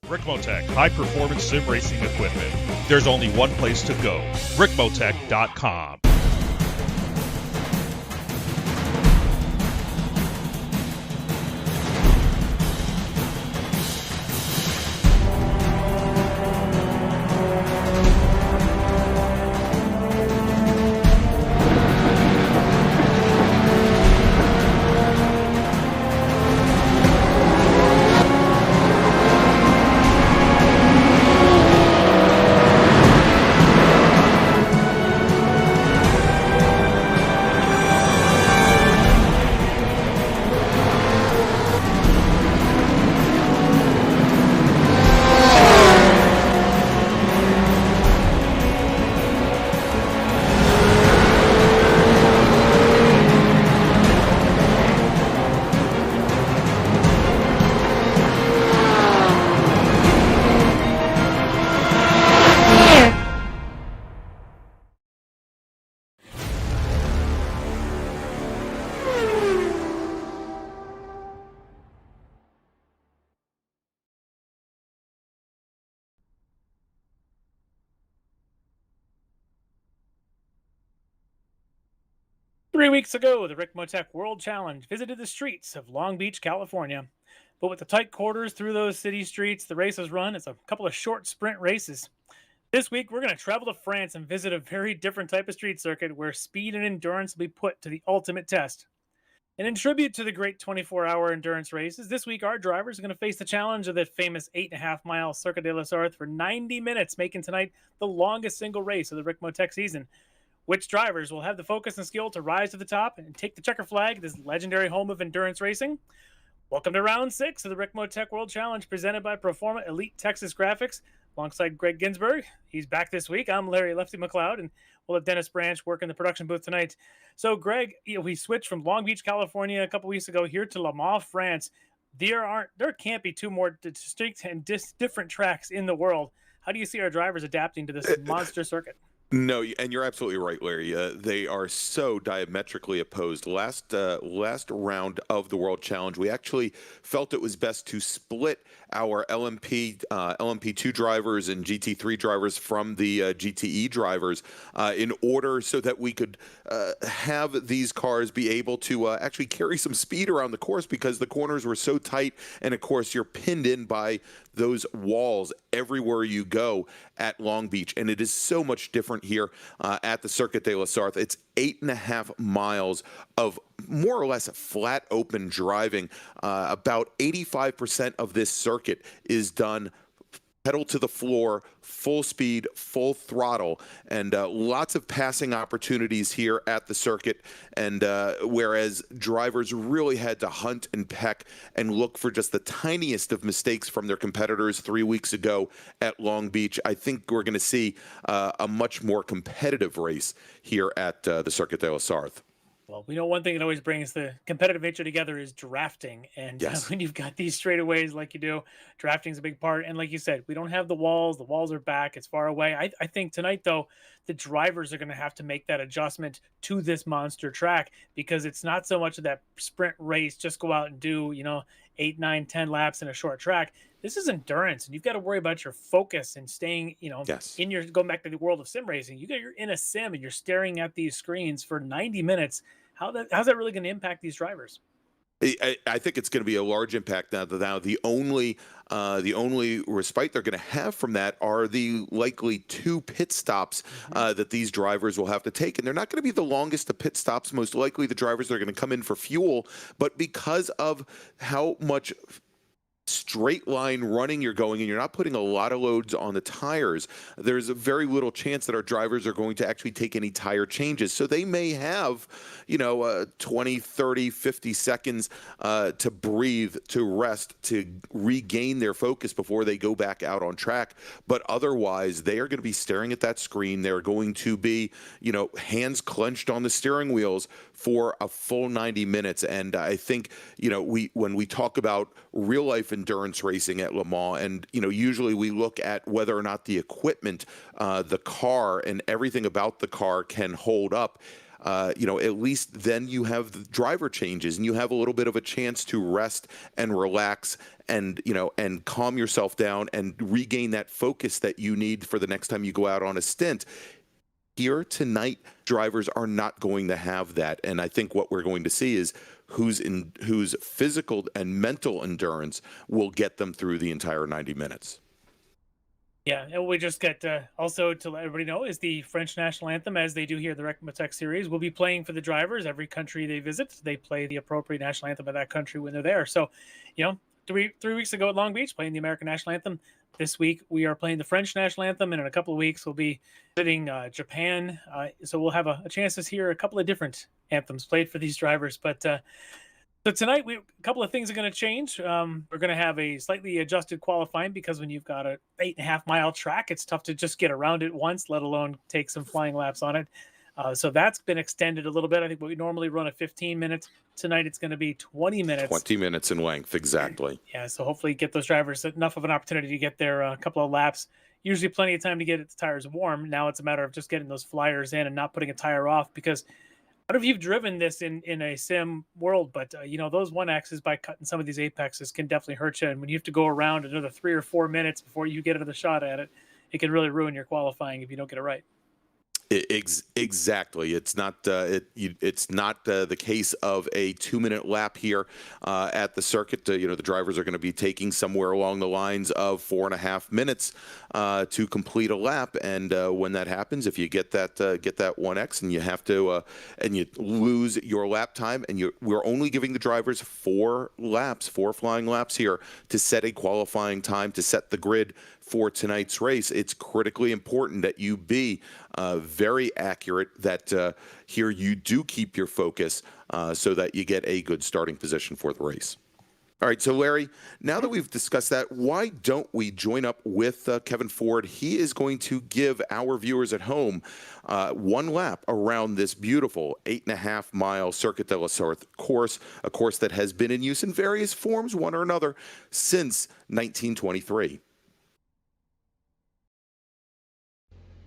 Ricmotech, high-performance sim racing equipment. There's only one place to go, ricmotech.com. Three weeks ago, the Ricmotech World Challenge visited the streets of Long Beach, California. But with the tight quarters through those city streets, the race was run as a couple of short sprint races. This week, we're going to travel to France and visit a very different type of street circuit where speed and endurance will be put to the ultimate test. And in tribute to the great 24-hour endurance races, this week our drivers are going to face the challenge of the famous 8.5-mile Circuit de la Sarthe for 90 minutes, making tonight the longest single race of the Ricmotech season. Which drivers will have the focus and skill to rise to the top and take the checker flag, this legendary home of endurance racing? Welcome to round 6 of the Ricmotech World Challenge presented by Proforma Elite Texas Graphics alongside Greg Ginsberg. He's back this week. I'm Larry Lefty McLeod, and we'll have Dennis Branch work in the production booth tonight. So, Greg, we switched from Long Beach, California a couple weeks ago here to Le Mans, France. There can't be two more distinct and different tracks in the world. How do you see our drivers adapting to this monster circuit? No, and you're absolutely right, Larry. They are so diametrically opposed. Last round of the World Challenge, we actually felt it was best to split our LMP2 drivers and GT3 drivers from the GTE drivers in order so that we could have these cars be able to actually carry some speed around the course because the corners were so tight, and of course you're pinned in by those walls everywhere you go at Long Beach, and it is so much different here at the Circuit de la Sarthe. It's 8.5 miles of more or less flat open driving. About 85% of this circuit is done pedal to the floor, full speed, full throttle, and lots of passing opportunities here at the circuit. And whereas drivers really had to hunt and peck and look for just the tiniest of mistakes from their competitors 3 weeks ago at Long Beach, I think we're going to see a much more competitive race here at the Circuit de la Sarthe. Well, we know one thing that always brings the competitive nature together is drafting. And Yes. when you've got these straightaways like you do, drafting is a big part. And like you said, we don't have the walls. The walls are back. It's far away. I think tonight, though, the drivers are going to have to make that adjustment to this monster track because it's not so much of that sprint race, just go out and do, 8, 9, 10 laps in a short track. This is endurance, and you've got to worry about your focus and staying, Yes. going back to the world of sim racing. You're in a sim and you're staring at these screens for 90 minutes. How's that really going to impact these drivers? I think it's going to be a large impact now. The only respite they're going to have from that are the likely 2 pit stops that these drivers will have to take, and they're not going to be the longest of pit stops. Most likely, the drivers are going to come in for fuel, but because of how much straight line running you're going and you're not putting a lot of loads on the tires, there's a very little chance that our drivers are going to actually take any tire changes. So they may have 20, 30, 50 seconds to breathe, to rest, to regain their focus before they go back out on track. But otherwise, they are going to be staring at that screen. They're going to be hands clenched on the steering wheels for a full 90 minutes. And I think when we talk about real life endurance racing at Le Mans, and usually we look at whether or not the equipment, the car, and everything about the car can hold up. at least then you have the driver changes and you have a little bit of a chance to rest and relax and calm yourself down and regain that focus that you need for the next time you go out on a stint. Here tonight, drivers are not going to have that, and I think what we're going to see is whose physical and mental endurance will get them through the entire 90 minutes. Yeah, and we just get also to let everybody know is the French national anthem, as they do here at the Ricmotech series, will be playing for the drivers. Every country they visit, they play the appropriate national anthem of that country when they're there. So, 3 weeks ago at Long Beach, playing the American national anthem. This week we are playing the French national anthem, and in a couple of weeks we'll be visiting Japan. So we'll have a chance to hear a couple of different anthems played for these drivers. But so tonight, a couple of things are going to change. We're going to have a slightly adjusted qualifying because when you've got a 8.5 mile track, it's tough to just get around it once, let alone take some flying laps on it. So that's been extended a little bit. I think we normally run at 15 minutes. Tonight it's going to be 20 minutes. 20 minutes in length, exactly. Yeah, so hopefully get those drivers enough of an opportunity to get there a couple of laps. Usually plenty of time to get the tires warm. Now it's a matter of just getting those flyers in and not putting a tire off, because I don't know if you've driven this in a sim world, but those 1Xs by cutting some of these apexes can definitely hurt you. And when you have to go around another 3 or 4 minutes before you get another shot at it, it can really ruin your qualifying if you don't get it right. Exactly. It's not the case of a 2-minute lap here at the circuit. The drivers are going to be taking somewhere along the lines of 4.5 minutes to complete a lap. And when that happens, if you get that 1X and you have to and you lose your lap time, and we're only giving the drivers 4 flying laps here to set a qualifying time, to set the grid for tonight's race. It's critically important that you be very accurate, that here you do keep your focus so that you get a good starting position for the race. All right, so Larry, now that we've discussed that, why don't we join up with Kevin Ford? He is going to give our viewers at home 1 lap around this beautiful 8.5 mile Circuit de la Sarthe course, a course that has been in use in various forms, one or another, since 1923.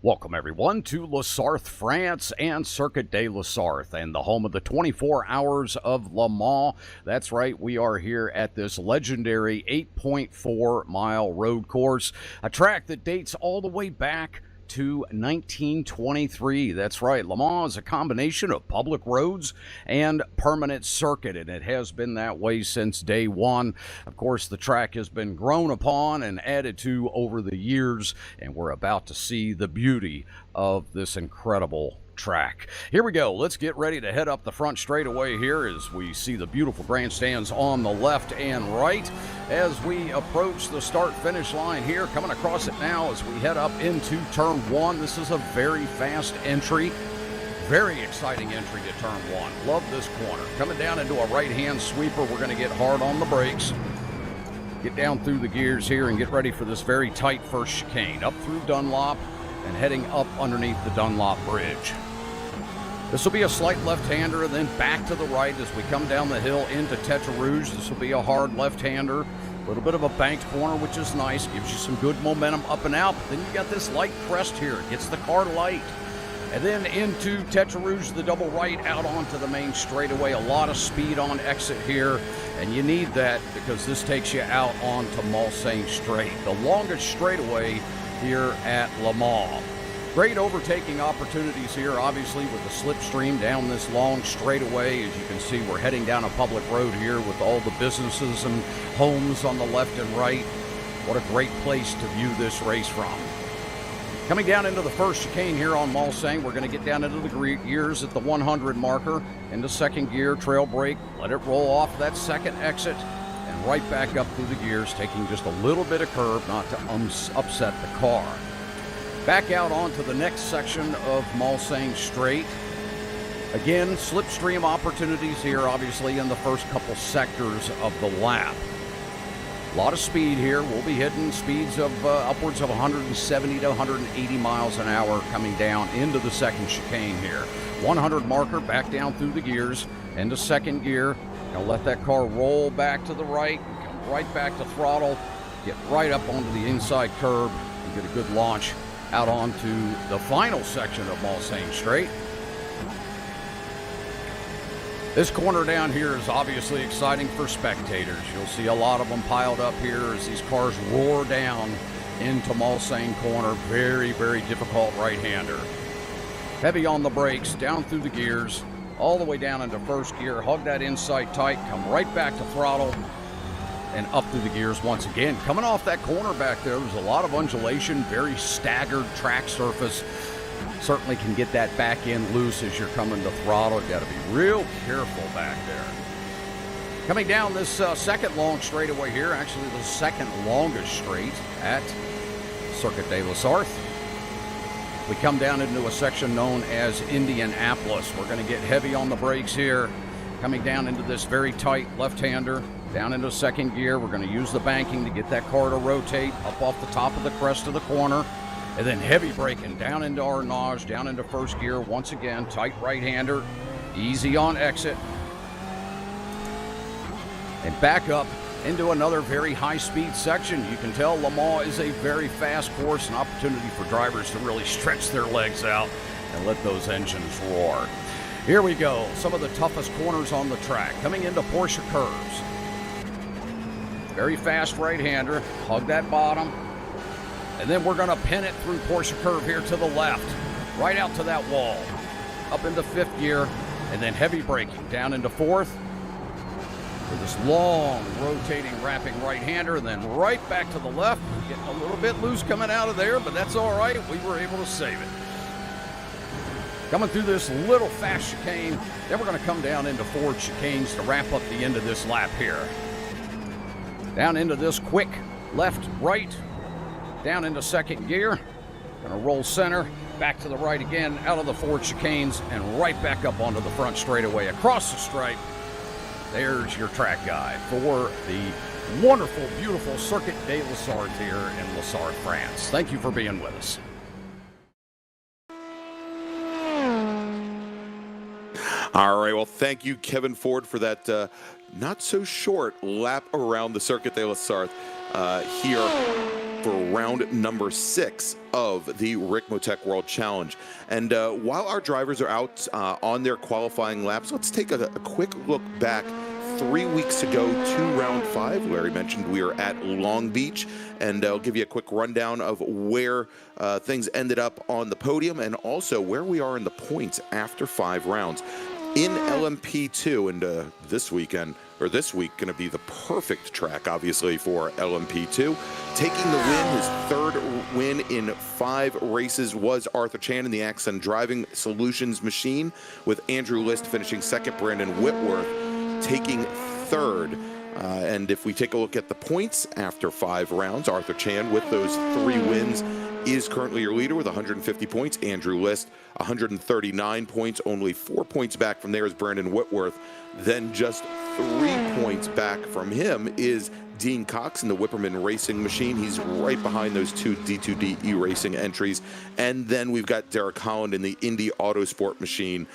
Welcome, everyone, to La Sarthe, France, and Circuit de la Sarthe, and the home of the 24 Hours of Le Mans. That's right, we are here at this legendary 8.4-mile road course, a track that dates all the way back to 1923. That's right, Le Mans is a combination of public roads and permanent circuit, and it has been that way since day one. Of course, the track has been grown upon and added to over the years, and we're about to see the beauty of this incredible track. Here we go. Let's get ready to head up the front straightaway here as we see the beautiful grandstands on the left and right as we approach the start-finish line here. Coming across it now as we head up into turn 1. This is a very fast entry. Very exciting entry to turn 1. Love this corner. Coming down into a right-hand sweeper. We're going to get hard on the brakes. Get down through the gears here and get ready for this very tight first chicane. Up through Dunlop and heading up underneath the Dunlop Bridge. This will be a slight left-hander, and then back to the right as we come down the hill into Tetra Rouge. This will be a hard left-hander. A little bit of a banked corner, which is nice. Gives you some good momentum up and out. But then you got this light crest here. It gets the car light. And then into Tetra Rouge, the double right out onto the main straightaway. A lot of speed on exit here, and you need that because this takes you out onto Mulsanne Straight, the longest straightaway here at Le Mans. Great overtaking opportunities here, obviously, with the slipstream down this long straightaway. As you can see, we're heading down a public road here with all the businesses and homes on the left and right. What a great place to view this race from. Coming down into the first chicane here on Mulsanne, we're going to get down into the gears at the 100 marker, into second gear, trail brake, let it roll off that second exit, and right back up through the gears, taking just a little bit of curve not to upset the car. Back out onto the next section of Mulsanne Straight. Again, slipstream opportunities here, obviously, in the first couple sectors of the lap. A lot of speed here. We'll be hitting speeds of upwards of 170 to 180 miles an hour coming down into the second chicane here. 100 marker, back down through the gears, into second gear. Gonna let that car roll back to the right, come right back to throttle, get right up onto the inside curb, and get a good launch out onto the final section of Mulsanne Straight. This corner down here is obviously exciting for spectators. You'll see a lot of them piled up here as these cars roar down into Mulsanne corner. Very, very difficult right-hander. Heavy on the brakes, down through the gears, all the way down into first gear. Hug that inside tight, come right back to throttle, and up through the gears once again. Coming off that corner back there's a lot of undulation, very staggered track surface. Certainly can get that back end loose as you're coming to throttle. Got to be real careful back there. Coming down this second long straightaway here, actually the second longest straight at Circuit de la Sarthe. We come down into a section known as Indianapolis. We're going to get heavy on the brakes here. Coming down into this very tight left-hander, down into second gear. We're going to use the banking to get that car to rotate up off the top of the crest of the corner. And then heavy braking down into our nose, down into first gear. Once again, tight right-hander, easy on exit. And back up into another very high-speed section. You can tell Le Mans is a very fast course, an opportunity for drivers to really stretch their legs out and let those engines roar. Here we go, some of the toughest corners on the track. Coming into Porsche curves. Very fast right-hander, hug that bottom. And then we're going to pin it through Porsche curve here to the left, right out to that wall, up into fifth gear, and then heavy braking down into fourth with this long rotating wrapping right-hander, and then right back to the left. Getting a little bit loose coming out of there, but that's all right. We were able to save it. Coming through this little fast chicane, then we're going to come down into four chicanes to wrap up the end of this lap here. Down into this quick left, right, down into second gear. Gonna roll center, back to the right again, out of the four chicanes, and right back up onto the front straightaway, across the stripe. There's your track guide for the wonderful, beautiful Circuit de la Sarthe here in La Sarthe, France. Thank you for being with us. All right, well, thank you, Kevin Ford, for that not so short lap around the Circuit de la Sarthe here for round number 6 of the Ricmotech World Challenge. And while our drivers are out on their qualifying laps, let's take a quick look back 3 weeks ago to round 5. Larry mentioned we are at Long Beach, and I'll give you a quick rundown of where things ended up on the podium and also where we are in the points after 5 rounds. In LMP2, and this week going to be the perfect track, obviously, for LMP2. Taking the win, his 3rd win in 5 races, was Arthur Chan in the Accent Driving Solutions machine, with Andrew List finishing 2nd, Brandon Whitworth taking 3rd. And if we take a look at the points after 5 rounds, Arthur Chan, with those 3 wins, is currently your leader with 150 points. Andrew List, 139 points. Only 4 points back from there is Brandon Whitworth. Then just 3 points back from him is Dean Cox in the Whipperman Racing Machine. He's right behind those 2 D2D E-Racing entries. And then we've got Derek Holland in the Indy Autosport Machine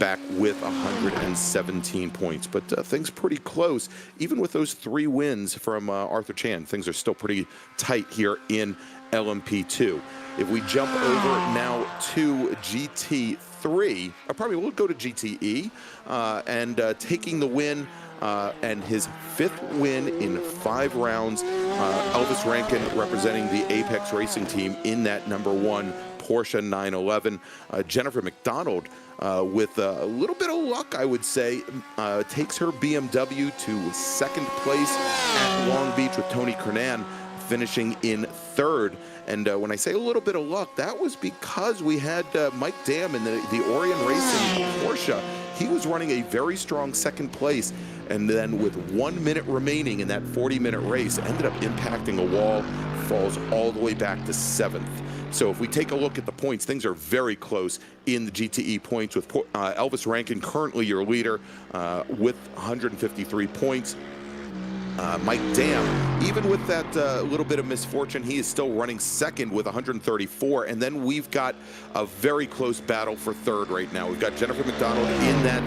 back with 117 points. But things pretty close. Even with those 3 wins from Arthur Chan, things are still pretty tight here in LMP2. If we jump over now to GT3, or probably we'll go to GTE, and taking the win and his 5th win in 5 rounds, Elvis Rankin representing the Apex Racing team in that #1 Porsche 911. Jennifer McDonald, with a little bit of luck, I would say, takes her BMW to 2nd place at Long Beach, with Tony Kernan finishing in 3rd. And when I say a little bit of luck, that was because we had Mike Dam in the Orion Racing Porsche. He was running a very strong 2nd place, and then with 1 minute remaining in that 40-minute race, ended up impacting a wall, falls all the way back to 7th. So if we take a look at the points, things are very close in the GTE points, with Elvis Rankin currently your leader with 153 points. Mike Dam, even with that little bit of misfortune, he is still running 2nd with 134. And then we've got a very close battle for 3rd right now. We've got Jennifer McDonald in that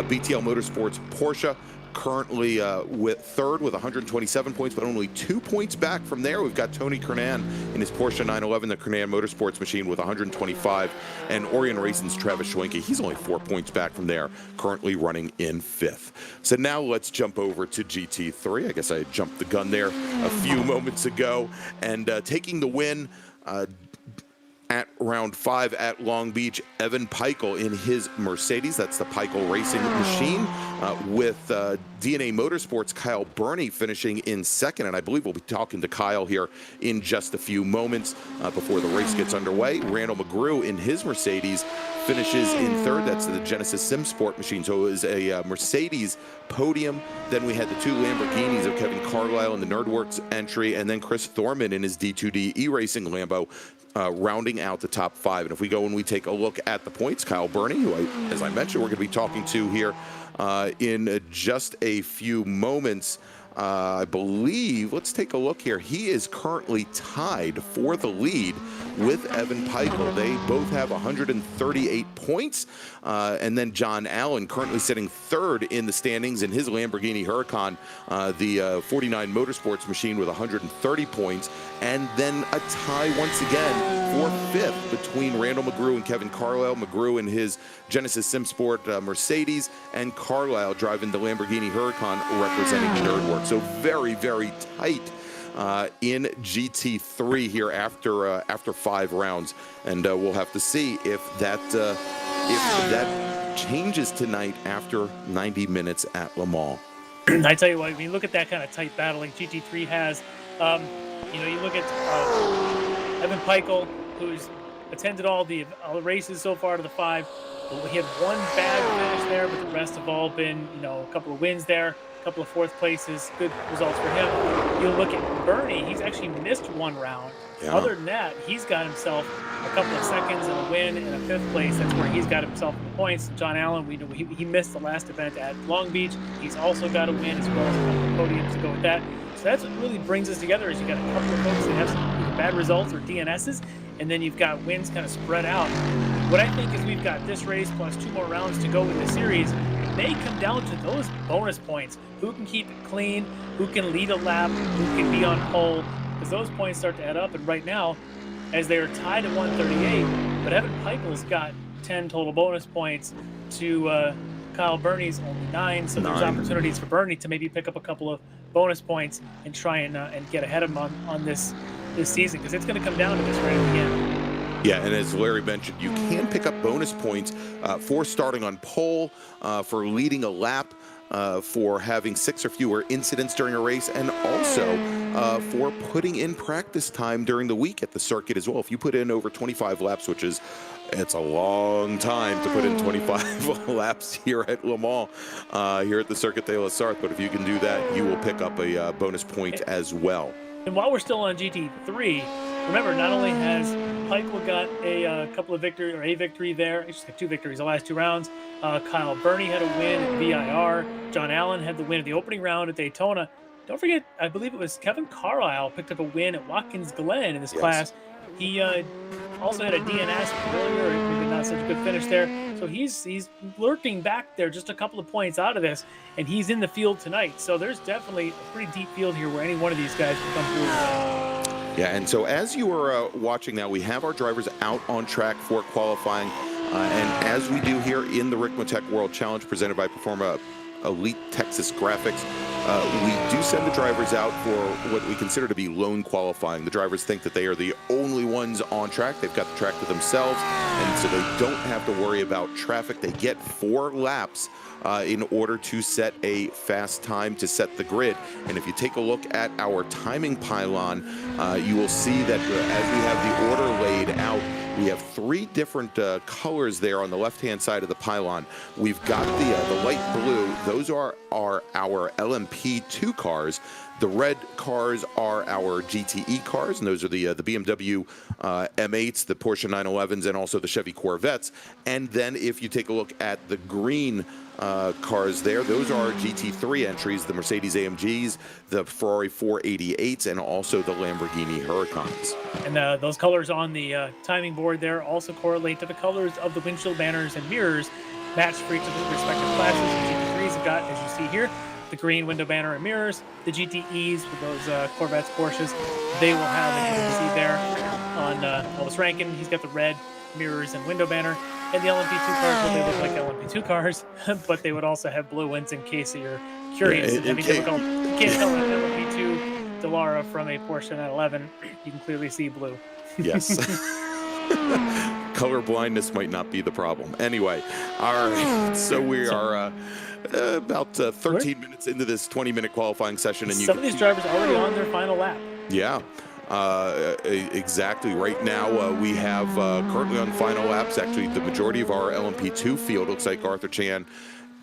BTL Motorsports Porsche, currently with third with 127 points, but only 2 points back from there. We've got Tony Kernan in his Porsche 911, the Kernan Motorsports machine, with 125, and Orion Racing's Travis Schwenke, he's only 4 points back from there, currently running in 5th. So now let's jump over to GT3. I guess I jumped the gun there a few moments ago, and taking the win at round 5 at Long Beach, Evan Peichel in his Mercedes. That's the Peichel Racing machine, with DNA Motorsports' Kyle Burney finishing in 2nd. And I believe we'll be talking to Kyle here in just a few moments before the race gets underway. Randall McGrew in his Mercedes finishes in 3rd. That's the Genesis Sim Sport machine. So it was a Mercedes podium. Then we had the 2 Lamborghinis of Kevin Carlisle in the Nerdworks entry, and then Chris Thorman in his D2D E-Racing Lambo, rounding out the top 5. And if we go and we take a look at the points, Kyle Burney, who, as I mentioned, we're going to be talking to here in just a few moments, I believe, let's take a look here. He is currently tied for the lead with Evan Peichel. They both have 138 points. And then John Allen currently sitting 3rd in the standings in his Lamborghini Huracan, the 49 Motorsports machine, with 130 points. And then a tie once again for 5th between Randall McGrew and Kevin Carlisle. McGrew in his Genesis SimSport Mercedes, and Carlisle driving the Lamborghini Huracan representing Nerdworks. So very, very tight in GT3 here after 5 rounds, and we'll have to see if that changes tonight after 90 minutes at Le Mans. I tell you what, when you look at that kind of tight battle like GT3 has, you look at Evan Peichel, who's attended all the races so far to the 5. He had one bad finish there, but the rest have all been, a couple of wins there, a couple of 4th places, good results for him. You look at Bernie, he's actually missed 1 round. Yeah. Other than that, he's got himself a couple of seconds and a win and a 5th place. That's where he's got himself in the points. John Allen, we know he missed the last event at Long Beach. He's also got a win as well as a couple of podiums to go with that. So that's what really brings us together, is you got a couple of folks that have some bad results or DNSs, and then you've got wins kind of spread out. What I think is we've got this race plus 2 more rounds to go in the series. It may come down to those bonus points. Who can keep it clean? Who can lead a lap? Who can be on pole? Because those points start to add up. And right now, as they are tied at 138, but Evan Peichel's got 10 total bonus points to Kyle Burney's only 9. So there's opportunities for Burney to maybe pick up a couple of bonus points and try and get ahead of him on this season, because it's going to come down to this right at the end. Yeah, and as Larry mentioned, you can pick up bonus points for starting on pole, for leading a lap, for having 6 or fewer incidents during a race, and also for putting in practice time during the week at the circuit as well. If you put in over 25 laps, which is, it's a long time to put in 25 laps here at Le Mans, here at the Circuit de la Sarthe, but if you can do that, you will pick up a bonus point as well. And while we're still on GT3, remember, not only has Peichel got a couple of victory, or a victory there, he's got 2 victories the last 2 rounds. Kyle Burney had a win at VIR. John Allen had the win at the opening round at Daytona. Don't forget, I believe it was Kevin Carlisle picked up a win at Watkins Glen in this class. He also had a DNS earlier, maybe not such a good finish there. So he's lurking back there, just a couple of points out of this, and he's in the field tonight. So there's definitely a pretty deep field here where any one of these guys can come through. Yeah, and so as you are watching now, we have our drivers out on track for qualifying. And as we do here in the Ricmotech World Challenge presented by Performa Elite Texas Graphics, we do send the drivers out for what we consider to be lone qualifying. The drivers think that they are the only ones on track. They've got the track to themselves, and so they don't have to worry about traffic. They get 4 laps in order to set a fast time to set the grid. And if you take a look at our timing pylon, you will see that as we have the order laid out, we have 3 different colors there on the left-hand side of the pylon. We've got the light blue. Those are our LMP2 cars. The red cars are our GTE cars, and those are the BMW M8s, the Porsche 911s, and also the Chevy Corvettes. And then if you take a look at the green cars there, those are GT3 entries, the Mercedes AMGs, the Ferrari 488s, and also the Lamborghini Huracans. And those colors on the timing board there also correlate to the colors of the windshield banners and mirrors matched for each of the respective classes. The GT3s have got, as you see here, the green window banner and mirrors. The GTEs with those Corvettes, Porsches, they will have, as you can see there on Elvis Rankin, he's got the red mirrors and window banner. And the LMP2 cars, well, they look like LMP2 cars, but they would also have blue ones in case you're curious. It's difficult. You can't tell an LMP2 Dallara from a Porsche 911. You can clearly see blue. Yes. Color blindness might not be the problem. Anyway, all right. So we are about 13 minutes into this 20-minute qualifying session, and some of these drivers are already on their final lap. Yeah. Exactly. Right now, we have currently on final laps, actually, the majority of our LMP2 field. Looks like Arthur Chan,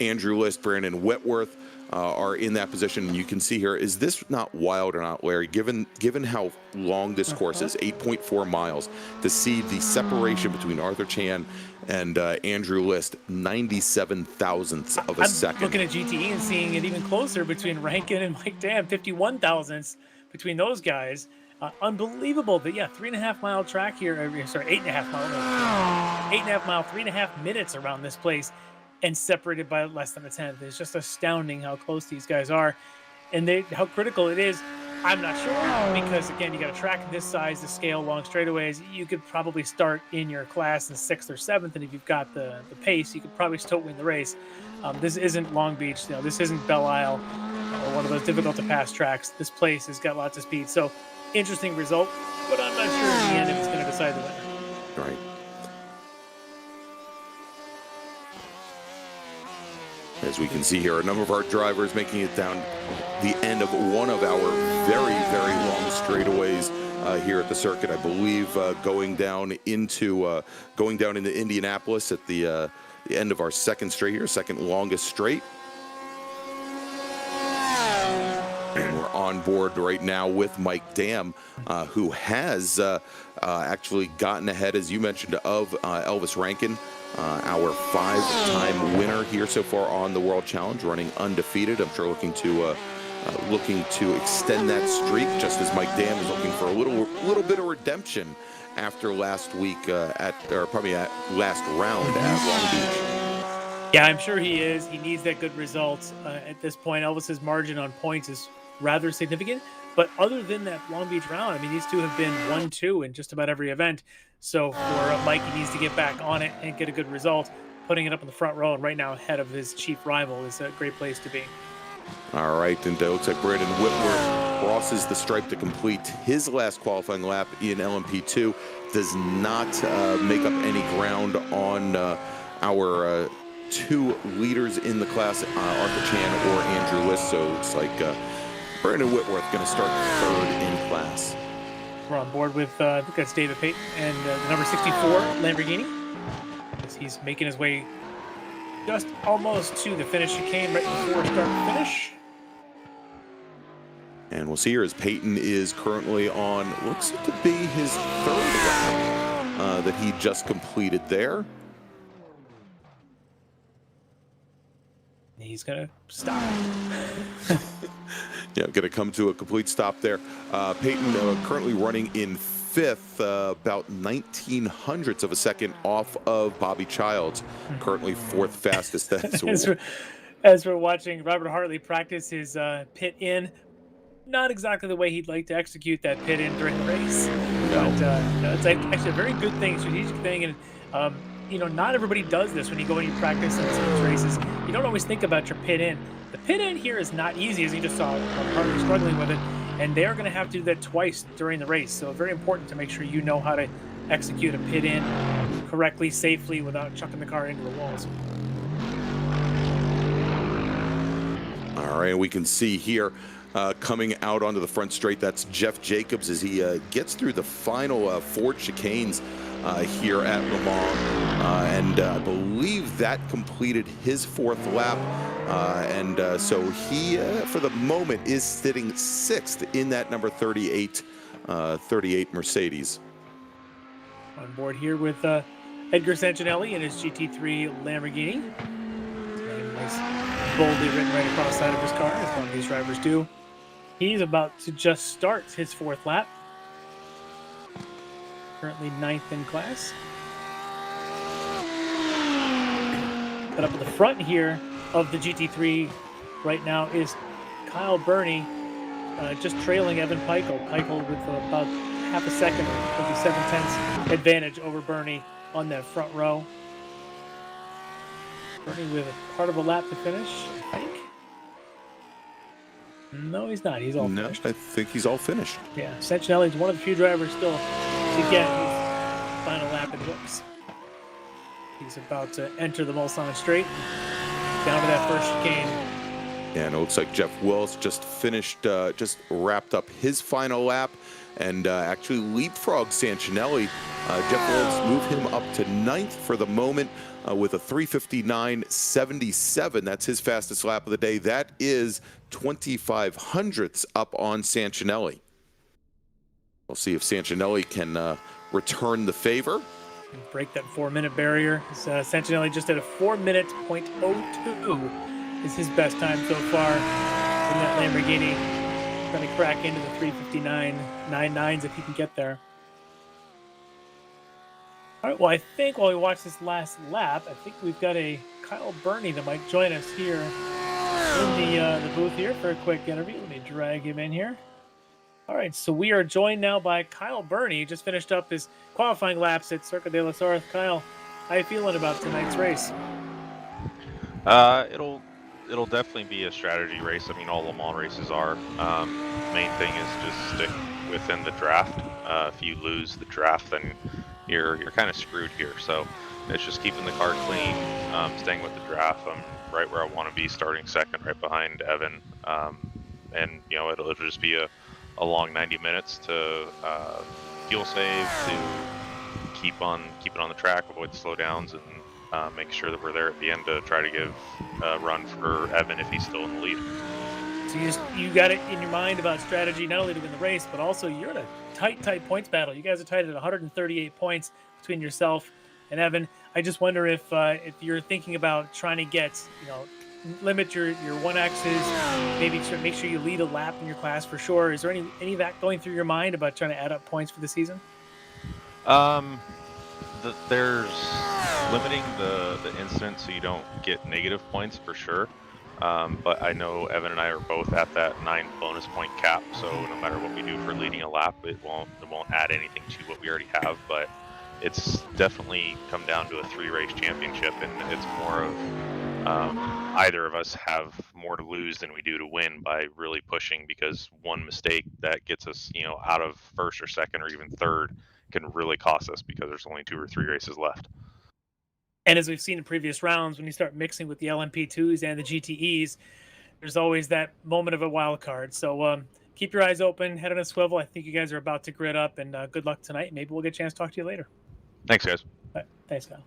Andrew List, Brandon Whitworth are in that position. And you can see here, is this not wild or not, Larry? Given how long this course is, 8.4 miles, to see the separation between Arthur Chan and Andrew List, 97 thousandths of a second. I'm looking at GTE and seeing it even closer between Rankin and Mike Dam, 51 thousandths between those guys. Unbelievable. But yeah, 3.5 mile track here. Sorry, 8.5 mile. 8.5 mile, 3.5 minutes around this place, and separated by less than a tenth. It's just astounding how close these guys are, and how critical it is. I'm not sure, because again, you got a track this size, the scale, long straightaways. You could probably start in your class in 6th or 7th, and if you've got the pace, you could probably still win the race. This isn't Long Beach. This isn't Belle Isle or one of those difficult to pass tracks. This place has got lots of speed. So interesting result, but I'm not sure in the end if it's going to decide the winner. Right. As we can see here, a number of our drivers making it down the end of one of our very, very long straightaways here at the circuit. I believe going down into Indianapolis at the end of our second straight here, second longest straight. And we're on board right now with Mike Dam, who has actually gotten ahead, as you mentioned, of Elvis Rankin, our 5-time winner here so far on the World Challenge, running undefeated. I'm sure looking to extend that streak, just as Mike Dam is looking for a little bit of redemption after last week probably at last round at Long Beach. Yeah, I'm sure he is. He needs that good result. At this point, Elvis's margin on points is rather significant. But other than that Long Beach round, I mean, these two have been 1-2 in just about every event. So for Mike, he needs to get back on it and get a good result. Putting it up in the front row and right now ahead of his chief rival is a great place to be. All right, and it looks like Brandon Whitworth crosses the stripe to complete his last qualifying lap in LMP2. Does not make up any ground on our two leaders in the class, Arthur Chan or Andrew List. So it's like Brandon Whitworth going to start third in class. We're on board with, I think that's David Payton and the number 64 Lamborghini. As he's making his way just almost to the finish chicane right before start and finish. And we'll see here as Payton is currently on, looks to be his third lap that he just completed there. He's going to stop. Yeah, going to come to a complete stop there. Payton currently running in 5th, about 19 hundredths of a second off of Bobby Childs, currently 4th fastest. As we're watching Robert Hartley practice his pit in, not exactly the way he'd like to execute that pit in during the race. No. But it's actually a very good thing, strategic thing, and not everybody does this when you go and you practice in some of these races. You don't always think about your pit in. The pit in here is not easy, as you just saw Hartley struggling with it, and they're going to have to do that twice during the race. So very important to make sure you know how to execute a pit in correctly, safely, without chucking the car into the walls. All right, we can see here coming out onto the front straight, that's Jeff Jacobs as he gets through the final 4 chicanes here at Le Mans, and I believe that completed his 4th lap, and so he, for the moment, is sitting 6th in that number 38 Mercedes. On board here with Edgar Sancinelli and his GT3 Lamborghini. His name is boldly written right across the side of his car, as one of these drivers do. He's about to just start his 4th lap. Currently 9th in class. But up at the front here of the GT3 right now is Kyle Burney, just trailing Evan Peichel. Peichel with about half a second, maybe 7/10 advantage over Burney on that front row. Burney with a part of a lap to finish, I think. No, he's not. He's all finished. I think he's all finished. Yeah, Santinelli's one of the few drivers still to get his final lap in books. He's about to enter the Mulsanne Straight, down to that first chicane. Yeah, and it looks like Jeff Willis just finished, just wrapped up his final lap and actually leapfrogged Santinelli. Jeff Willis moved him up to 9th for the moment with a 3:59.77. That's his fastest lap of the day. That is 25 hundredths up on Santinelli. We'll see if Santinelli can return the favor. Break that 4-minute barrier. Santinelli just at a 4:02 is his best time so far in that Lamborghini. Going to crack into the 3:59.99s if he can get there. All right, well, I think while we watch this last lap, I think we've got a Kyle Burney that might join us here in the booth here for a quick interview. Let me drag him in here. All right, so we are joined now by Kyle Burney. He just finished up his qualifying laps at Circuit de la Sarthe. Kyle, how you feeling about tonight's race? It'll definitely be a strategy race. I mean, all Le Mans races are. Main thing is just stick within the draft. If you lose the draft, then you're kind of screwed here. So it's just keeping the car clean, staying with the draft. I'm right where I want to be, starting second, right behind Evan. And you know, it'll just be a long 90 minutes to fuel save, to keep it on the track, avoid the slowdowns, and make sure that we're there at the end to try to give a run for Evan if he's still in the lead. So you got it in your mind about strategy, not only to win the race, but also you're in a tight points battle. You guys are tight at 138 points between yourself and Evan. I just wonder if you're thinking about trying to get, limit your 1Xs, maybe make sure you lead a lap in your class for sure. Is there any of that going through your mind about trying to add up points for the season? There's limiting the incident so you don't get negative points for sure. But I know Evan and I are both at that 9 bonus point cap, so no matter what we do for leading a lap, it won't add anything to what we already have. But it's definitely come down to a 3-race championship, and it's more of either of us have more to lose than we do to win by really pushing, because one mistake that gets us, out of first or second or even third can really cost us because there's only 2 or 3 races left. And as we've seen in previous rounds, when you start mixing with the LMP2s and the GTEs, there's always that moment of a wild card. So keep your eyes open, head on a swivel. I think you guys are about to grid up, and good luck tonight. Maybe we'll get a chance to talk to you later. Thanks, guys. All right. Thanks, Kyle.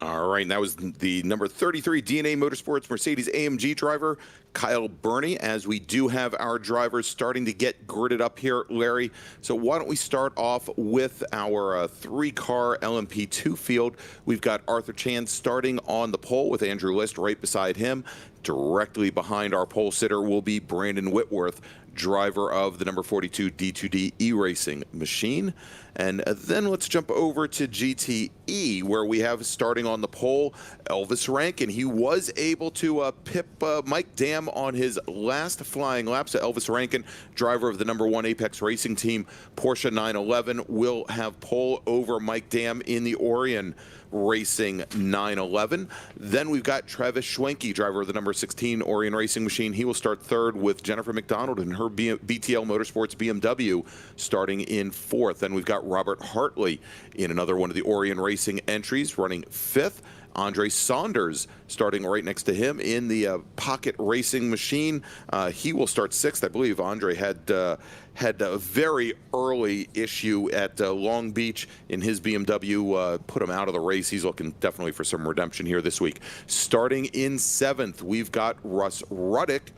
All right, and that was the number 33 DNA Motorsports Mercedes AMG driver, Kyle Burney, as we do have our drivers starting to get gridded up here, Larry. So why don't we start off with our 3-car LMP2 field. We've got Arthur Chan starting on the pole with Andrew List right beside him. Directly behind our pole sitter will be Brandon Whitworth, driver of the number 42 D2D iRacing machine. And then let's jump over to GTE, where we have starting on the pole Elvis Rankin. He was able to pip Mike Dam on his last flying lap. So Elvis Rankin, driver of the number 1 Apex Racing Team Porsche 911, will have pole over Mike Dam in the Orion Racing 911. Then we've got Travis Schwenke, driver of the number 16 Orion Racing Machine. He will start third with Jennifer McDonald in her BTL Motorsports BMW starting in 4th. Then we've got Robert Hartley in another one of the Orion Racing entries running 5th. Andre Saunders starting right next to him in the Pocket Racing Machine. He will start 6th. I believe Andre had a very early issue at Long Beach in his BMW, put him out of the race. He's looking definitely for some redemption here this week. Starting in 7th, we've got Russ Ruddick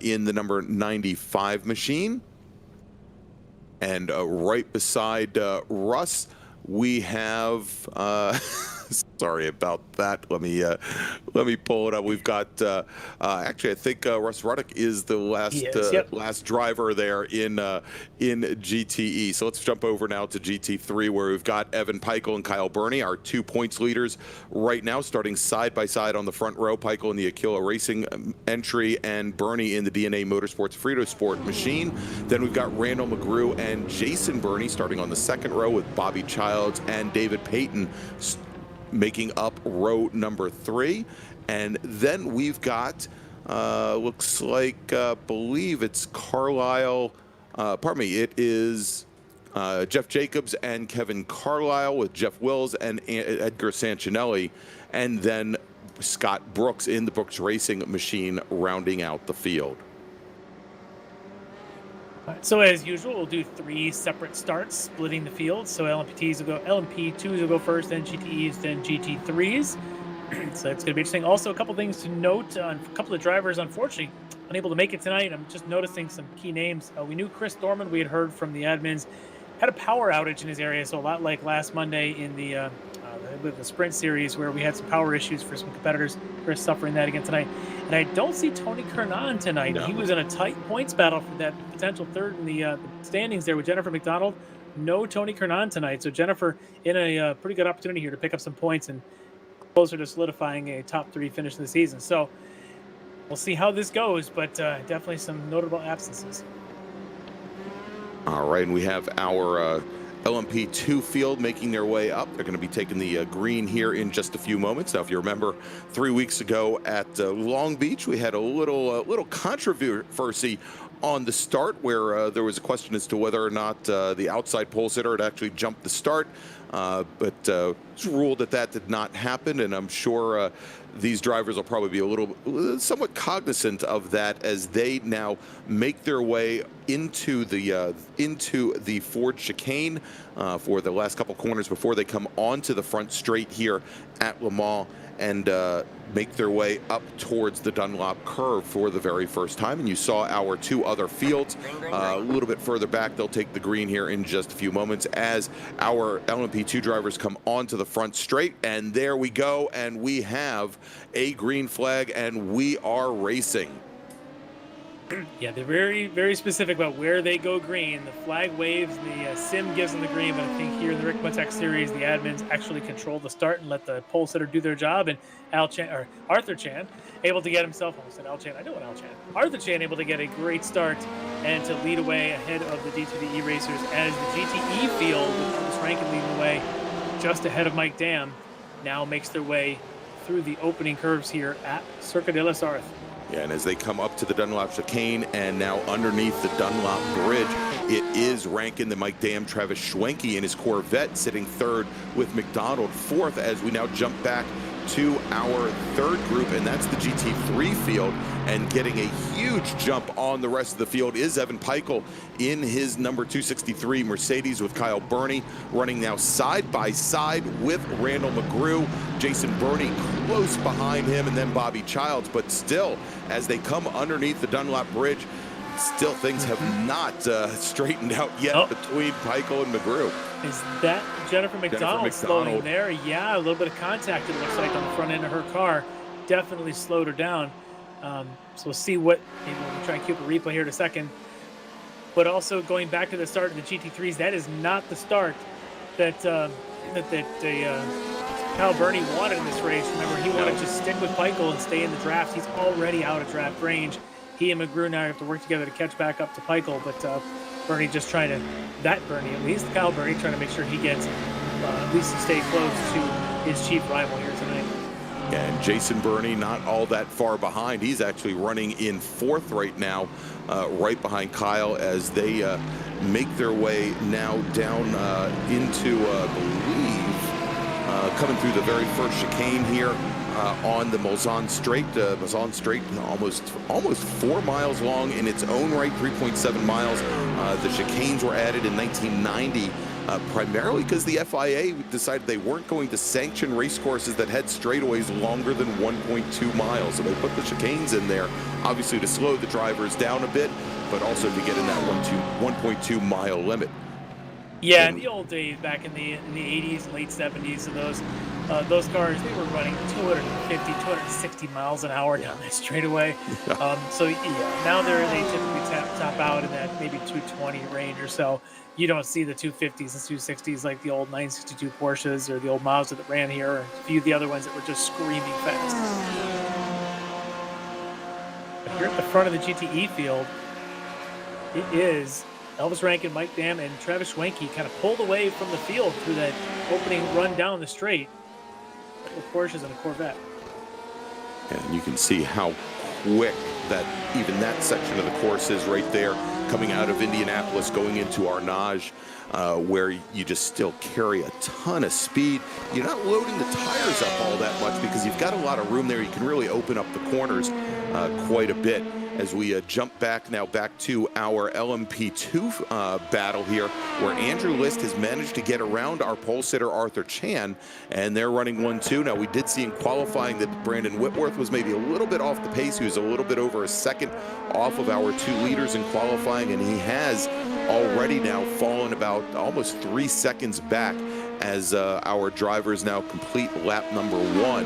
in the number 95 machine. And right beside Russ, we have Sorry about that. Let me pull it up. We've got actually, I think Russ Ruddock is the last driver there in GTE. So let's jump over now to GT3, where we've got Evan Peichel and Kyle Burney, our 2 points leaders right now, starting side by side on the front row. Peichel in the Aquila Racing entry and Burney in the DNA Motorsports Frito Sport machine. Then we've got Randall McGrew and Jason Burney starting on the second row, with Bobby Childs and David Payton making up row number 3. And then we've got looks like believe it's Carlisle, it is Jeff Jacobs and Kevin Carlisle, with Jeff Wills and Edgar Sancinelli, and then Scott Brooks in the Brooks Racing machine rounding out the field. So as usual, we'll do 3 separate starts, splitting the field. So LMP2s will go first, then GTEs, then GT3s. So it's going to be interesting. Also, a couple things to note on a couple of drivers, unfortunately, unable to make it tonight. I'm just noticing some key names. We knew Chris Thorman, we had heard from the admins, had a power outage in his area. So a lot like last Monday in the sprint series, where we had some power issues for some competitors. Chris suffering that again tonight. And I don't see Tony Kernan tonight. No. He was in a tight points battle for that potential third in the standings there with Jennifer McDonald. No Tony Kernan tonight. So Jennifer in a pretty good opportunity here to pick up some points and closer to solidifying a top 3 finish in the season. So we'll see how this goes, but definitely some notable absences. All right, and we have our LMP2 field making their way up. They're going to be taking the green here in just a few moments. Now, if you remember, 3 weeks ago at Long Beach, we had a little controversy on the start, where there was a question as to whether or not the outside pole sitter had actually jumped the start. But it's ruled that did not happen, and I'm sure these drivers will probably be somewhat cognizant of that as they now make their way into the Ford chicane for the last couple corners before they come onto the front straight here at Le Mans, and make their way up towards the Dunlop curve for the very first time. And you saw our 2 other fields a little bit further back. They'll take the green here in just a few moments as our LMP2 drivers come onto the front straight. And there we go, and we have a green flag, and we are racing. Yeah, they're very, very specific about where they go green. The flag waves, the sim gives them the green, but I think here in the Ricmotech series, the admins actually control the start and let the pole sitter do their job. And Arthur Chan able to get himself, almost said Al Chan, I know what Al Chan. Arthur Chan able to get a great start and to lead away ahead of the D2DE racers, as the GTE field, with Thomas Rankin leading the way just ahead of Mike Dam, now makes their way through the opening curves here at Circuit de la Sarthe. Yeah, and as they come up to the Dunlop chicane and now underneath the Dunlop bridge, it is Rankin, the Mike Dam, Travis Schwenke in his Corvette sitting third, with McDonald fourth, as we now jump back to our third group, and that's the GT3 field. And getting a huge jump on the rest of the field is Evan Peichel in his number 263 Mercedes, with Kyle Burney running now side by side with Randall McGrew. Jason Burney close behind him, and then Bobby Childs. But still, as they come underneath the Dunlop Bridge, still things have not straightened out yet between Peichel and McGrew. Is that Jennifer McDonald slowing there? Yeah, a little bit of contact, it looks like, on the front end of her car. Definitely slowed her down. So we'll see what, we'll try and keep a replay here in a second. But also going back to the start of the GT3s, that is not the start that Kyle Burney wanted in this race. Remember, he wanted to just stick with Peichel and stay in the draft. He's already out of draft range. He and McGrew now have to work together to catch back up to Peichel, but Burney just trying to, Kyle Burney trying to make sure he gets, at least to stay close to his chief rival here tonight. And Jason Burney not all that far behind. He's actually running in fourth right now, right behind Kyle, as they make their way now down into, coming through the very first chicane here on the Mulsanne Straight. Mulsanne Straight, almost 4 miles long in its own right, 3.7 miles. The chicanes were added in 1990. Primarily because the FIA decided they weren't going to sanction race courses that had straightaways longer than 1.2 miles. So they put the chicanes in there, obviously to slow the drivers down a bit, but also to get in that 1.2 mile limit. Yeah, in the old days, back in the 80s and late 70s, and those those cars, they were running 250, 260 miles an hour down that straightaway. So yeah, now they typically top out in that maybe 220 range or so. You don't see the 250s and 260s like the old 962 Porsches or the old Mazda that ran here, or a few of the other ones that were just screaming fast. But here at the front of the GTE field, it is Elvis Rankin, Mike Dam, and Travis Schwenke kind of pulled away from the field through that opening run down the straight with Porsches and a Corvette. And you can see how quick even that section of the course is right there, coming out of Indianapolis, going into Arnage, where you just still carry a ton of speed. You're not loading the tires up all that much because you've got a lot of room there. You can really open up the corners quite a bit. As we jump back to our LMP2 battle here, where Andrew List has managed to get around our pole sitter Arthur Chan, and they're running 1-2. Now, we did see in qualifying that Brandon Whitworth was maybe a little bit off the pace. He was a little bit over a second off of our 2 leaders in qualifying, and he has already now fallen about almost 3 seconds back as our drivers now complete lap number 1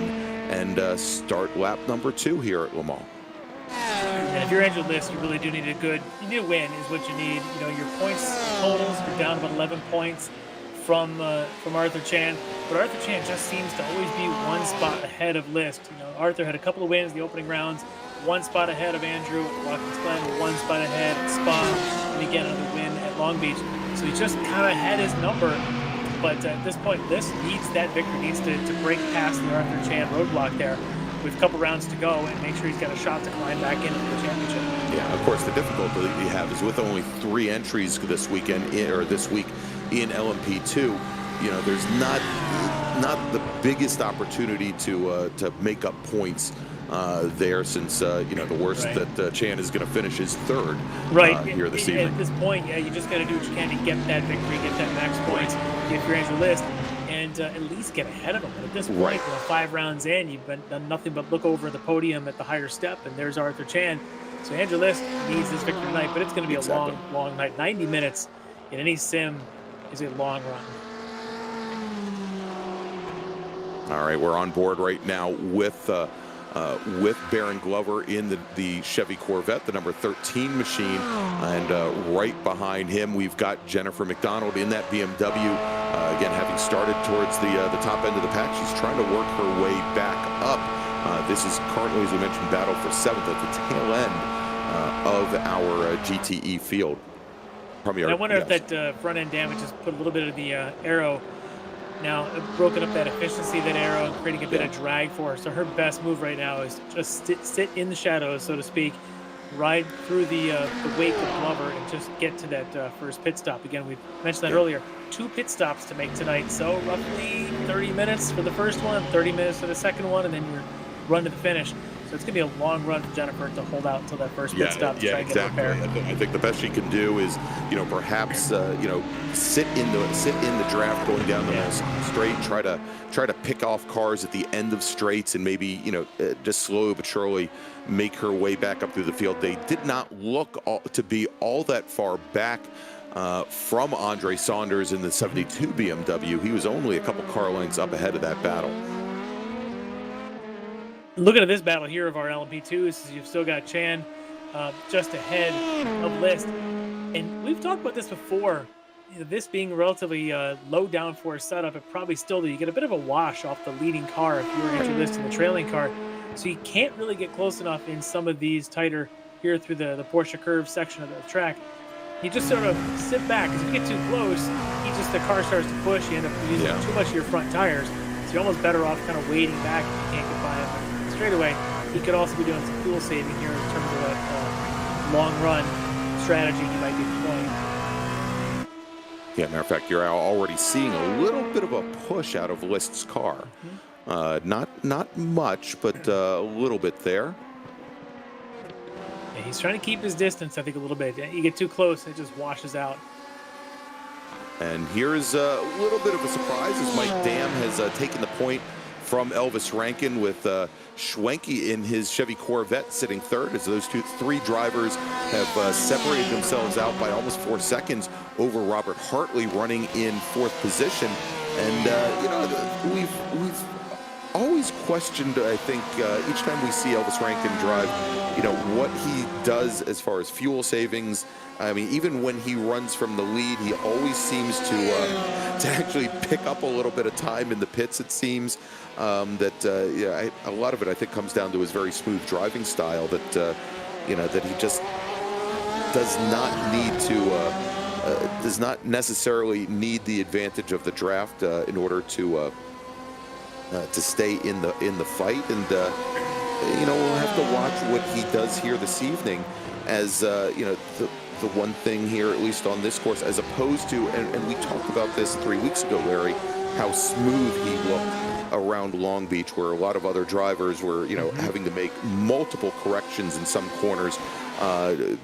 and start lap number 2 here at Le Mans. And if you're Andrew List, you really do need you need a win is what you need. You know, your points totals are down about 11 points from Arthur Chan, but Arthur Chan just seems to always be 1 spot ahead of List. You know, Arthur had a couple of wins in the opening rounds, 1 spot ahead of Andrew at Watkins Glen, 1 spot ahead at Spa, and again another win at Long Beach. So he just kind of had his number, but at this point, List needs that victory, needs to break past the Arthur Chan roadblock there, with a couple rounds to go, and make sure he's got a shot to climb back into the championship. Yeah, of course, the difficulty that you have is with only 3 entries this weekend or this week in LMP2. You know, there's not the biggest opportunity to make up points there, since you know, the worst that Chan is going to finish is 3rd here this evening. At this point, yeah, you just got to do what you can to get that victory, get that max points, if you're Andrew List, and at least get ahead of him. But at this point, you know, 5 rounds in, you've done nothing but look over the podium at the higher step, and there's Arthur Chan. So Andrew List needs this victory tonight, but it's going to be a long night. 90 minutes in any sim is a long run. All right, we're on board right now with Baron Glover in the Chevy Corvette, the number 13 machine, and right behind him we've got Jennifer McDonald in that BMW. Again, having started towards the top end of the pack, she's trying to work her way back up. This is currently, as we mentioned, battle for 7th at the tail end of our GTE field. And I wonder if that front end damage has put a little bit of the aero now, broken up that efficiency of that aero and creating a bit of drag for her. So her best move right now is just sit in the shadows, so to speak, ride through the wake of Glover and just get to that first pit stop. Again, we mentioned that earlier. 2 pit stops to make tonight, so roughly 30 minutes for the first one, 30 minutes for the second one, and then your run to the finish. So it's going to be a long run for Jennifer to hold out until that first pit stop to try and get prepared. I think the best she can do is, you know, perhaps you know, sit in the draft going down the middle straight, try to pick off cars at the end of straights, and maybe, you know, just slowly but surely make her way back up through the field. They did not look to be all that far back from Andre Saunders in the 72 BMW. He was only a couple car lengths up ahead of that battle. Looking at this battle here of our LMP2s, you've still got Chan just ahead of List. And we've talked about this before. You know, this being relatively low downforce setup, it probably still you get a bit of a wash off the leading car if you were Andrew List in the trailing car. So you can't really get close enough in some of these tighter here through the Porsche curve section of the track. You just sort of sit back, because if you get too close, the car starts to push, you end up using too much of your front tires. So you're almost better off kind of waiting back if you can't get by him straight away. He could also be doing some fuel saving here in terms of a long run strategy he might be deploying. Yeah, matter of fact, you're already seeing a little bit of a push out of List's car. Not much, but a little bit there. Yeah, he's trying to keep his distance, I think, a little bit. You get too close, it just washes out. And here's a little bit of a surprise as Mike Dam has taken the point from Elvis Rankin, with Schwenke in his Chevy Corvette sitting 3rd, as those 3 drivers have separated themselves out by almost 4 seconds over Robert Hartley running in 4th position. And we've always questioned, I think, each time we see Elvis Rankin drive, what he does as far as fuel savings. I mean, even when he runs from the lead, he always seems to actually pick up a little bit of time in the pits, it seems. A lot of it, I think, comes down to his very smooth driving style that, that he just does not necessarily need the advantage of the draft in order to stay in the fight. And we'll have to watch what he does here this evening, as the one thing here, at least on this course, as opposed to, and we talked about this 3 weeks ago, Larry, how smooth he looked around Long Beach, where a lot of other drivers were, having to make multiple corrections in some corners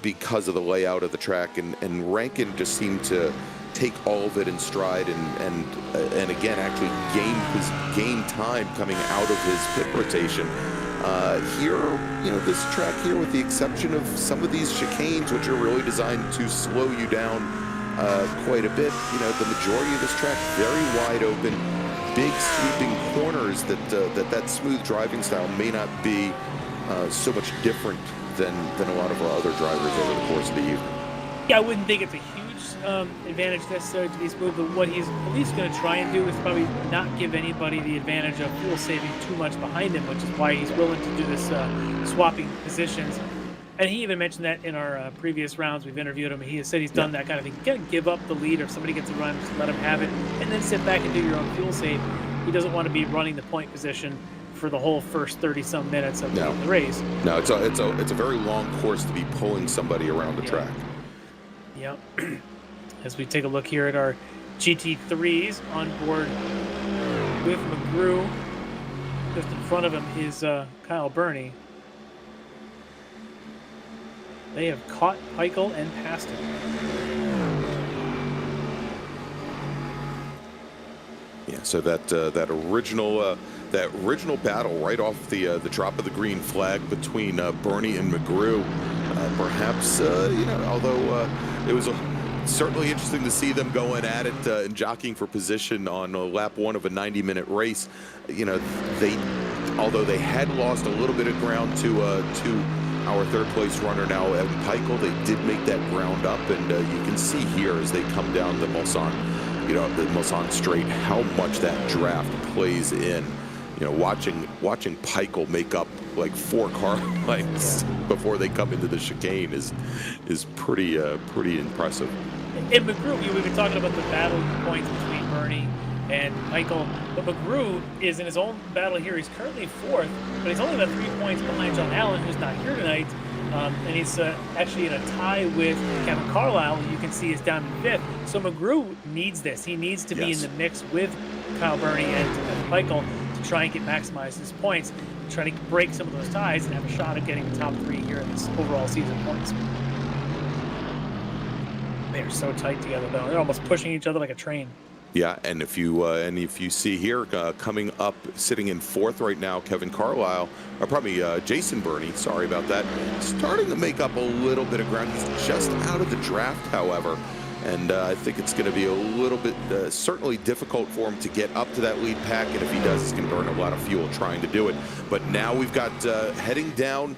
because of the layout of the track, and Rankin just seemed to take all of it in stride, and again actually gain time coming out of his pit rotation. Here, this track here, with the exception of some of these chicanes, which are really designed to slow you down quite a bit, the majority of this track very wide open, big sweeping corners that smooth driving style may not be so much different than a lot of our other drivers over the course of the evening. Yeah, I wouldn't think it's a huge advantage necessarily to be smooth, but what he's at least going to try and do is probably not give anybody the advantage of fuel saving too much behind him, which is why he's willing to do this swapping positions. And he even mentioned that in our previous rounds we've interviewed him. He has said he's done that kind of thing. You got to give up the lead, or if somebody gets a run, just let him have it, and then sit back and do your own fuel save. He doesn't want to be running the point position for the whole first 30-some minutes of the race. No, it's a very long course to be pulling somebody around the track. Yep. As we take a look here at our GT3s on board with McGrew, just in front of him is Kyle Burney. They have caught Peichel and passed him. Yeah, so that original battle right off the drop of the green flag between Burney and McGrew, perhaps although it was certainly interesting to see them going at it and jockeying for position on lap 1 of a 90-minute race. Although they had lost a little bit of ground to our third place runner now, Evan Peichel, they did make that ground up, and you can see here as they come down the Mulsanne, the Mulsanne straight, how much that draft plays in. Watching Peichel make up like 4 car lengths before they come into the chicane is pretty impressive. And McGrew, we've been talking about the battle points between Burney and Peichel, but McGrew is in his own battle here. He's currently 4th, but he's only about 3 points behind John Allen, who's not here tonight. And he's actually in a tie with Kevin Carlisle, who you can see is down in 5th. So McGrew needs this. He needs to be in the mix with Kyle Burney and Peichel to try and maximize his points, try to break some of those ties and have a shot at getting the top 3 here in this overall season points. They're so tight together, though. They're almost pushing each other like a train. Yeah, and if you see here, coming up, sitting in 4th right now, Kevin Carlisle, or probably Jason Burney, sorry about that, starting to make up a little bit of ground. He's just out of the draft, however, and I think it's going to be a little bit certainly difficult for him to get up to that lead pack, and if he does, he's going to burn a lot of fuel trying to do it. But now we've got heading down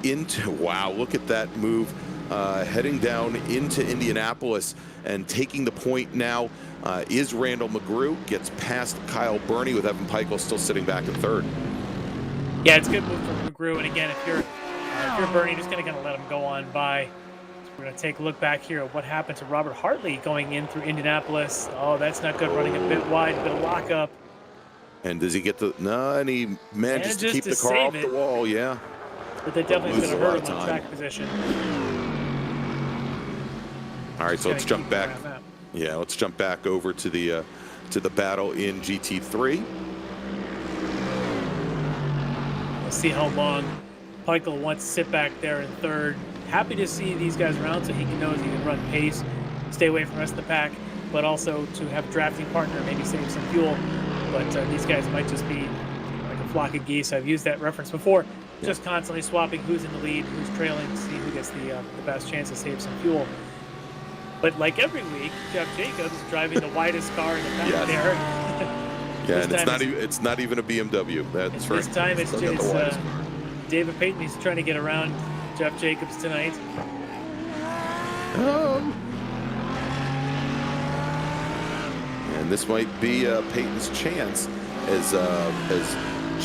into, wow, look at that move, heading down into Indianapolis and taking the point now. Is Randall McGrew, gets past Kyle Burney with Evan Peichel still sitting back in 3rd. Yeah, it's a good move for McGrew. And again, if you're Burney, just going to let him go on by. So we're going to take a look back here at what happened to Robert Hartley going in through Indianapolis. Oh, that's not good, running a bit wide, a bit of lockup. And does he get the, no, and he manages to keep the car off the wall, yeah. But that definitely is going to hurt him on track position. All right, so let's jump back. Yeah, let's jump back over to the battle in GT3. We'll see how long Peichel wants to sit back there in 3rd. Happy to see these guys around so he knows he can run pace, stay away from the rest of the pack, but also to have a drafting partner, maybe save some fuel. But these guys might just be like a flock of geese. I've used that reference before. Just constantly swapping who's in the lead, who's trailing to see who gets the best chance to save some fuel. But like every week, Jeff Jacobs is driving the widest car in the back Yes. there. Yeah, and it's not even a BMW. That's right. This time it's David Payton. He's trying to get around Jeff Jacobs tonight. And this might be Payton's chance as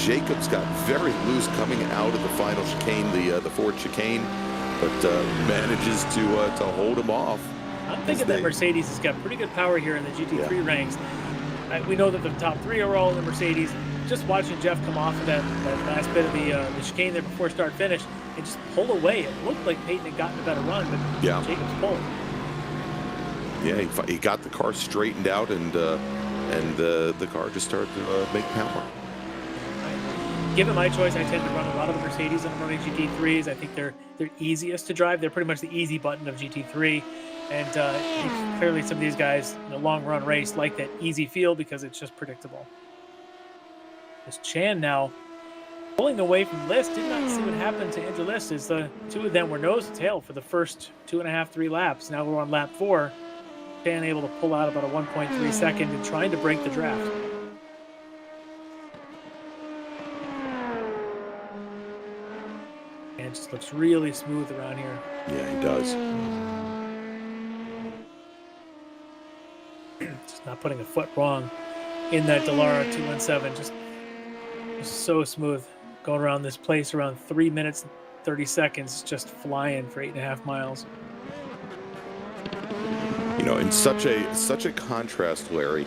Jacobs got very loose coming out of the final chicane, the Ford chicane, but manages to hold him off. I'm thinking that Mercedes has got pretty good power here in the GT3 ranks. We know that the top three are all in the Mercedes. Just watching Jeff come off of that last bit of the chicane there before start finish and just pull away. It looked like Payton had gotten a better run, but Jacobs pulled. Yeah, he got the car straightened out, and the car just started to make power. Given my choice, I tend to run a lot of the Mercedes when I'm running GT3s. I think they're easiest to drive. They're pretty much the easy button of GT3. And clearly some of these guys in a long run race like that easy feel because it's just predictable. This Chan now pulling away from List. Did not see what happened to Andrew List as the two of them were nose to tail for the first 2.5-3 laps. Now we're on lap 4. Chan able to pull out about a 1.3 second and trying to break the draft. And just looks really smooth around here. Yeah, he does. Just not putting a foot wrong in that Dallara 217. Just so smooth going around this place around 3 minutes and 30 seconds, just flying for 8.5 miles. You know, in such a contrast, Larry.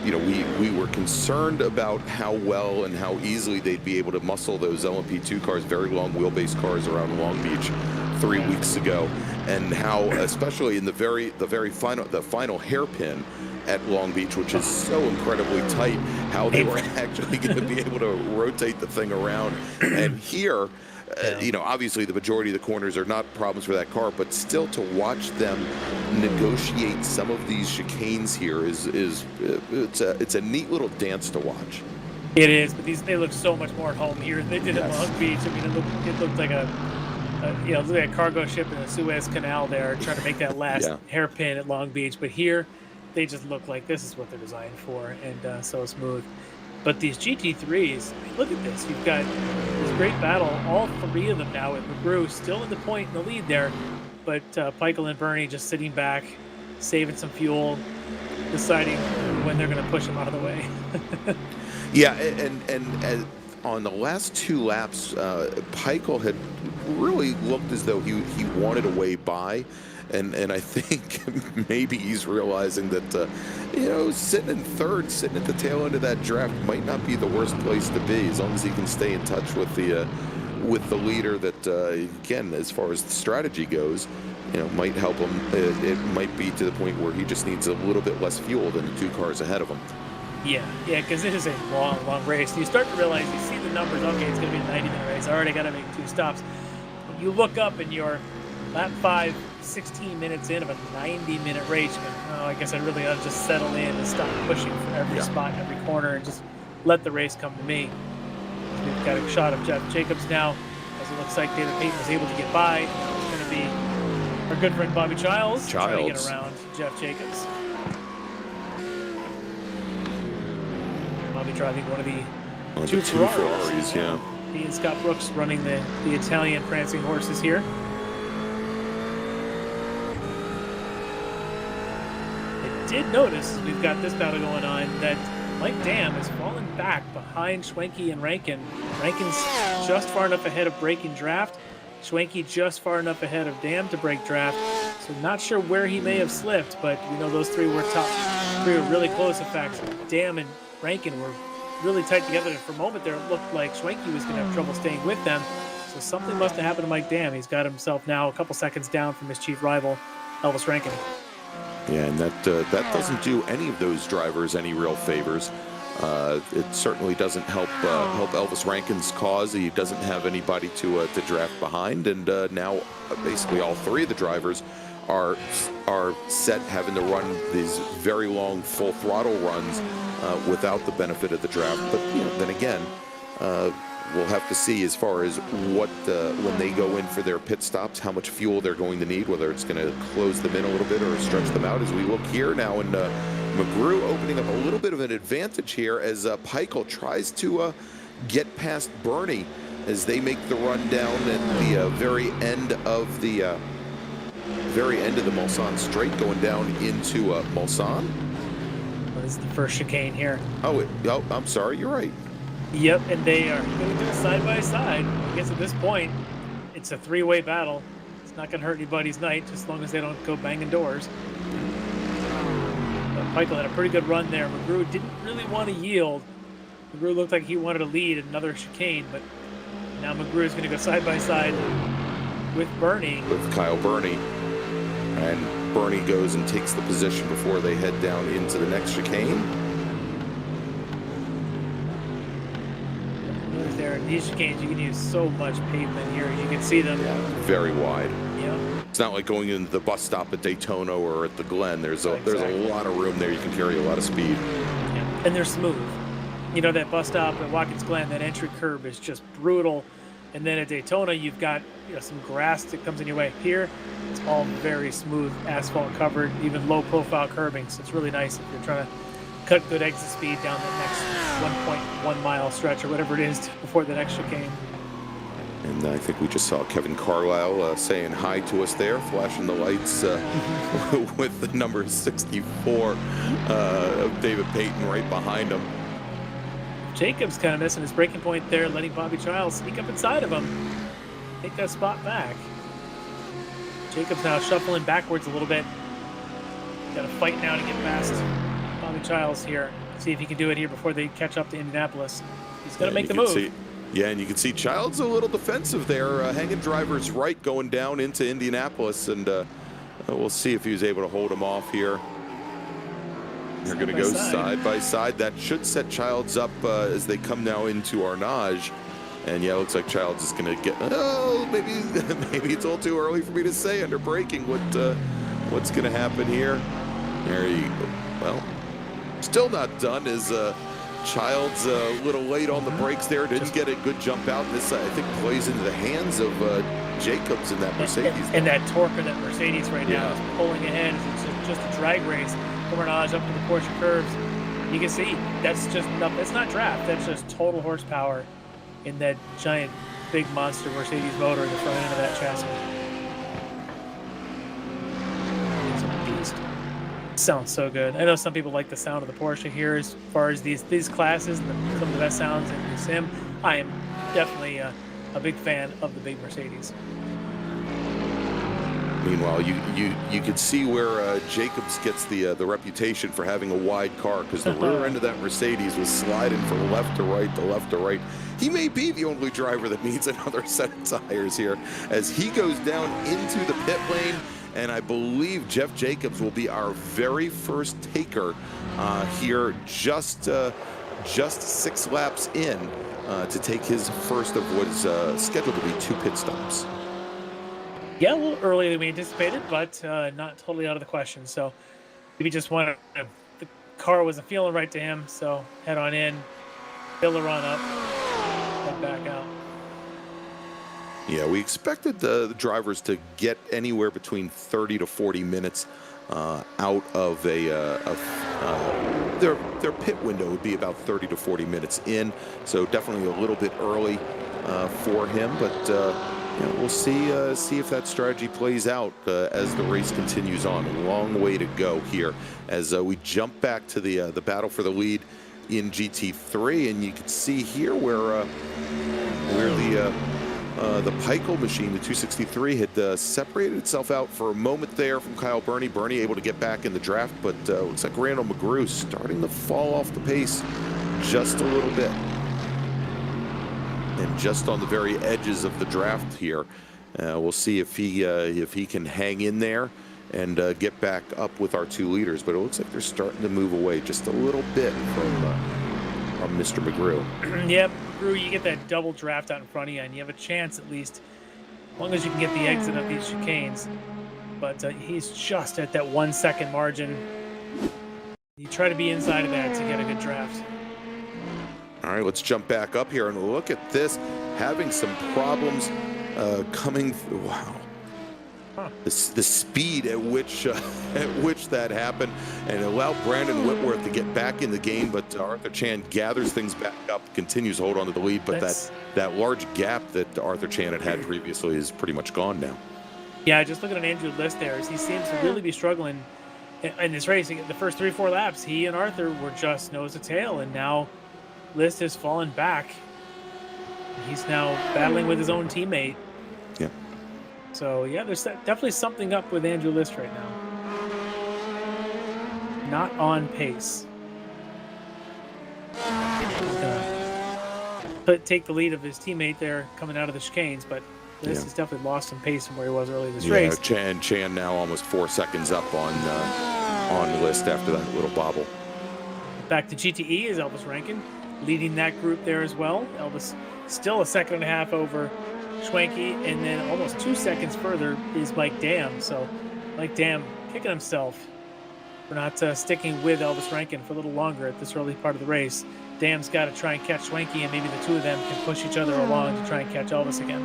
You know, we were concerned about how well and how easily they'd be able to muscle those LMP2 cars, very long wheelbase cars around Long Beach 3 weeks ago, and how, especially in the final hairpin at Long Beach, which is so incredibly tight, how they were actually going to be able to rotate the thing around. And here, you know, obviously the majority of the corners are not problems for that car, but still to watch them negotiate some of these chicanes here is it's a neat little dance to watch. It is, but they look so much more at home here than they did at Long Beach. I mean, it looked like a cargo ship in the Suez Canal there, trying to make that last hairpin at Long Beach. But here, they just look like this is what they're designed for, and so smooth. But these GT3s, I mean, look at this. You've got this great battle, all three of them now with McGrew still in the point in the lead there. But Peichel and Bernie just sitting back, saving some fuel, deciding when they're going to him out of the way. Yeah, and on the last 2 laps, Peichel had really looked as though he wanted a way by. And I think maybe he's realizing that, you know, sitting in third, sitting at the tail end of that draft might not be the worst place to be, as long as he can stay in touch with the leader that, again, as far as the strategy goes, you know, might help him. It might be to the point where he just needs a little bit less fuel than the 2 cars ahead of him. Yeah, because it is a long race. You start to realize, you see the numbers, okay, it's going to be a 90-minute race. I already got to make 2 stops. When you look up and you're lap 5, 16 minutes in of a 90-minute race, you go, I guess I really ought to just settle in and stop pushing for every spot, every corner, and just let the race come to me. We've got a shot of Jeff Jacobs now, as it looks like David Payton was able to get by. Now it's going to be our good friend Bobby Childs trying to get around Jeff Jacobs. Bobby driving one of the 2 Ferraris. Yeah. He and Scott Brooks running the Italian prancing horses here. Did notice, we've got this battle going on, that Mike Dam has fallen back behind Schwenke and Rankin. Rankin's just far enough ahead of breaking draft. Schwenke just far enough ahead of Dam to break draft. So not sure where he may have slipped, but we know those 3 were top 3 were really close. In fact, Dam and Rankin were really tight together. And for a moment there, it looked like Schwenke was going to have trouble staying with them. So something must have happened to Mike Dam. He's got himself now a couple seconds down from his chief rival, Elvis Rankin. Yeah, and that doesn't do any of those drivers any real favors. It certainly doesn't help Elvis Rankin's cause. He doesn't have anybody to draft behind, and now basically all 3 of the drivers are set having to run these very long full throttle runs without the benefit of the draft. But you know, then again, we'll have to see as far as what when they go in for their pit stops, how much fuel they're going to need, whether it's going to close them in a little bit or stretch them out. As we look here now, and McGrew opening up a little bit of an advantage here as Peichel tries to get past Bernie as they make the run down at the very end of the Mulsanne straight, going down into Mulsanne. Well, this is the first chicane here. Oh, I'm sorry, you're right. Yep, and they are going to do it side by side. I guess at this point, it's a three-way battle. It's not going to hurt anybody's night, just as long as they don't go banging doors. Peichel had a pretty good run there. McGrew didn't really want to yield. McGrew looked like he wanted to lead another chicane, but now McGrew is going to go side by side with Bernie. With Kyle Bernie. And Bernie goes and takes the position before they head down into the next chicane. There, in these chicanes, you can use so much pavement here. You can see them. Yeah, very wide. Yeah. It's not like going into the bus stop at Daytona or at the Glen. There's a lot of room there. You can carry a lot of speed. Yeah. And they're smooth. You know, that bus stop at Watkins Glen, that entry curb is just brutal. And then at Daytona, you've got some grass that comes in your way. Here, it's all very smooth, asphalt covered, even low profile curbing. So it's really nice if you're trying to cut good exit speed down the next 1.1 mile stretch or whatever it is before the next chicane. And I think we just saw Kevin Carlisle saying hi to us there, flashing the lights with the number 64 of David Payton right behind him. Jacobs kind of missing his breaking point there, letting Bobby Childs sneak up inside of him. Take that spot back. Jacobs now shuffling backwards a little bit. Got to fight now to get past Bobby Childs here. See if he can do it here before they catch up to Indianapolis. He's got to make the move. And you can see Childs a little defensive there, hanging drivers right going down into Indianapolis, and we'll see if he was able to hold him off here. They're going to go side by side. That should set Childs up as they come now into Arnage. And yeah, it looks like Childs is going to get. Oh, maybe it's a little too early for me to say under braking what's going to happen here. There you go. Well, still not done. Is Childs a little late on the brakes there? Didn't get a good jump out. This I think plays into the hands of Jacobs in that Mercedes. And that torque of that Mercedes right now is pulling ahead. It's just a drag race. Arnage up to the Porsche curves. You can see that's just nothing. It's not draft. That's just total horsepower in that giant, big monster Mercedes motor in the front end of that chassis. It's a beast. Sounds so good. I know some people like the sound of the Porsche here as far as these classes and some of the best sounds in the sim. I am definitely a big fan of the big Mercedes. Meanwhile, you could see where Jacobs gets the reputation for having a wide car, because the rear end of that Mercedes was sliding from left to right to left to right. He may be the only driver that needs another set of tires here as he goes down into the pit lane, and I believe Jeff Jacobs will be our very first taker here, just 6 laps in to take his first of what is scheduled to be 2 pit stops. Yeah, a little earlier than we anticipated, but not totally out of the question. So maybe just wanted the car wasn't feeling right to him, so head on in, fill a run up, head back out. Yeah, we expected the drivers to get anywhere between 30 to 40 minutes out of their pit window would be about 30 to 40 minutes in, so definitely a little bit early for him, but we'll see if that strategy plays out as the race continues on. A long way to go here as we jump back to the battle for the lead in GT3, and you can see here where the Peichel machine, the 263, had separated itself out for a moment there from Kyle Bernie. Bernie able to get back in the draft, but looks like Randall McGrew starting to fall off the pace just a little bit. And just on the very edges of the draft here, we'll see if he can hang in there and get back up with our 2 leaders. But it looks like they're starting to move away just a little bit from Mr. McGrew. Yep, McGrew, you get that double draft out in front of you, and you have a chance at least, as long as you can get the exit of these chicanes. But he's just at that 1 second margin. You try to be inside of that to get a good draft. All right, let's jump back up here and look at this. Having some problems coming. Wow. The speed at which that happened, and it allowed Brandon Whitworth to get back in the game, but Arthur Chan gathers things back up, continues to hold on to the lead, but that large gap that Arthur Chan had previously is pretty much gone now. Yeah, just looking at Andrew List there, as he seems to really be struggling in this race. The first 3-4 laps, he and Arthur were just nose to tail, and now List has fallen back. He's now battling with his own teammate. Yeah. So, yeah, there's definitely something up with Andrew List right now. Not on pace. But take the lead of his teammate there coming out of the chicanes, but List has definitely lost some pace from where he was early this race. Chan now almost 4 seconds up on List after that little bobble. Back to GTE is Elvis Rankin, leading that group there as well. Elvis still a 1.5 seconds over Schwenke, and then almost 2 seconds further is Mike Dam. So Mike Dam kicking himself for not sticking with Elvis Rankin for a little longer at this early part of the race. Dam's got to try and catch Schwenke, and maybe the two of them can push each other along to try and catch Elvis again.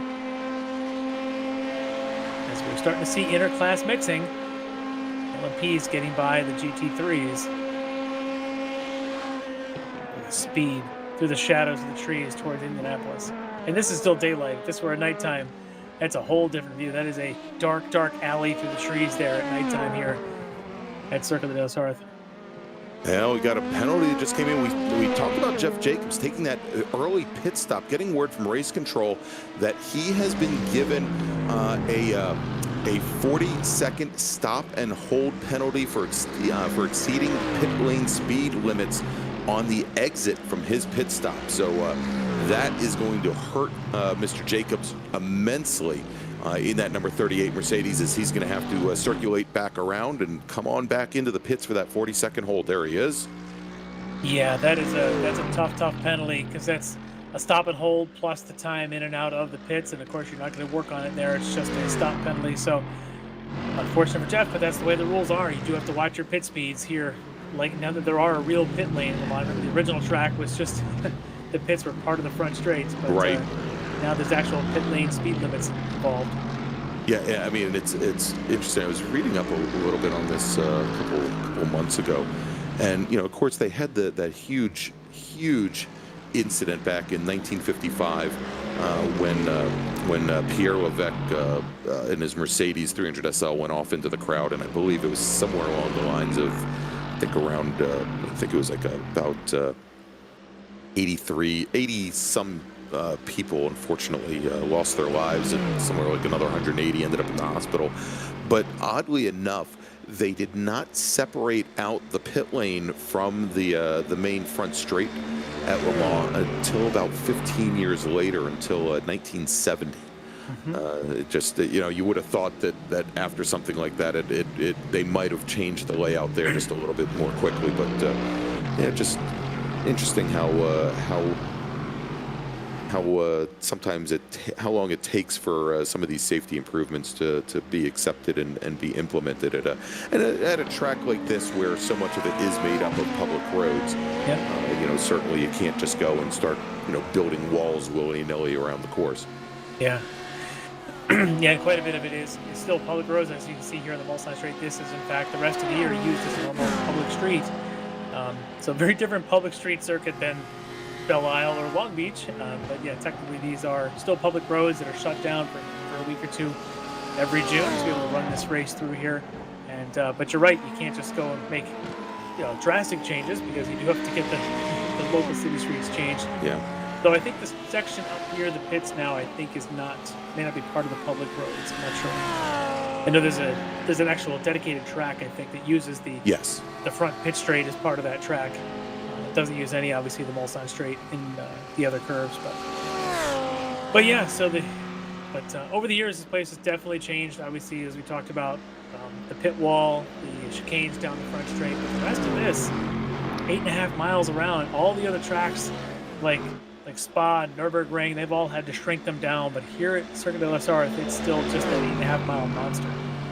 As we're starting to see interclass mixing, LMP's getting by the GT3s. With speed through the shadows of the trees towards Indianapolis. And this is still daylight. If this were a nighttime, that's a whole different view. That is a dark, dark alley through the trees there at nighttime here at Circuit de los Arth. Well, we got a penalty that just came in. We talked about Jeff Jacobs taking that early pit stop, getting word from race control that he has been given a 40-second stop and hold penalty for exceeding pit lane speed limits on the exit from his pit stop. So that is going to hurt Mr. Jacobs immensely in that number 38 Mercedes, as he's going to have to circulate back around and come on back into the pits for that 40-second hold. There he is. Yeah, that's a tough penalty, because that's a stop and hold plus the time in and out of the pits, and of course you're not going to work on it there. It's just a stop penalty. So unfortunate for Jeff, but that's the way the rules are. You do have to watch your pit speeds here. Like, now that there are a real pit lane in the line, the original track was just the pits were part of the front straights, but right. Now there's actual pit lane speed limits involved. Yeah, I mean, it's interesting. I was reading up a little bit on this a couple months ago, and of course they had that huge incident back in 1955 when Pierre Levesque in his Mercedes 300 SL went off into the crowd, and I believe it was somewhere along the lines of, I think it was like about 80 some people unfortunately lost their lives, and somewhere like another 180 ended up in the hospital. But oddly enough, they did not separate out the pit lane from the main front straight at Le Mans until about 15 years later, until 1970. You would have thought that after something like that, they might have changed the layout there just a little bit more quickly. But just interesting how sometimes how long it takes for some of these safety improvements to be accepted and be implemented at a track like this, where so much of it is made up of public roads. Certainly you can't just go and start building walls willy-nilly around the course. Yeah, quite a bit of it is still public roads, as you can see here on the Mulsanne Straight. This is in fact the rest of the year used as a normal public street. So very different public street circuit than Belle Isle or Long Beach, but yeah, technically these are still public roads that are shut down for a week or two every June to be able to run this race through here. And but you're right, you can't just go and make drastic changes, because you do have to get the local city streets changed. Yeah. Though I think this section up here, the pits now, I think may not be part of the public roads. I'm not sure. I know there's an actual dedicated track, I think, that uses the front pit straight as part of that track. It doesn't use any, obviously, the Mulsanne Straight in the other curves, but yeah. But over the years, this place has definitely changed. Obviously, as we talked about, the pit wall, the chicanes down the front straight, but the rest of this, 8.5 miles around, all the other tracks like Spa, Nürburgring, they've all had to shrink them down. But here at Circuit de los Arts, it's still just an 8.5 mile monster.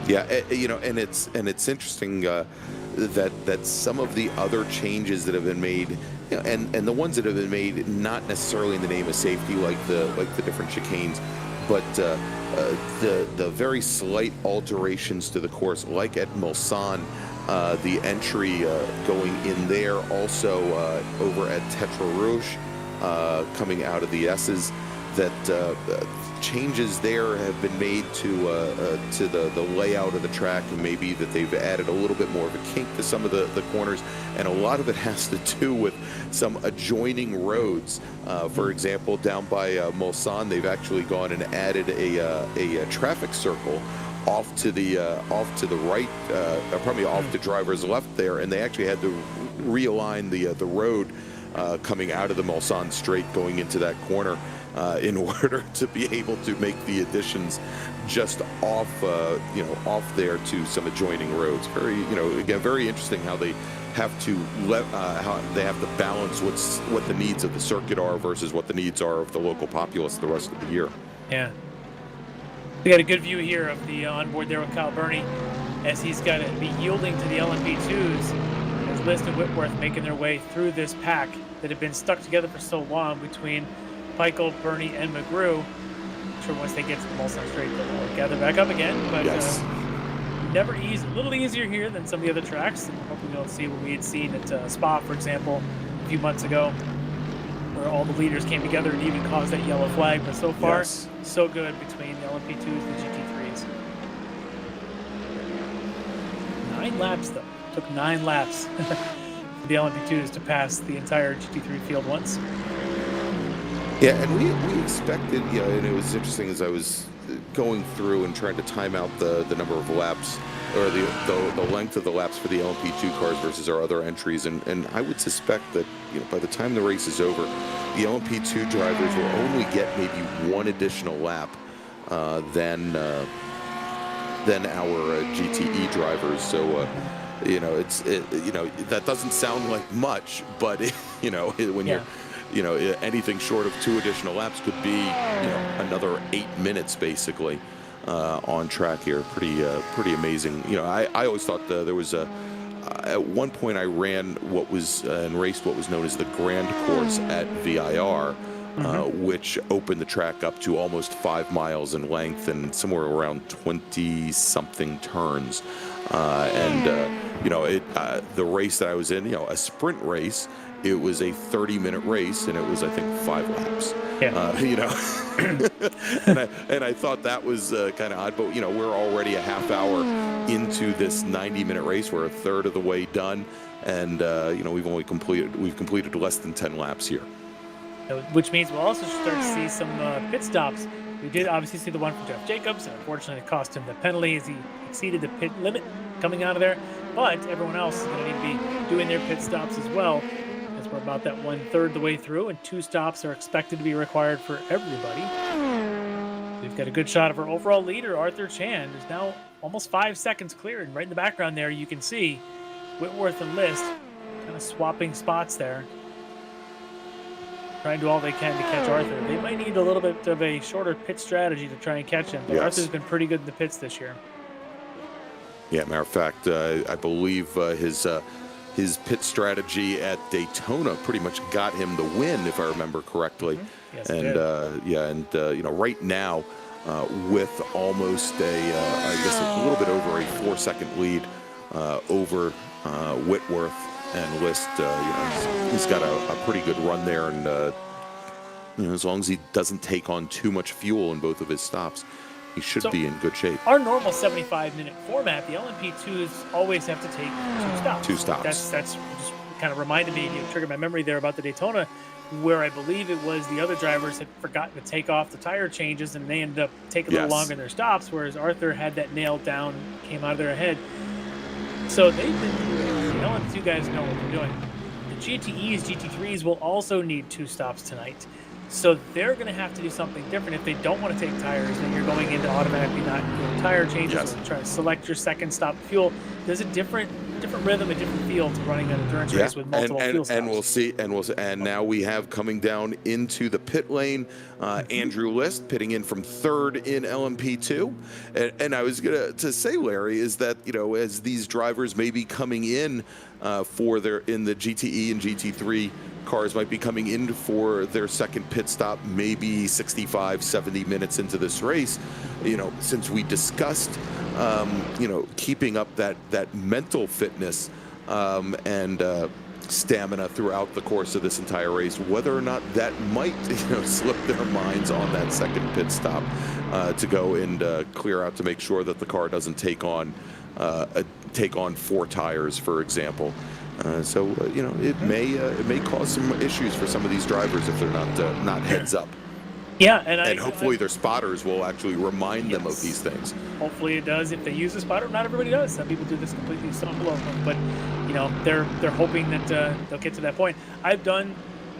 Yeah, and it's interesting that some of the other changes that have been made Yeah, and the ones that have been made not necessarily in the name of safety, like the different chicanes, but the very slight alterations to the course, like at Mulsanne, the entry going in there, also over at Tetra Rouge, coming out of the S's, that changes there have been made to the layout of the track, and maybe that they've added a little bit more of a kink to some of the corners, and a lot of it has to do with some adjoining roads. For example, down by Mulsanne, they've actually gone and added a traffic circle off to the right, probably off the driver's left there, and they actually had to realign the road coming out of the Mulsanne straight going into that corner in order to be able to make the additions just off off there to some adjoining roads. Very, again, very interesting how they have to balance what the needs of the circuit are versus what the needs are of the local populace the rest of the year. Yeah. We got a good view here of the onboard there with Kyle Burney, as he's got to be yielding to the LMP2s. As List and Whitworth making their way through this pack that had been stuck together for so long between Peichel, Burney, and McGrew. I'm sure once they get to the Mulsanne straight, they'll gather back up again. But yes. Never easy. A little easier here than some of the other tracks. And hopefully we'll see what we had seen at Spa, for example, a few months ago, where all the leaders came together and even caused that yellow flag. But so far, yes, so good between the LMP2s and the GT3s. 9 laps, though. Took 9 laps for the LMP2s to pass the entire GT3 field once. Yeah, and we expected, and it was interesting as I was going through and trying to time out the number of laps, or the length of the laps for the LMP2 cars versus our other entries, and I would suspect that by the time the race is over, the LMP2 drivers will only get maybe 1 additional lap than our GTE drivers. So that doesn't sound like much, but when you're anything short of 2 additional laps could be, another 8 minutes basically on track here. Pretty amazing. I always thought there was at one point I ran and raced what was known as the Grand Course at VIR, which opened the track up to almost 5 miles in length and somewhere around 20-something turns. The race that I was in, a sprint race, it was a 30-minute race, and it was, I think, 5 laps. Yeah. and I thought that was kind of odd, but we're already a half hour into this 90-minute race. We're a third of the way done, and we've completed less than 10 laps here. Which means we'll also start to see some pit stops. We did obviously see the one from Jeff Jacobs, and unfortunately it cost him the penalty as he exceeded the pit limit coming out of there. But everyone else is going to need to be doing their pit stops as well, as we're about that 1/3 the way through, and 2 stops are expected to be required for everybody. We've got a good shot of our overall leader, Arthur Chan, who's now almost 5 seconds clear, and right in the background there you can see Whitworth and List kind of swapping spots there, trying to do all they can to catch Arthur. They might need a little bit of a shorter pit strategy to try and catch him, but yes, Arthur's been pretty good in the pits this year. Yeah, matter of fact, I believe his pit strategy at Daytona pretty much got him the win, if I remember correctly. Yes, and right now, with almost I guess a little bit over a 4-second lead over Whitworth and List, he's got a pretty good run there, and as long as he doesn't take on too much fuel in both of his stops, he should be in good shape. Our normal 75-minute format, the LMP2s always have to take 2 stops. 2 stops. That's just kind of reminded me, triggered my memory there about the Daytona, where I believe it was the other drivers had forgotten to take off the tire changes, and they ended up taking a little longer in their stops, whereas Arthur had that nailed down, came out of there ahead. So they've been, the LMP2 guys know what they're doing. The GTEs, GT3s will also need 2 stops tonight. So they're going to have to do something different. If they don't want to take tires, then you're going into automatically not doing tire changes, or try to select your second stop fuel. There's a different rhythm, a different feel to running an endurance race with multiple fuel stops. And now we have coming down into the pit lane, Andrew List pitting in from 3rd in LMP2. And I was going to say, Larry, is that, as these drivers may be coming in in the GTE and GT3 cars might be coming in for their second pit stop maybe 65, 70 minutes into this race. You know, since we discussed, you know, keeping up that mental fitness and stamina throughout the course of this entire race, whether or not that might, you know, slip their minds on that second pit stop to go and clear out to make sure that the car doesn't take on 4 tires, for example. So you know, it may cause some issues for some of these drivers if they're not heads up. Yeah, and hopefully their spotters will actually remind them of these things. Hopefully it does. If they use a spotter, not everybody does. Some people do this completely solo, but you know, they're hoping that they'll get to that point. I've done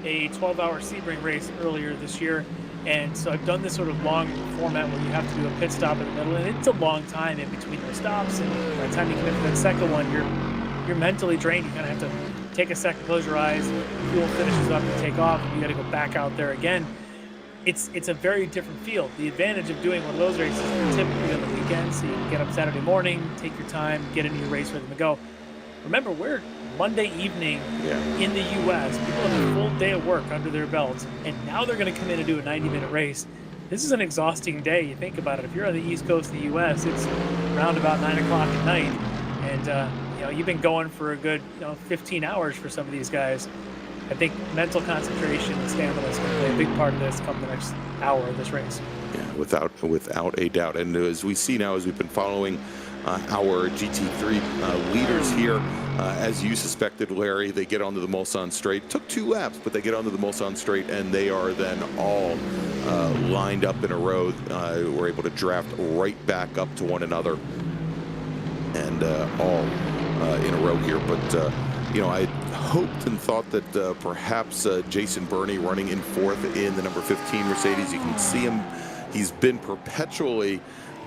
a 12-hour Sebring race earlier this year, and so I've done this sort of long format where you have to do a pit stop in the middle, and it's a long time in between the stops. And by the time you get to that second one, you're mentally drained. You kind of have to take a second, close your eyes, fuel finishes up, and take off, and you got to go back out there again. It's a very different feel. The advantage of doing one of those races is typically on the weekend, so you can get up Saturday morning, take your time, get into your race rhythm to go. Remember, we're Monday evening in the U.S. People have a full day of work under their belts, and now they're going to come in and do a 90-minute race. This is an exhausting day. You think about it. If you're on the East Coast of the U.S., it's around about 9 o'clock at night, and you know, you've been going for a good 15 hours for some of these guys. I think mental concentration and stamina is going to play a big part of this come the next hour of this race. Yeah, without a doubt. And as we see now, as we've been following our GT3 leaders here, as you suspected, Larry, they get onto the Mulsanne straight. Took 2 laps, but they get onto the Mulsanne straight, and they are then all lined up in a row. We're able to draft right back up to one another, and all in a row here. But you know, I hoped and thought that perhaps Jason Burney running in 4th in the number 15 Mercedes. You can see him. He's been perpetually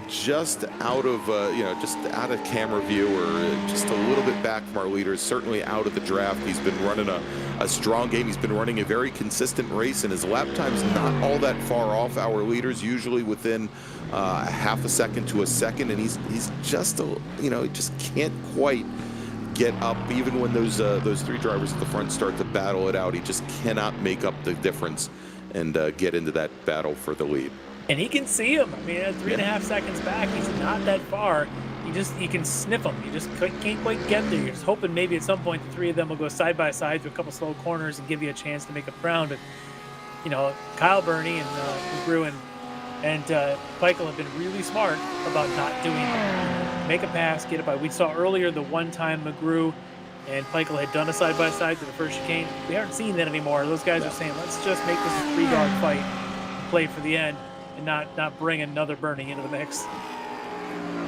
just out of just out of camera view, or just a little bit back from our leaders, certainly out of the draft. He's been running a strong game. He's been running a very consistent race, and his lap time's not all that far off our leaders, usually within a half a second to a second, and he's just just can't quite get up. Even when those 3 drivers at the front start to battle it out, he just cannot make up the difference and get into that battle for the lead. And he can see him. I mean, at 3.5 seconds back, he's not that far. You can sniff him. You just can't quite get there. You're just hoping maybe at some point the 3 of them will go side by side through a couple slow corners and give you a chance to make up ground. And you know, Kyle Burney and McGrew and Michael have been really smart about not doing that. Make a pass, get it by. We saw earlier the one time McGrew and Michael had done a side-by-side to the first chicane. We aren't seeing that anymore. Those guys are saying, let's just make this a 3-dog fight, play for the end, and not bring another Burney into the mix.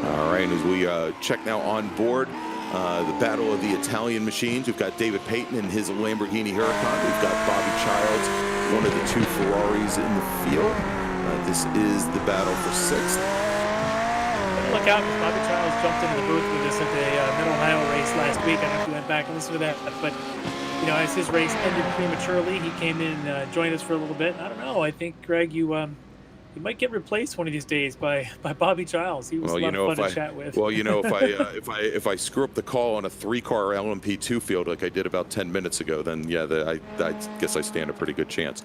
All right, as we check now on board the battle of the Italian machines, we've got David Payton and his Lamborghini Huracan. We've got Bobby Childs, one of the 2 Ferraris in the field. This is the battle for 6th. Look out, because Bobby Childs jumped into the booth with us at the Mid-Ohio race last week. I don't know if you went back and listened to that, but you know, as his race ended prematurely, he came in and joined us for a little bit. I don't know. I think, Greg, you might get replaced one of these days by Bobby Childs. He was a lot of fun to chat with. Well, you know, if I screw up the call on a 3-car LMP2 field like I did about 10 minutes ago, then yeah, I guess I stand a pretty good chance.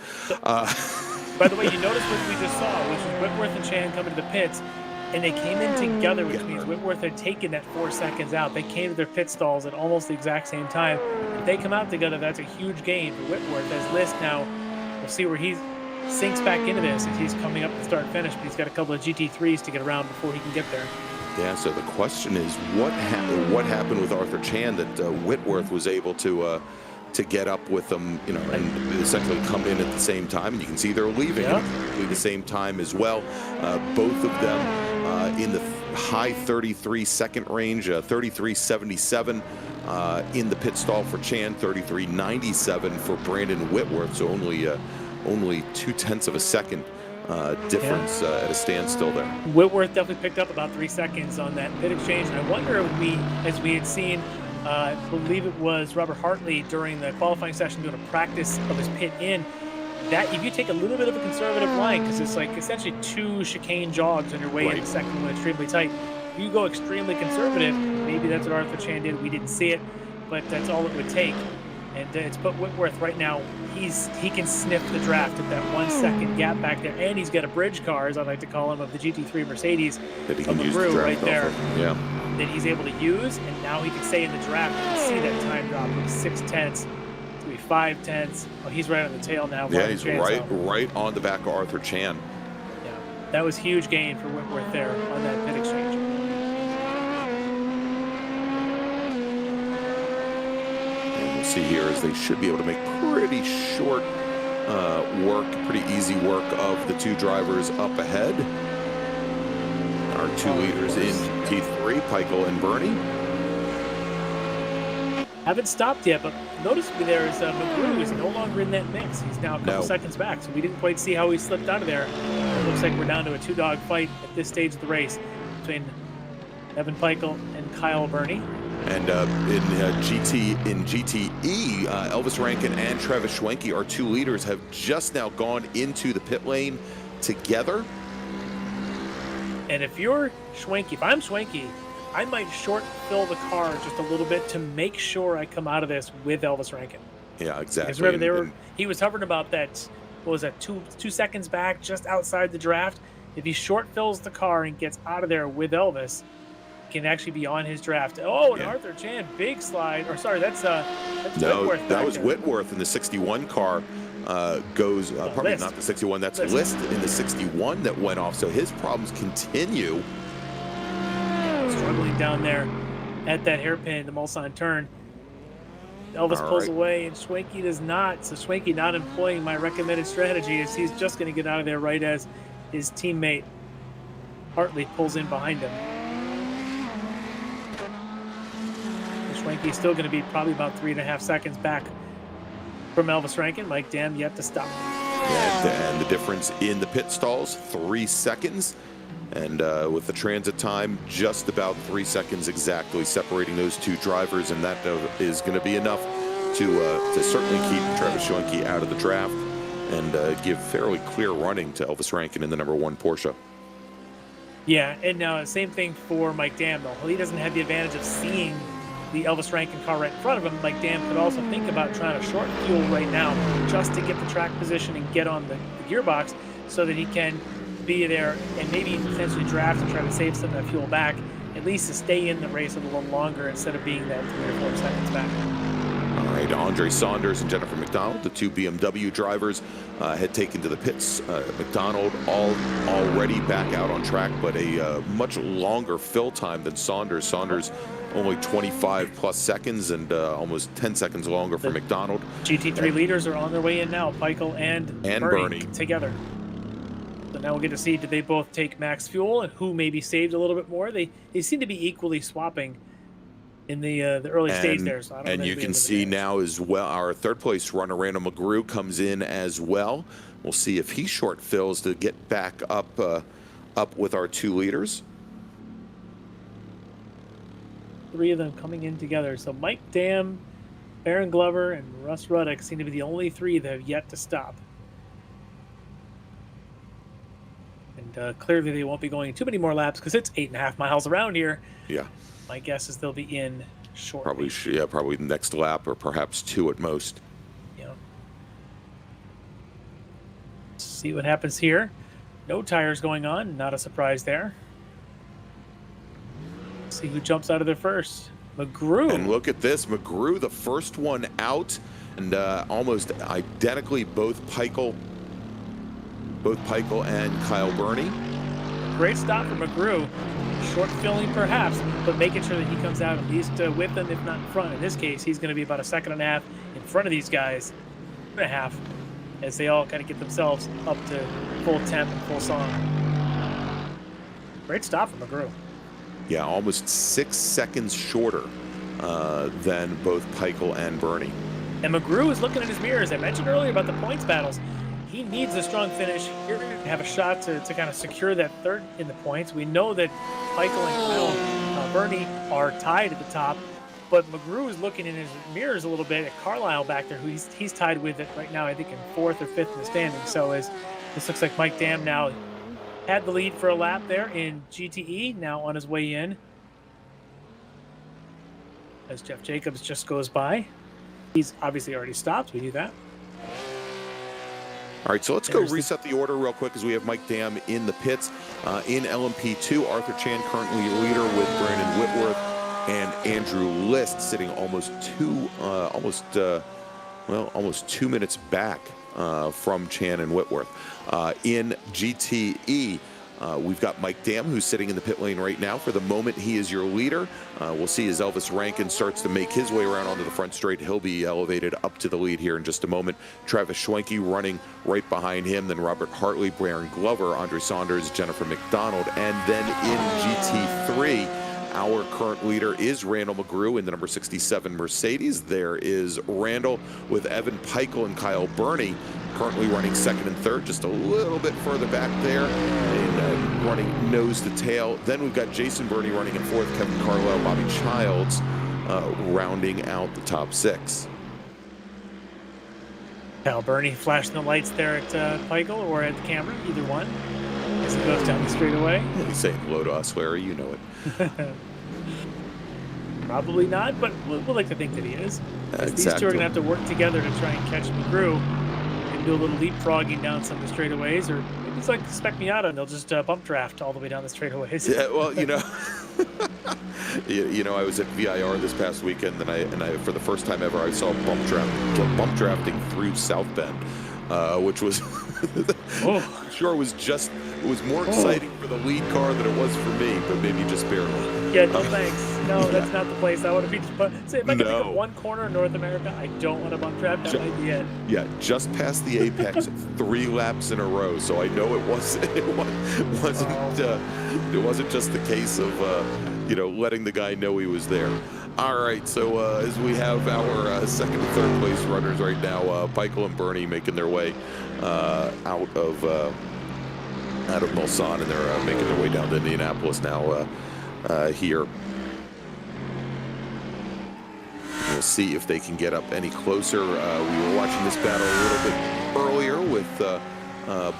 By the way, you notice what we just saw, which is Whitworth and Chan coming to the pits, and they came in together, which means Whitworth had taken that 4 seconds out. They came to their pit stalls at almost the exact same time. If they come out together, that's a huge gain for Whitworth. As List now, we'll see where he sinks back into this as he's coming up to start finish, but he's got a couple of GT3s to get around before he can get there. Yeah, so the question is, what happened with Arthur Chan that Whitworth was able to get up with them, you know, and essentially come in at the same time. And you can see they're leaving at the same time as well. Both of them in the high 33 second range, 33.77 in the pit stall for Chan, 33.97 for Brandon Whitworth. So only 0.2 of a second difference at a standstill there. Whitworth definitely picked up about 3 seconds on that pit exchange. And I wonder if as we had seen, I believe it was Robert Hartley during the qualifying session doing a practice of his pit in, that if you take a little bit of a conservative line, because it's like essentially 2 chicane jogs on your way in the second one extremely tight, if you go extremely conservative, maybe that's what Arthur Chan did. We didn't see it, but that's all it would take. And it's put Whitworth right now. He can sniff the draft at that 1 second gap back there, and he's got a bridge car, as I like to call him, of the GT3 Mercedes. That he can use the draft right there. Yeah. That he's able to use, and now he can stay in the draft. You can see that time drop from 6/10 to be 5/10. Oh, he's right on the tail now. Yeah, he's right on the back of Arthur Chan. Yeah, that was huge gain for Whitworth there on that pit exchange. See here as they should be able to make pretty short pretty easy work of the two drivers up ahead. Our two leaders in T3, Peichel and Bernie. Haven't stopped yet, but notice there is McGrew is no longer in that mix. He's now a couple seconds back, so we didn't quite see how he slipped out of there. It looks like we're down to a two-dog fight at this stage of the race between Evan Peichel and Kyle Bernie. And in GTE, Elvis Rankin and Travis Schwenke, our two leaders, have just now gone into the pit lane together. And if you're Schwenke, if I'm Schwenke, I might short fill the car just a little bit to make sure I come out of this with Elvis Rankin. Yeah, exactly. Because remember, he was hovering about that, what was that, two seconds back, just outside the draft. If he short fills the car and gets out of there with Elvis, can actually be on his draft. Oh, and Arthur Chan, big slide. Or sorry, that's Whitworth. That was Whitworth in the 61 car. Goes probably not the 61. That's List in the 61 that went off. So his problems continue. Struggling down there at that hairpin, the Mulsanne turn. Elvis pulls away, and Schwenke does not. So Schwenke not employing my recommended strategy, as he's just going to get out of there right as his teammate Hartley pulls in behind him. Schwenke still going to be probably about 3.5 seconds back from Elvis Rankin. Mike Dam yet to stop. And the difference in the pit stalls, 3 seconds. And with the transit time, just about 3 seconds exactly separating those two drivers. And that is going to be enough to certainly keep Travis Schwenke out of the draft and give fairly clear running to Elvis Rankin in the #1 Porsche. Yeah, and now same thing for Mike Dam, though. He doesn't have the advantage of seeing the Elvis Rankin car right in front of him. Mike Dam could also think about trying to short fuel right now just to get the track position and get on the gearbox so that he can be there and maybe potentially draft and try to save some of that fuel back, at least to stay in the race a little longer instead of being that 3 or 4 seconds back. All right, Andre Saunders and Jennifer McDonald, the two BMW drivers, had taken to the pits. McDonald already back out on track, but a much longer fill time than Saunders. Saunders only 25 plus seconds and almost 10 seconds longer for McDonald. GT3 leaders are on their way in now, Peichel and Bernie together. So now we'll get to see, did they both take max fuel and who maybe saved a little bit more? They seem to be equally swapping in the early stage there. So I don't know, and you can see now as well, our third place runner, Randall McGrew, comes in as well. We'll see if he short fills to get back up with our two leaders. 3 of them coming in together. So Mike Dam, Aaron Glover, and Russ Ruddick seem to be the only 3 that have yet to stop. And clearly they won't be going too many more laps because it's 8.5 miles around here. Yeah. My guess is they'll be in shortly. Probably the next lap or perhaps 2 at most. Yeah. Let's see what happens here. No tires going on. Not a surprise there. Let's see who jumps out of there first. McGrew. And look at this. McGrew, the first one out, and almost identically both Peichel and Kyle Bernie. Great stop for McGrew. Short filling perhaps, but making sure that he comes out at least with them, if not in front. In this case, he's going to be about 1.5 seconds in front of these guys, 1.5, as they all kind of get themselves up to full temp and full song. Great stop for McGrew. Yeah, almost 6 seconds shorter than both Peichel and Bernie. And McGrew is looking at his mirrors. I mentioned earlier about the points battles. He needs a strong finish here to have a shot to kind of secure that third in the points. We know that Peichel and Kyle Bernie are tied at the top, but McGrew is looking in his mirrors a little bit at Carlisle back there, who he's tied with it right now, I think in 4th or 5th in the standing. So as this looks like Mike Dam now had the lead for a lap there in GTE, now on his way in as Jeff Jacobs just goes by. He's obviously already stopped. We knew that. All right, so let's go reset the order real quick as we have Mike Dam in the pits. In LMP2, Arthur Chan currently leader with Brandon Whitworth and Andrew List sitting almost 2 minutes back from Chan and Whitworth. In GTE, we've got Mike Dam, who's sitting in the pit lane right now. For the moment, he is your leader. We'll see as Elvis Rankin starts to make his way around onto the front straight. He'll be elevated up to the lead here in just a moment. Travis Schwenke running right behind him. Then Robert Hartley, Baron Glover, Andre Saunders, Jennifer McDonald. And then in GT3, our current leader is Randall McGrew in the number 67 Mercedes. There is Randall with Evan Peichel and Kyle Burney currently running second and third, just a little bit further back there, and running nose to tail. Then we've got Jason Burney running in fourth, Kevin Carlisle, Bobby Childs rounding out the top six. Kyle Burney flashing the lights there at Peichel or at the camera, either one, as he goes down the straightaway. He's saying hello to us, Larry, you know it. Probably not, but we'll like to think that he is. Exactly. These two are going to have to work together to try and catch McGrew and do a little leapfrogging down some of the straightaways, or maybe it's like Spec Miata and they'll just bump draft all the way down the straightaways. Yeah, well, you know, I was at VIR this past weekend, and I for the first time ever, I saw bump drafting through South Bend, which was sure was just. It was more exciting for the lead car than it was for me, but maybe just barely. Yeah, no thanks. No, that's not the place I want to be. But say, if I can think of one corner in North America, I don't want to bump draft. That might be it. Yeah, just past the apex, 3 laps in a row. So I know it wasn't just the case of letting the guy know he was there. All right, so as we have our second and third place runners right now, Peichel and Burney making their way out of Mulsanne, and they're making their way down to Indianapolis now here. We'll see if they can get up any closer. We were watching this battle a little bit earlier with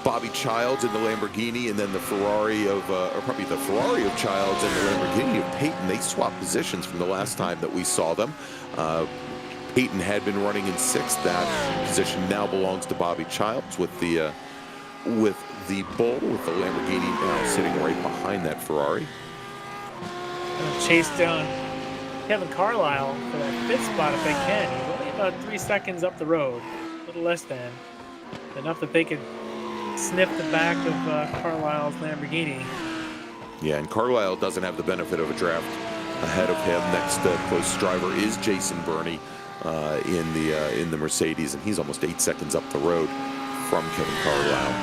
Bobby Childs in the Lamborghini, and then the Ferrari of, or probably the Ferrari of Childs and the Lamborghini of Peyton. They swapped positions from the last time that we saw them. Peyton had been running in 6th. That position now belongs to Bobby Childs with the Bull, with the Lamborghini now sitting right behind that Ferrari. Chase down Kevin Carlisle for that 5th spot if they can. He's only about 3 seconds up the road, a little less than. Enough that they could sniff the back of Carlisle's Lamborghini. Yeah, and Carlisle doesn't have the benefit of a draft ahead of him. Next closest driver is Jason Burney in the Mercedes, and he's almost 8 seconds up the road from Kevin Carlisle.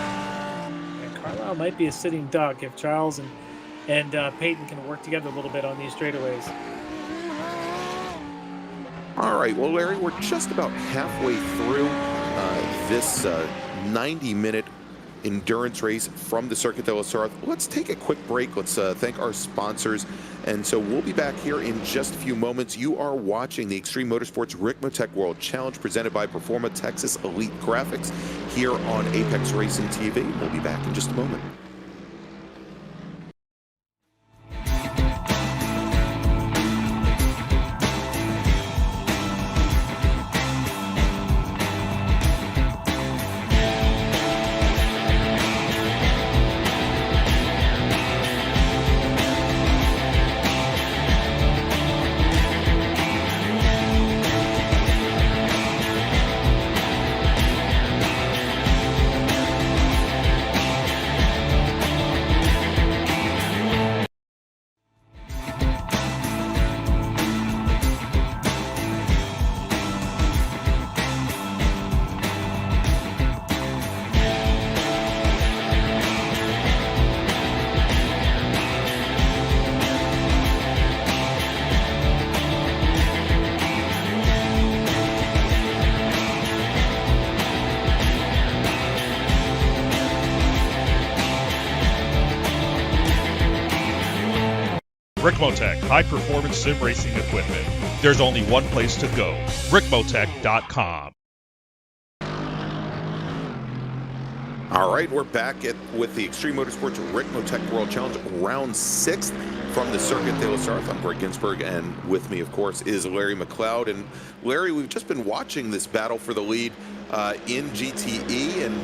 Carlisle might be a sitting duck if Charles and Peyton can work together a little bit on these straightaways. All right, well, Larry, we're just about halfway through this 90-minute endurance race from the Circuit de la Sarthe. Let's take a quick break. Let's thank our sponsors. And so we'll be back here in just a few moments. You are watching the Extreme Motorsports Ricmotech World Challenge presented by Performa Texas Elite Graphics here on Apex Racing TV. We'll be back in just a moment. Ricmotech, high-performance sim racing equipment. There's only one place to go, Ricmotech.com. All right, we're back with the Extreme Motorsports Ricmotech World Challenge, round 6 from the Circuit de la Sarthe. I'm Greg Ginsburg, and with me, of course, is Larry McLeod. And Larry, we've just been watching this battle for the lead in GTE and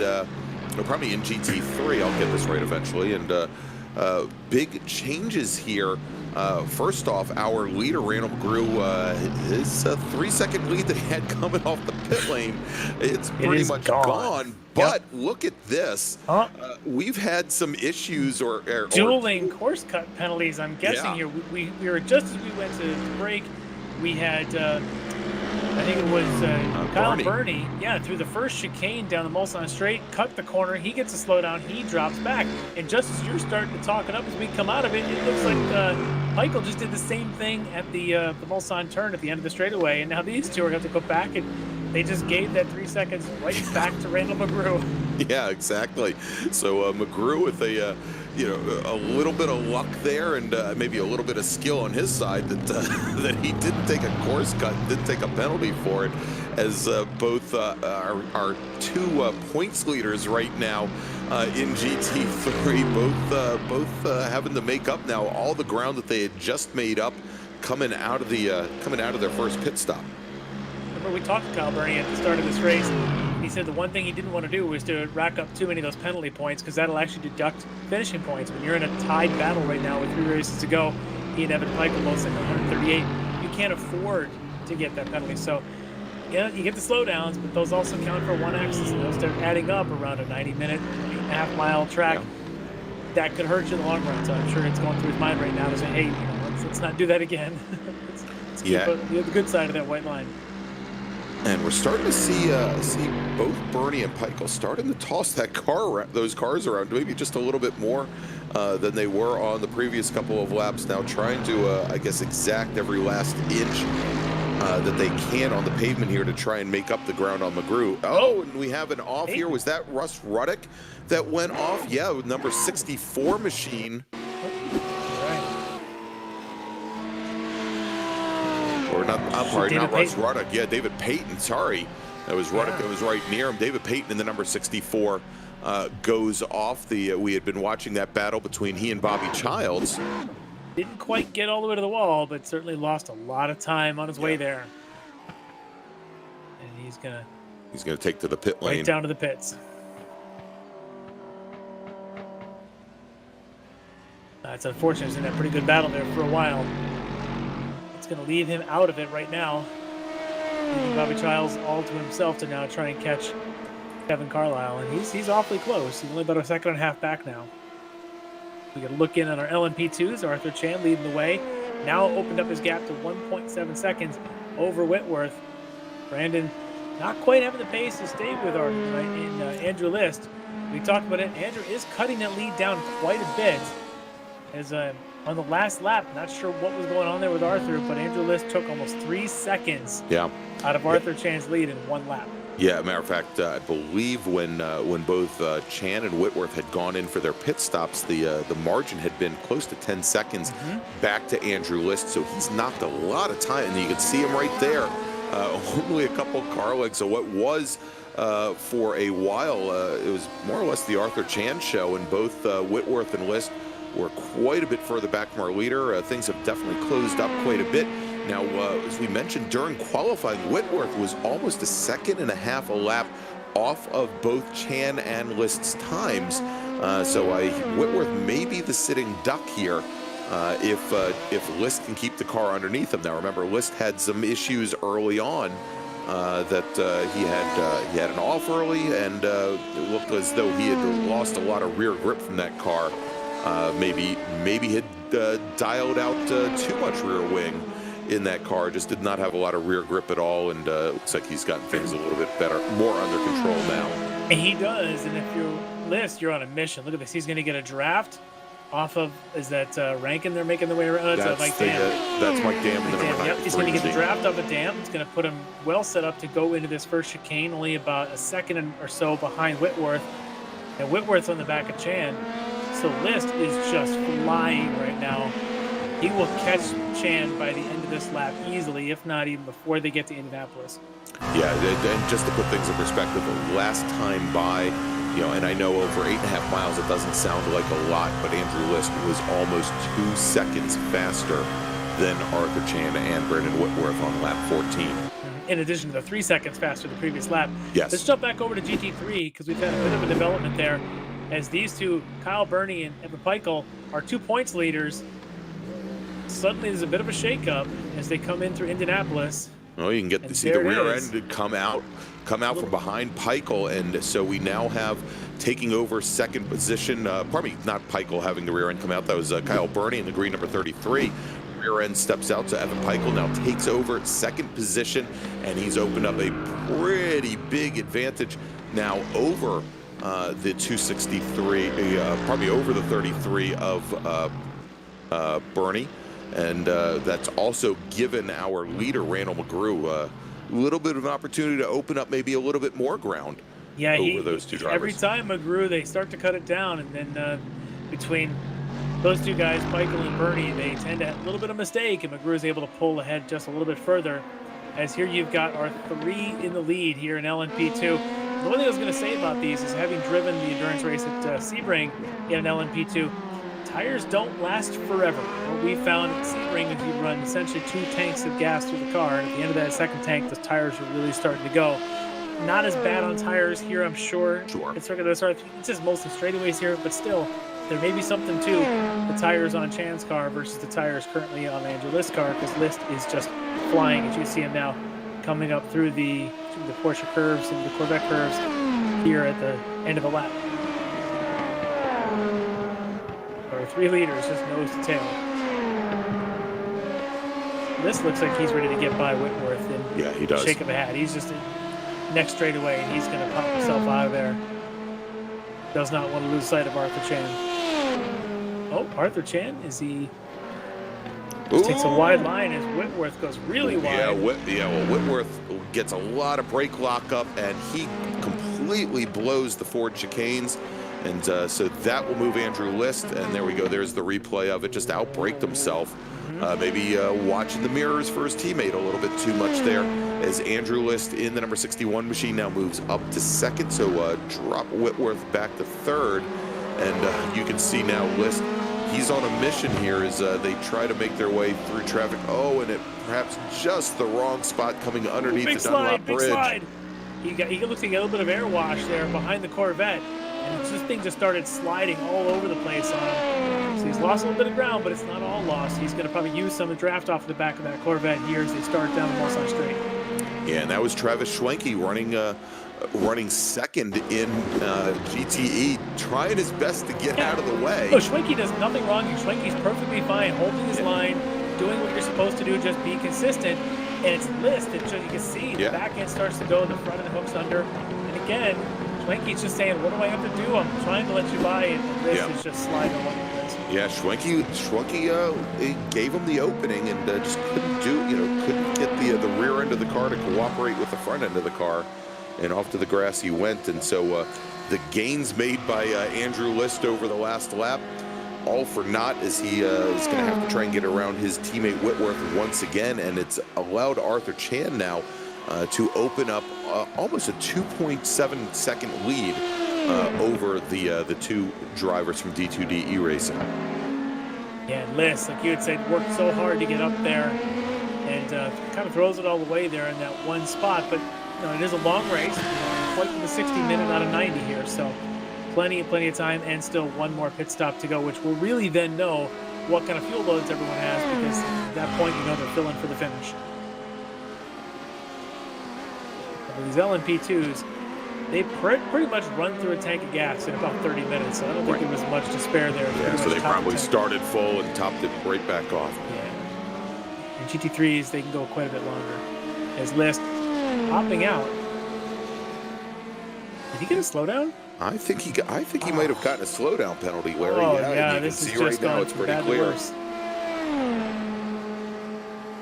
probably in GT3. I'll get this right eventually. And big changes here. First off, our leader, Randall McGrew, his 3-second lead that he had coming off the pit lane, it's pretty much gone. But look at this. We've had some issues or dueling course cut penalties, I'm guessing here. We were just as we went to break, we had I think it was Kyle Burney, through the first chicane down the Mulsanne straight, cut the corner, he gets a slowdown, he drops back, and just as you're starting to talk it up as we come out of it, it looks like Michael just did the same thing at the Mulsanne turn at the end of the straightaway, and now these two are going to go back, and they just gave that 3 seconds right back to Randall McGrew. Yeah, exactly. So McGrew with a a little bit of luck there, and maybe a little bit of skill on his side that that he didn't take a course cut, didn't take a penalty for it, as both our two points leaders right now in GT3, both having to make up now all the ground that they had just made up coming out of their first pit stop. Remember, we talked to Kyle Burney at the start of this race. He said the one thing he didn't want to do was to rack up too many of those penalty points, because that'll actually deduct finishing points. When you're in a tied battle right now with 3 races to go, he and Evan Michael both sitting at 138, you can't afford to get that penalty. So, yeah, you get the slowdowns, but those also count for 1 axis, and those start adding up around a 90-minute, 8.5 mile track. Yeah. That could hurt you in the long run. So I'm sure it's going through his mind right now to say, hey, let's not do that again. let's keep the good side of that white line. And we're starting to see both Burney and Pikel starting to toss those cars around, maybe just a little bit more than they were on the previous couple of laps. Now trying to, I guess, exact every last inch that they can on the pavement here to try and make up the ground on McGrew. Oh, and we have an off here. Was that Russ Ruddick that went off? Yeah, with number 64 machine. Or not, I'm sorry, not Russ Ruddick. Yeah, David Payton, sorry. That was Ruddick, that was right near him. David Payton in the number 64 goes off. We had been watching that battle between he and Bobby Childs. Didn't quite get all the way to the wall, but certainly lost a lot of time on his way there. And he's gonna take to the pit lane. Right down to the pits. It's unfortunate. He's in that pretty good battle there for a while. It's going to leave him out of it right now. Leaving Bobby Childs all to himself to now try and catch Kevin Carlisle, and he's awfully close. He's only about a second and a half back now. We can look in on our LMP2s. Arthur Chan leading the way. Now opened up his gap to 1.7 seconds over Whitworth. Brandon not quite having the pace to stay with Arthur, right? And Andrew List, we talked about it. Andrew is cutting that lead down quite a bit. As on the last lap, not sure what was going on there with Arthur, but Andrew List took almost 3 seconds out of Arthur Chan's lead in 1 lap. Yeah, matter of fact, I believe when both Chan and Whitworth had gone in for their pit stops, the margin had been close to 10 seconds back to Andrew List, so he's knocked a lot of time, and you can see him right there. Only a couple car lengths. So what was for a while, it was more or less the Arthur Chan show, and both Whitworth and List were quite a bit further back from our leader. Things have definitely closed up quite a bit. Now, as we mentioned during qualifying, Whitworth was almost a second and a half a lap off of both Chan and List's times. So Whitworth may be the sitting duck here if List can keep the car underneath him. Now, remember, List had some issues early on that he had an off early, and it looked as though he had lost a lot of rear grip from that car. Maybe had dialed out too much rear wing in that car, just did not have a lot of rear grip at all, and looks like he's gotten things a little bit better, more under control now. And he does, and if you're List, you're on a mission. Look at this, he's going to get a draft off of, is that Rankin they're making their way around? That's Mike Dam. That's Mike Dam. Yep, he's going to get the draft off of Dam. It's going to put him well set up to go into this first chicane, only about a second or so behind Whitworth, and Whitworth's on the back of Chan. So List is just flying right now. He will catch Chan by the end of this lap easily, if not even before they get to Indianapolis. Yeah, and just to put things in perspective, the last time by and I know over 8.5 miles, it doesn't sound like a lot, but Andrew List was almost 2 seconds faster than Arthur Chan and Brandon Whitworth on lap 14. In addition to the 3 seconds faster the previous lap. Yes. Let's jump back over to GT3 because we've had a bit of a development there as these two, Kyle Burney and Evan Peichel, are 2 points leaders. Suddenly there's a bit of a shakeup as they come in through Indianapolis. Well, you can get to see the rear end come out from behind Peichel, and so we now have taking over second position. Pardon me, not Peichel having the rear end come out. That was Kyle Burney in the green number 33. Rear end steps out, so Evan Peichel now takes over second position, and he's opened up a pretty big advantage now over the 263, probably over the 33 of Burney. And that's also given our leader, Randall McGrew, a little bit of an opportunity to open up maybe a little bit more ground over those two drivers. Every time McGrew, they start to cut it down, and then between those two guys, Peichel and Burney, they tend to have a little bit of mistake, and McGrew is able to pull ahead just a little bit further. As here you've got our 3 in the lead here in LMP2. The one thing I was going to say about these is having driven the endurance race at Sebring in an LMP2, tires don't last forever. What we found at Sebring is you run essentially 2 tanks of gas through the car, and at the end of that second tank, the tires are really starting to go. Not as bad on tires here, I'm sure. It's just mostly straightaways here, but still, there may be something to the tires on Chan's car versus the tires currently on Andrew List's car, because List is just flying, as you see him now coming up through the Porsche curves and the Corvette curves here at the end of the lap. Our 3 leaders just nose to tail. This looks like he's ready to get by Whitworth and he does. Shake of a hat. He's just next straightaway, and he's going to pop himself out of there. Does not want to lose sight of Arthur Chan. Oh, Arthur Chan, is he? Just takes a wide line as Whitworth goes really wide. Well, Whitworth gets a lot of brake lockup, and he completely blows the Ford chicanes. And so that will move Andrew List, and there we go. There's the replay of it. Just outbraked himself. Maybe watching the mirrors for his teammate a little bit too much there, as Andrew List in the number 61 machine now moves up to second. So drop Whitworth back to third, and you can see now List, he's on a mission here as they try to make their way through traffic. Oh, and it perhaps just the wrong spot coming underneath the Dunlop Bridge. Big slide. He looks like he got a little bit of air wash there behind the Corvette. And this thing just started sliding all over the place on him. So he's lost a little bit of ground, but it's not all lost. He's going to probably use some of the draft off the back of that Corvette here as they start down the Mulsanne Straight. Yeah, and that was Travis Schwenke running second in GTE, trying his best to get out of the way. No, Schwenke does nothing wrong. Schwenke's perfectly fine, holding his line, doing what you're supposed to do, just be consistent. And it's List that you can see the back end starts to go, the front of the hook's under. And again, Schwenke's just saying, what do I have to do? I'm trying to let you by, and List is just sliding along the place. Yeah, Schwenke gave him the opening and just couldn't get the rear end of the car to cooperate with the front end of the car, and off to the grass he went. And so the gains made by Andrew List over the last lap, all for naught, as he is going to have to try and get around his teammate Whitworth once again, and it's allowed Arthur Chan now to open up almost a 2.7 second lead over the 2 drivers from D2D iRacing. Yeah, and List, like you had said, worked so hard to get up there, and kind of throws it all away there in that one spot. But it is a long race, quite the 60 minute out of 90 here, so plenty of time, and still one more pit stop to go, which will really then know what kind of fuel loads everyone has, because at that point they're filling for the finish. But these LMP2s, they pretty much run through a tank of gas in about 30 minutes, so I don't think there was much to spare there. Yeah, so they probably started full and topped it right back off. Yeah. And GT3s, they can go quite a bit longer. As List hopping out. Did he get a slowdown? I think he might have gotten a slowdown penalty, Larry. Oh, yeah, this is see just right now it's pretty clear.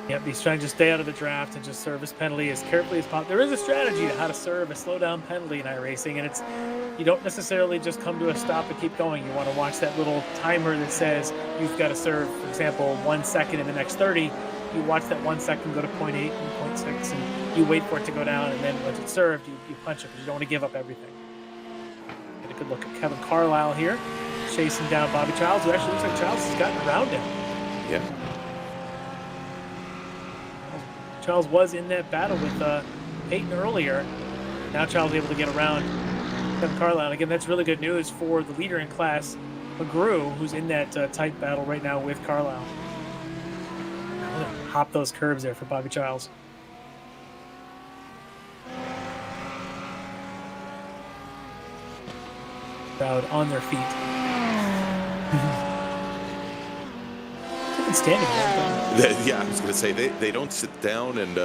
Yep, he's trying to just stay out of the draft and just serve his penalty as carefully as possible. There is a strategy to how to serve a slowdown penalty in iRacing, and you don't necessarily just come to a stop and keep going. You want to watch that little timer that says you've got to serve, for example, 1 second in the next 30. You watch that 1 second go to 0.8 and 0.6, and you wait for it to go down, and then once it's served, you punch it, because you don't want to give up everything. Good look at Kevin Carlisle here, chasing down Bobby Childs, who actually looks like Childs has gotten around him. Yeah. Childs was in that battle with Peyton earlier. Now Childs able to get around Kevin Carlisle. And again, that's really good news for the leader in class, McGrew, who's in that tight battle right now with Carlisle. I'm gonna hop those curbs there for Bobby Childs. Crowd on their feet. They've been standing there. Yeah, I was going to say they don't sit down, and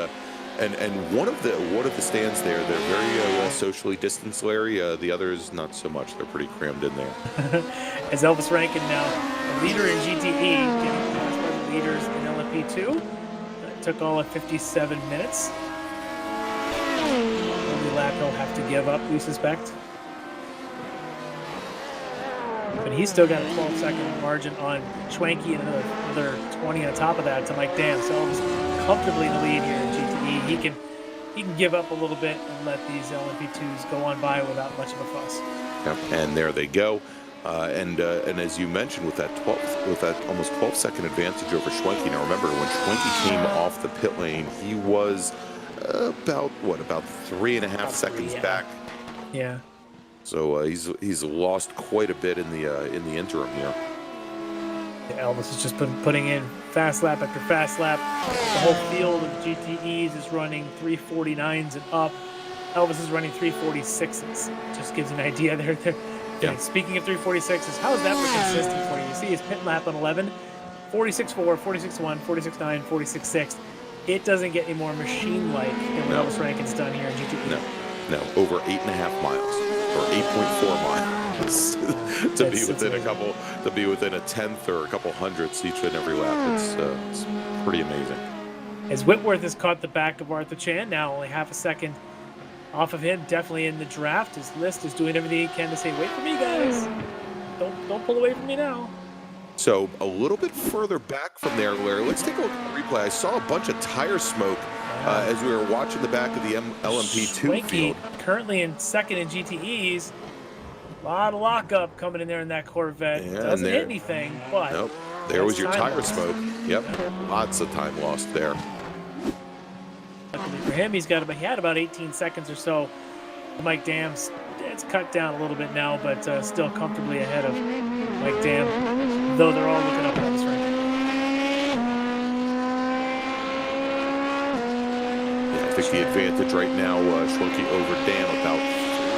one of the stands there, they're very well socially distanced, Larry. The others not so much. They're pretty crammed in there. As Elvis Rankin now a leader in GTE, getting past by the leaders in LMP2. That took all of 57 minutes. Only lap he'll have to give up, we suspect. But he's still got a 12-second margin on Schwanke and another 20 on top of that to Mike Dam. So Elvis comfortably in the lead here in GTE. He can give up a little bit and let these LMP2s go on by without much of a fuss. Yep. And there they go. And as you mentioned, with that almost 12-second advantage over Schwanke. Now remember, when Schwanke came off the pit lane, he was about 3.5 seconds back. Yeah. So he's lost quite a bit in the interim here. Elvis has just been putting in fast lap after fast lap. The whole field of GTEs is running 349s and up. Elvis is running 346s. Just gives an idea there. Yeah. Speaking of 346s, how is that for consistent for you? You see his pit lap on 11, 46.4, 46.1, 46.9, 46.6. It doesn't get any more machine-like than what Elvis Rankin's done here in GTE. No, over 8.5 miles. Or 8.4 miles to be within a tenth or a couple hundredths each and every lap. It's pretty amazing. As Whitworth has caught the back of Arthur Chan, now only half a second off of him, definitely in the draft. His list is doing everything he can to say, "Wait for me, guys! Don't pull away from me now." So a little bit further back from there, Larry. Let's take a look at the replay. I saw a bunch of tire smoke as we were watching the back of the LMP2 field. Currently in second in GTEs. A lot of lockup coming in there in that Corvette. Yeah, Doesn't hit anything, but nope. There was your tire lost. smoke. Yep, lots of time lost there. Luckily for him, he had about 18 seconds or so. Mike Dam's, it's cut down a little bit now, but still comfortably ahead of Mike Dam, though they're all looking up at this ranking. I think the advantage right now, Schwanke over Dam about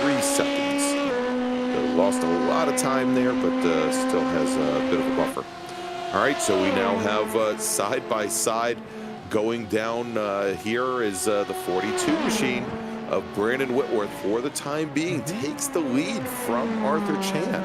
3 seconds. Lost a lot of time there, but still has a bit of a buffer. All right, so we now have side by side going down. Here is the 42 machine of Brandon Whitworth for the time being takes the lead from Arthur Chan.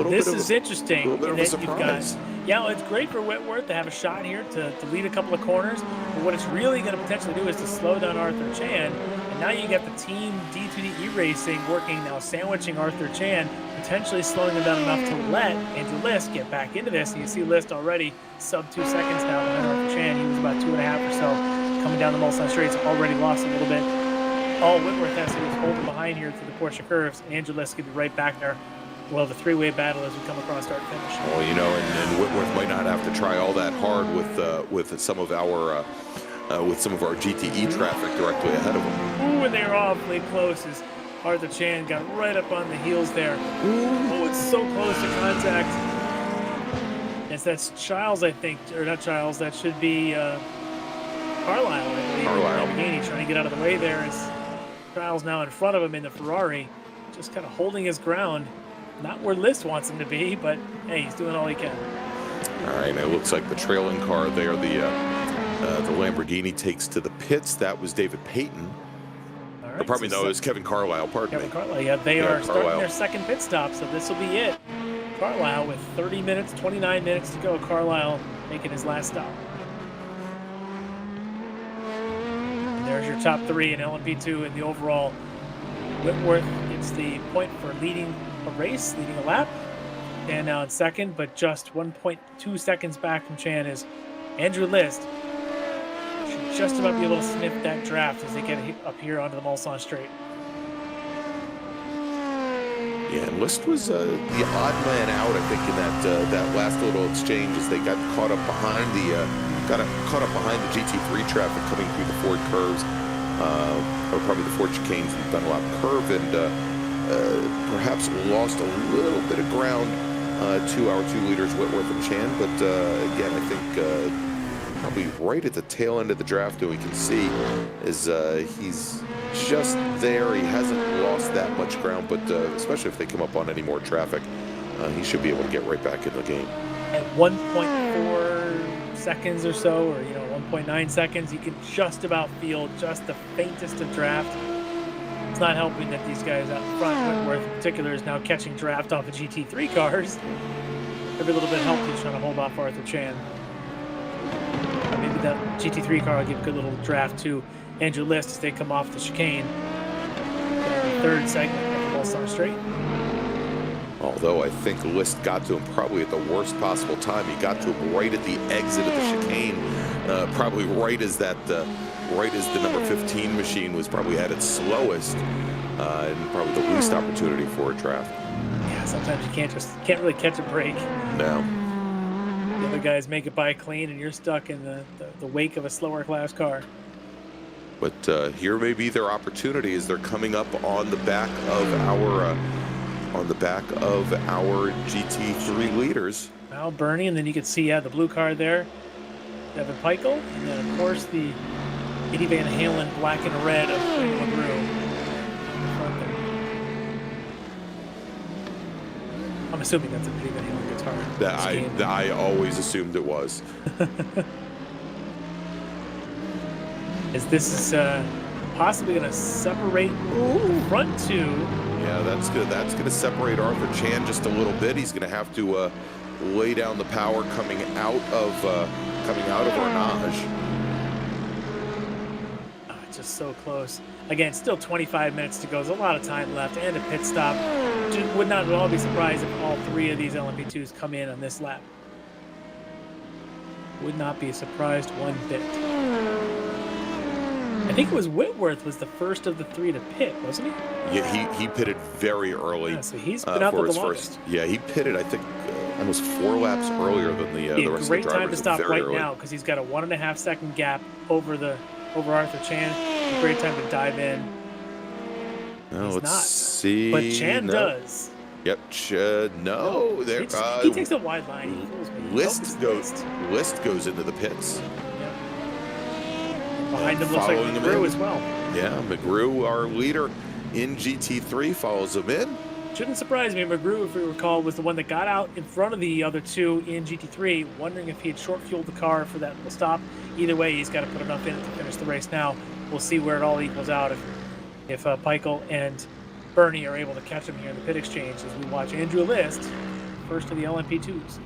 This is interesting. A little bit of a surprise. Yeah, it's great for Whitworth to have a shot here to lead a couple of corners. But what it's really going to potentially do is to slow down Arthur Chan. And now you get the team D2D racing working now, sandwiching Arthur Chan, potentially slowing him down enough to let Andrew List get back into this. And you see List already sub 2 seconds now behind Arthur Chan. He was about 2.5 or so coming down the Mulsanne straights, already lost a little bit. All Whitworth has to do is hold him behind here through the Porsche curves. And Andrew List could be right back there. We'll have a three-way battle as we come across start and finish. Well, you know, and Whitworth might not have to try all that hard with some of our GTE traffic directly ahead of him. Ooh, and they're awfully close as Arthur Chan got right up on the heels there. Oh, it's so close to contact. Yes, that's Childs, I think, or not Childs. That should be Carlisle, I believe. Carlisle. Lamborghini trying to get out of the way there as Childs now in front of him in the Ferrari, just kind of holding his ground. Not where List wants him to be, but hey, he's doing all he can. All right, and it looks like the trailing car there, the Lamborghini takes to the pits. That was David Payton. All right, Pardon me, no, it was Kevin Carlisle. Kevin Carlisle, yeah, they are starting their second pit stop, so this will be it. Carlisle with 30 minutes, 29 minutes to go. Carlisle making his last stop. And there's your top three in LMP2 in the overall. Whitworth gets the point for leading a race, leading a lap. And now in second, but just 1.2 seconds back from Chan is Andrew List. Should just about be able to sniff that draft as they get up here onto the Mulsanne straight. Yeah, and List was the odd man out, I think, in that last little exchange as they got caught up behind the GT3 traffic coming through the Ford curves, or probably the Ford chicanes and Dunlop curve, and perhaps lost a little bit of ground to our 2 leaders, Whitworth and Chan. But again, I think probably right at the tail end of the draft, and we can see is he's just there. He hasn't lost that much ground, but especially if they come up on any more traffic, he should be able to get right back in the game. At 1.4 seconds or so, or 1.9 seconds, you can just about feel just the faintest of draft. It's not helping that these guys out front, Whitworth in particular, is now catching draft off the GT3 cars. Every little bit helped. He's trying to hold off Arthur Chan. Maybe that GT3 car will give a good little draft to Andrew List as they come off the chicane. The third segment of the All-Star Straight. Although I think List got to him probably at the worst possible time. He got to him right at the exit of the chicane, probably right as the number 15 machine was probably at its slowest, and probably the least opportunity for a draft. Yeah, sometimes you can't really catch a break. No. The other guys make it by clean, and you're stuck in the wake of a slower class car. But here may be their opportunity as they're coming up on the back of our GT3 leaders. Now Bernie, and then you can see the blue car there, Devin Peichel, and then of course the Eddie Van Halen black and red of LaGrew. I'm assuming that's a Eddie Van Halen guitar. I always assumed it was. As this is possibly going to separate the front 2. Yeah, that's gonna separate Arthur Chan just a little bit. He's gonna have to lay down the power coming out of Arnage. Just so close. Again, still 25 minutes to go. There's a lot of time left and a pit stop. Would not at all be surprised if all 3 of these LMP2s come in on this lap. Would not be surprised one bit. I think it was Whitworth was the first of the 3 to pit, wasn't he? Yeah, he pitted very early. Yeah, so he's been out there the longest. First. Yeah, he pitted, I think, almost 4 laps earlier than the rest of the drivers. Great time to stop right early. now because he's got a 1.5 second gap over Arthur Chan. A great time to dive in. No, let's see. But Chan does. Yep, no. There. He takes a wide line. He fools me. List goes into the pits. Behind him looks like McGrew as well. Yeah, McGrew, our leader in GT3, follows him in. Shouldn't surprise me. McGrew, if we recall, was the one that got out in front of the other 2 in GT3, wondering if he had short-fueled the car for that stop. Either way, he's got to put enough in to finish the race now. We'll see where it all equals out if Peichel and Bernie are able to catch him here in the pit exchange as we watch Andrew List, first of the LMP2s.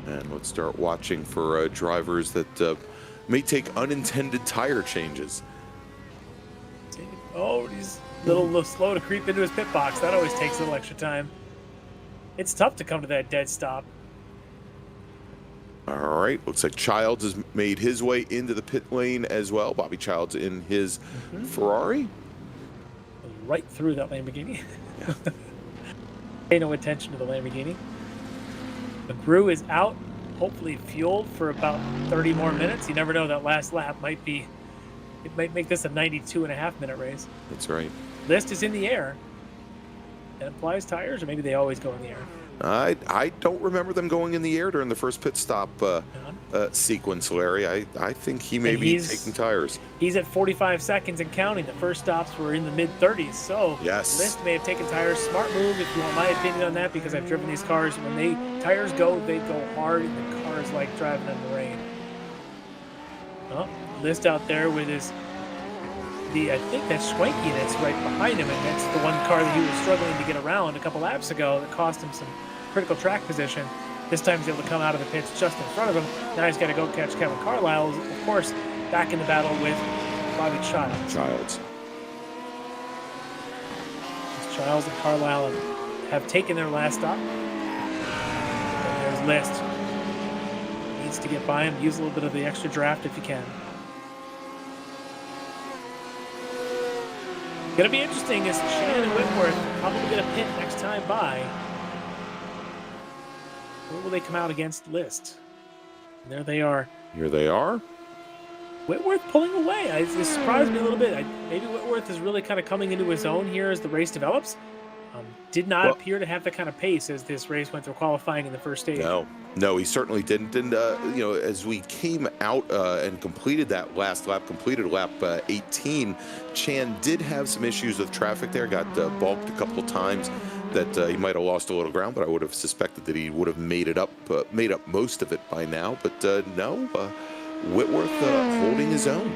And let's start watching for drivers that may take unintended tire changes. Oh, he's a little slow to creep into his pit box. That always takes a little extra time. It's tough to come to that dead stop. All right, looks like Childs has made his way into the pit lane as well. Bobby Childs in his Ferrari. Right through that Lamborghini. Yeah. Pay no attention to the Lamborghini. McGrew is out, hopefully fueled for about 30 more minutes. You never know, that last lap might make this a 92.5-minute race. That's right. List is in the air. That implies tires, or maybe they always go in the air. I don't remember them going in the air during the first pit stop sequence, Larry. I think he may be taking tires. He's at 45 seconds and counting. The first stops were in the mid-30s, so yes. List may have taken tires. Smart move, if you want my opinion on that, because I've driven these cars. When tires go, they go hard, and the cars like driving in the rain. Well, List out there with I think that's Schwenke that's right behind him, and that's the one car that he was struggling to get around a couple laps ago that cost him some critical track position. This time he's able to come out of the pits just in front of him. Now he's got to go catch Kevin Carlisle, of course, back in the battle with Bobby Childs. Childs and Carlisle have taken their last stop. And there's List. Needs to get by him, use a little bit of the extra draft if he can. Gonna be interesting as Chan and Whitworth probably gonna pit next time by. Where will they come out against List? And there they are. Here they are. Whitworth pulling away. It surprised me a little bit. Maybe Whitworth is really kind of coming into his own here as the race develops. Did not appear to have the kind of pace as this race went through qualifying in the first stage. No, he certainly didn't. And, as we came out and completed that last lap, completed lap 18, Chan did have some issues with traffic there, got balked a couple of times that he might have lost a little ground, but I would have suspected that he would have made up most of it by now. But no, Whitworth holding his own.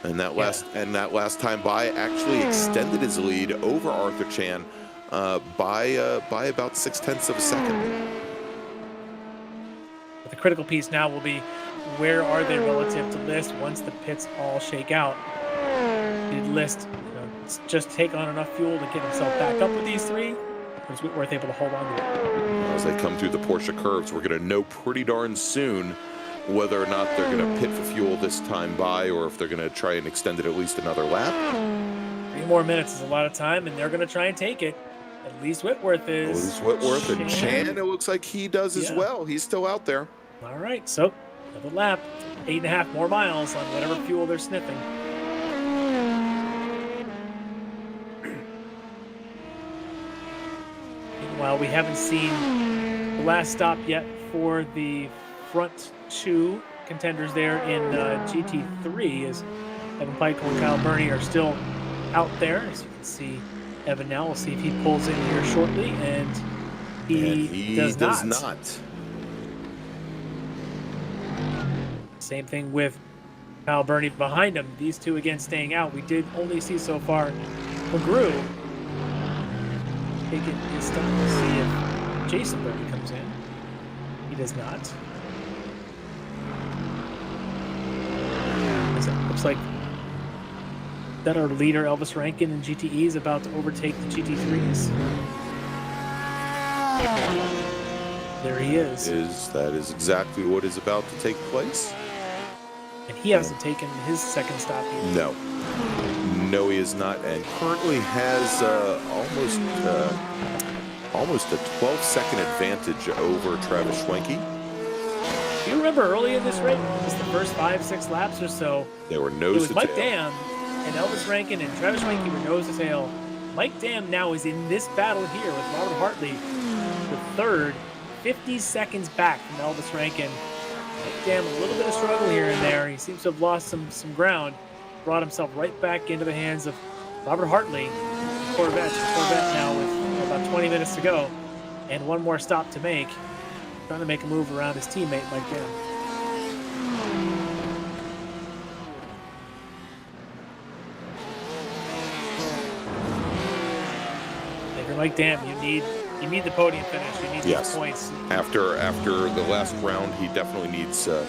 And that last time by actually extended his lead over Arthur Chan by about 0.6 of a second. But the critical piece now will be, where are they relative to List once the pits all shake out? Did List just take on enough fuel to get himself back up with these three? Or is Whitworth able to hold on to it? As they come through the Porsche curves, we're going to know pretty darn soon whether or not they're going to pit for fuel this time by, or if they're going to try and extend it at least another lap. 3 more minutes is a lot of time, and they're going to try and take it. At least Whitworth is. At least Whitworth and Chan, it looks like he does as well. He's still out there. All right, so another lap, 8.5 more miles on whatever fuel they're sniffing. Meanwhile, we haven't seen the last stop yet for the front 2 contenders there in GT3, as Evan Peichel and Kyle Burney are still out there. As you can see, Evan now, we'll see if he pulls in here shortly, and he does not. Same thing with Kyle Burney behind him. These two again staying out. We did only see so far McGrew taking his stop to see if Jason Burney comes in. He does not. Looks like that our leader Elvis Rankin in GTE is about to overtake the GT3s. There he is. That is exactly what is about to take place. And he hasn't taken his second stop yet. No, he is not, and currently has almost a 12-second advantage over Travis Schwenke. Do you remember early in this race, just the first 5-6 laps or so, they were nose to tail. It was Mike Dam and Elvis Rankin and Travis Schwenke were nose to tail. Mike Dam now is in this battle here with Robert Hartley, the third, 50 seconds back from Elvis Rankin. Mike Dam, a little bit of struggle here and there. He seems to have lost some ground, brought himself right back into the hands of Robert Hartley, Corvette now with about 20 minutes to go and one more stop to make. Trying to make a move around his teammate Mike Dam. If you're Mike Dam, you need the podium finish. You need these points. After the last round, he definitely needs a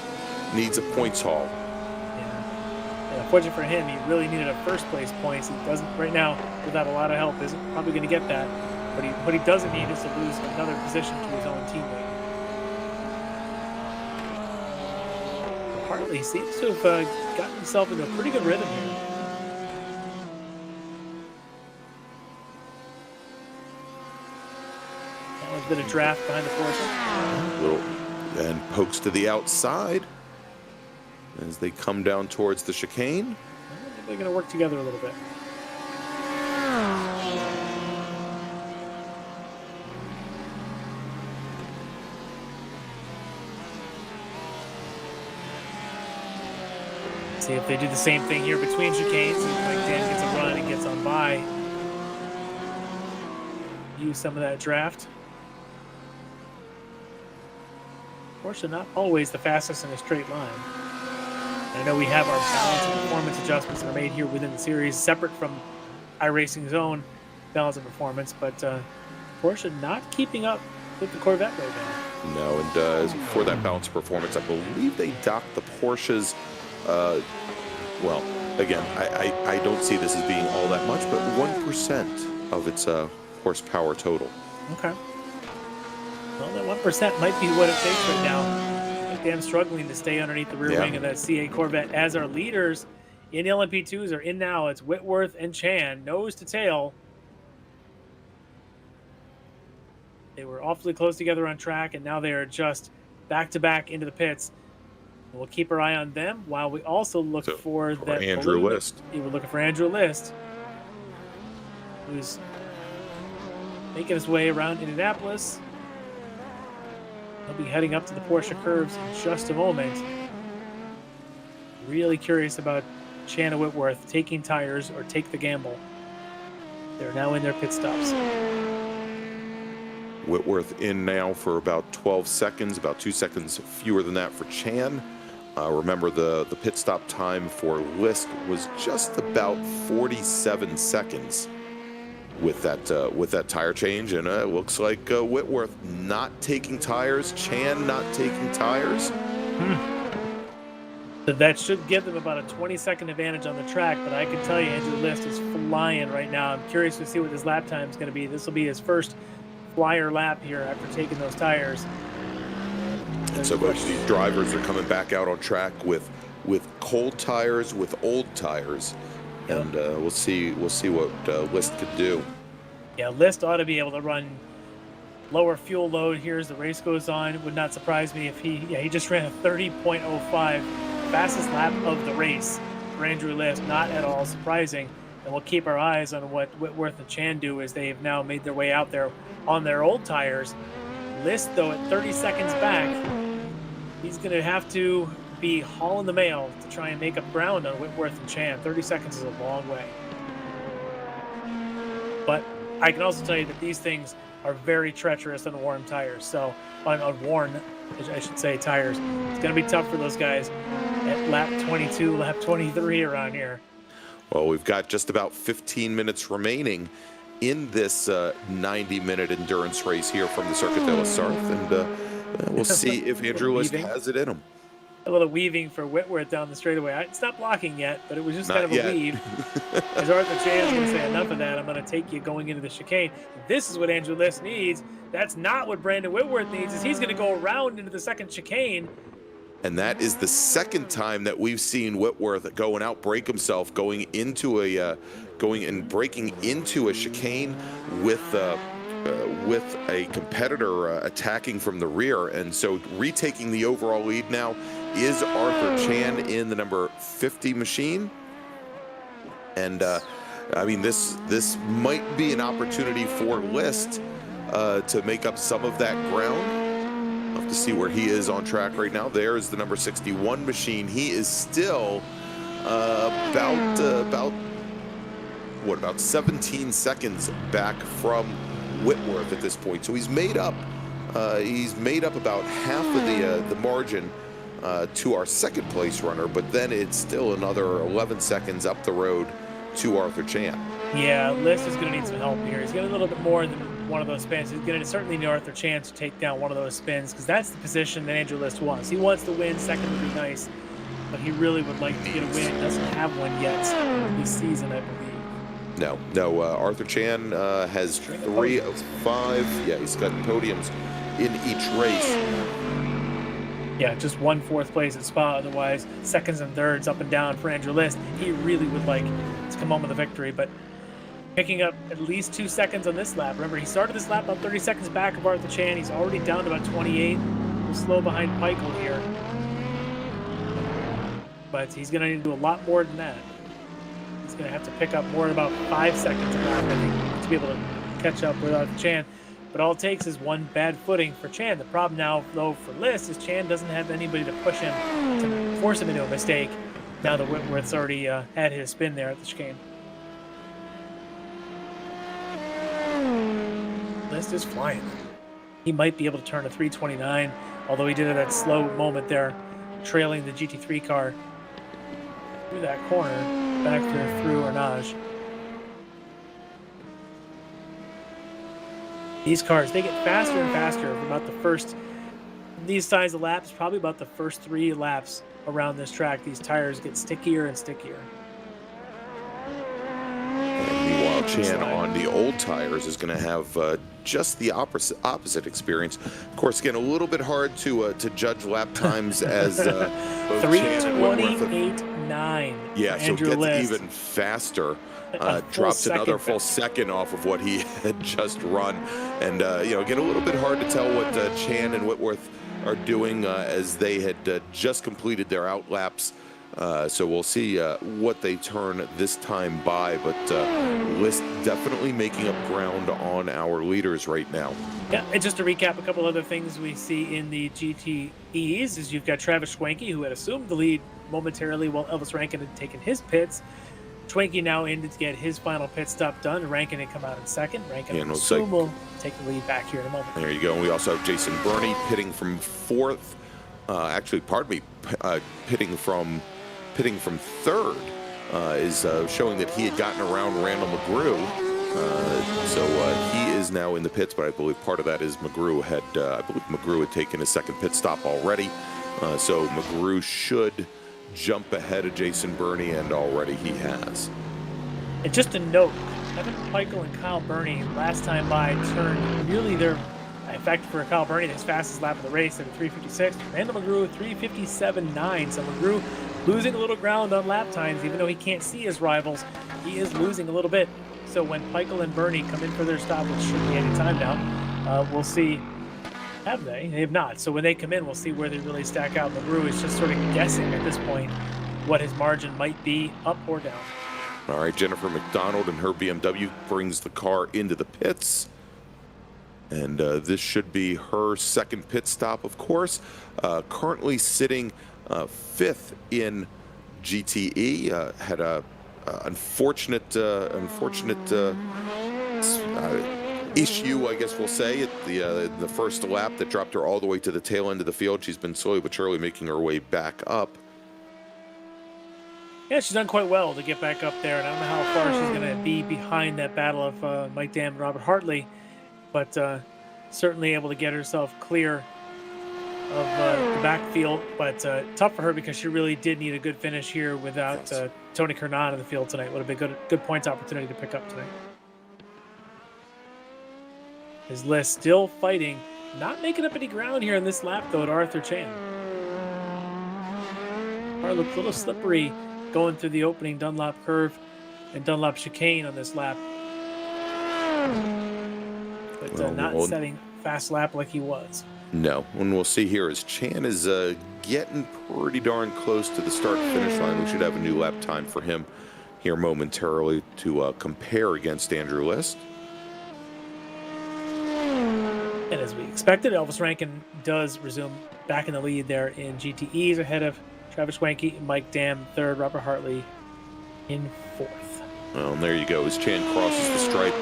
points haul. Yeah. Unfortunately for him, he really needed a first place points. He doesn't right now, without a lot of help, isn't probably going to get that. But what he doesn't need is to lose another position to his own teammate. Hartley seems to have gotten himself into a pretty good rhythm here. That was a bit of draft behind the Porsche. And pokes to the outside as they come down towards the chicane. They're going to work together a little bit. See if they do the same thing here between chicanes. Mike Dan gets a run and gets on by. Use some of that draft. Porsche not always the fastest in a straight line. And I know we have our balance and performance adjustments that are made here within the series, separate from iRacing's own balance and performance, but Porsche not keeping up with the Corvette right now. No, and for that balance of performance, I believe they docked the Porsches. Well, again, I don't see this as being all that much, but 1% of its horsepower total. Okay. Well, that 1% might be what it takes right now. Mike Dam's struggling to stay underneath the rear wing of that CA Corvette as our leaders in LMP2s are in now. It's Whitworth and Chan, nose to tail. They were awfully close together on track, and now they are just back-to-back into the pits. We'll keep our eye on them while we also look for that Andrew balloon. List. We're looking for Andrew List, who's making his way around Indianapolis. He'll be heading up to the Porsche curves in just a moment. Really curious about Shanna Whitworth taking tires or take the gamble. They're now in their pit stops. Whitworth in now for about 12 seconds, about 2 seconds fewer than that for Chan. Remember, the pit stop time for List was just about 47 seconds with that tire change, and it looks like Whitworth not taking tires, Chan not taking tires. So that should give them about a 20-second advantage on the track, but I can tell you Andrew List is flying right now. I'm curious to see what his lap time is going to be. This will be his first flyer lap here after taking those tires. And so both these drivers are coming back out on track with cold tires, with old tires, and we'll see what List could do. Yeah, List ought to be able to run lower fuel load here as the race goes on. It would not surprise me if he just ran a 30.05, fastest lap of the race for Andrew List. Not at all surprising. And we'll keep our eyes on what Whitworth and Chan do as they have now made their way out there on their old tires. List, though, at 30 seconds back, he's going to have to be hauling the mail to try and make up ground on Whitworth and Chan. 30 seconds is a long way. But I can also tell you that these things are very treacherous on warm tires. So, on worn, I should say, tires. It's going to be tough for those guys at lap 22, lap 23 around here. Well, we've got just about 15 minutes remaining in this 90-minute endurance race here from the Circuit de la Sarthe, and we'll see if Andrew List has it in him. A little weaving for Whitworth down the straightaway. It's not blocking yet, but it was just Not kind of yet. a weave. As Arthur Chan's going to say, enough of that. I'm going to take you going into the chicane. This is what Andrew List needs. That's not what Brandon Whitworth needs. Is he's going to go around into the second chicane. And that is the second time that we've seen Whitworth go and outbrake himself, going and breaking into a chicane with a competitor attacking from the rear. And so retaking the overall lead now is Arthur Chan in the number 50 machine. And I mean, this might be an opportunity for List to make up some of that ground. We'll have to see where he is on track right now. There's the number 61 machine. He is still about 17 seconds back from Whitworth at this point. So he's made up about half of the margin to our second place runner, but then it's still another 11 seconds up the road to Arthur Chan. Yeah, List is going to need some help here. He's getting a little bit more than one of those spins. He's going to certainly need Arthur Chan to take down one of those spins, because that's the position that Andrew List wants. He wants to win. Second would be nice, but he really would like to get a win. He doesn't have one yet this season, I believe. No. Arthur Chan has 3 of 5. Yeah, he's got podiums in each race. Yeah, just 1 fourth place at Spa. Otherwise, seconds and thirds up and down for Andrew List. He really would like to come home with a victory, but picking up at least 2 seconds on this lap. Remember, he started this lap about 30 seconds back of Arthur Chan. He's already down to about 28. We're slow behind Michael here. But he's going to need to do a lot more than that. He's going to have to pick up more than about 5 seconds a lap, I think, to be able to catch up with Arthur Chan. But all it takes is one bad footing for Chan. The problem now, though, for List is Chan doesn't have anybody to push him, to force him into a mistake, now that Whitworth's already had his spin there at the chicane. List is flying. He might be able to turn a 329, although he did have that slow moment there, trailing the GT3 car through that corner, back there through Arnage. These cars, they get faster and faster for about the first, these size of laps, probably about the first 3 laps around this track. These tires get stickier and stickier. And meanwhile, Chan on the old tires is going to have just the opposite experience. Of course, again, a little bit hard to judge lap times as both Chan and Whitworth. 3:28.9. Yeah, so Andrew gets List. even faster. Full Drops second another full back. second off of what he had just run. And, you know, again, a little bit hard to tell what Chan and Whitworth are doing as they had just completed their outlaps. So we'll see what they turn this time by, but List definitely making up ground on our leaders right now. Yeah, and just to recap a couple other things we see in the GTEs is you've got Travis Schwenke, who had assumed the lead momentarily while Elvis Rankin had taken his pits. Schwenke now in to get his final pit stop done. Rankin had come out in second. Rankin Yeah, will take the lead back here in a moment. There you go. And we also have Jason Burney pitting from fourth. Actually, pardon me, pitting from third is showing that he had gotten around Randall McGrew. So he is now in the pits, but I believe part of that is McGrew had taken a second pit stop already. So McGrew should jump ahead of Jason Burney, and already he has. And just a note, Evan Michael and Kyle Burney last time by turned nearly their, in fact, for Kyle Burney, his fastest lap of the race at 3:56. Randall McGrew 3:57.9. So McGrew losing a little ground on lap times, even though he can't see his rivals, he is losing a little bit. So when Michael and Burney come in for their stop, which should be any time now, we'll see. Have they? They have not. So when they come in, we'll see where they really stack out. McGrew is just sort of guessing at this point what his margin might be, up or down. All right, Jennifer McDonald and her BMW brings the car into the pits. And this should be her second pit stop, of course. Currently sitting fifth in GTE. Had a unfortunate issue, I guess we'll say, at the first lap that dropped her all the way to the tail end of the field. She's been slowly but surely making her way back up. Yeah, she's done quite well to get back up there, and I don't know how far she's going to be behind that battle of Mike Dam and Robert Hartley, but certainly able to get herself clear of the backfield. But tough for her because she really did need a good finish here without Tony Kernan in the field tonight. Would have been good points opportunity to pick up tonight. His List still fighting, not making up any ground here in this lap though at Arthur Chan. Car looked a little slippery going through the opening Dunlop curve and Dunlop chicane on this lap, but not setting fast lap like he was. No, and we'll see here as Chan is getting pretty darn close to the start-finish line. We should have a new lap time for him here momentarily to compare against Andrew List. And as we expected, Elvis Rankin does resume back in the lead there in GTEs ahead of Travis Schwenke, Mike Dam third, Robert Hartley in fourth. Well, and there you go. As Chan crosses the stripe,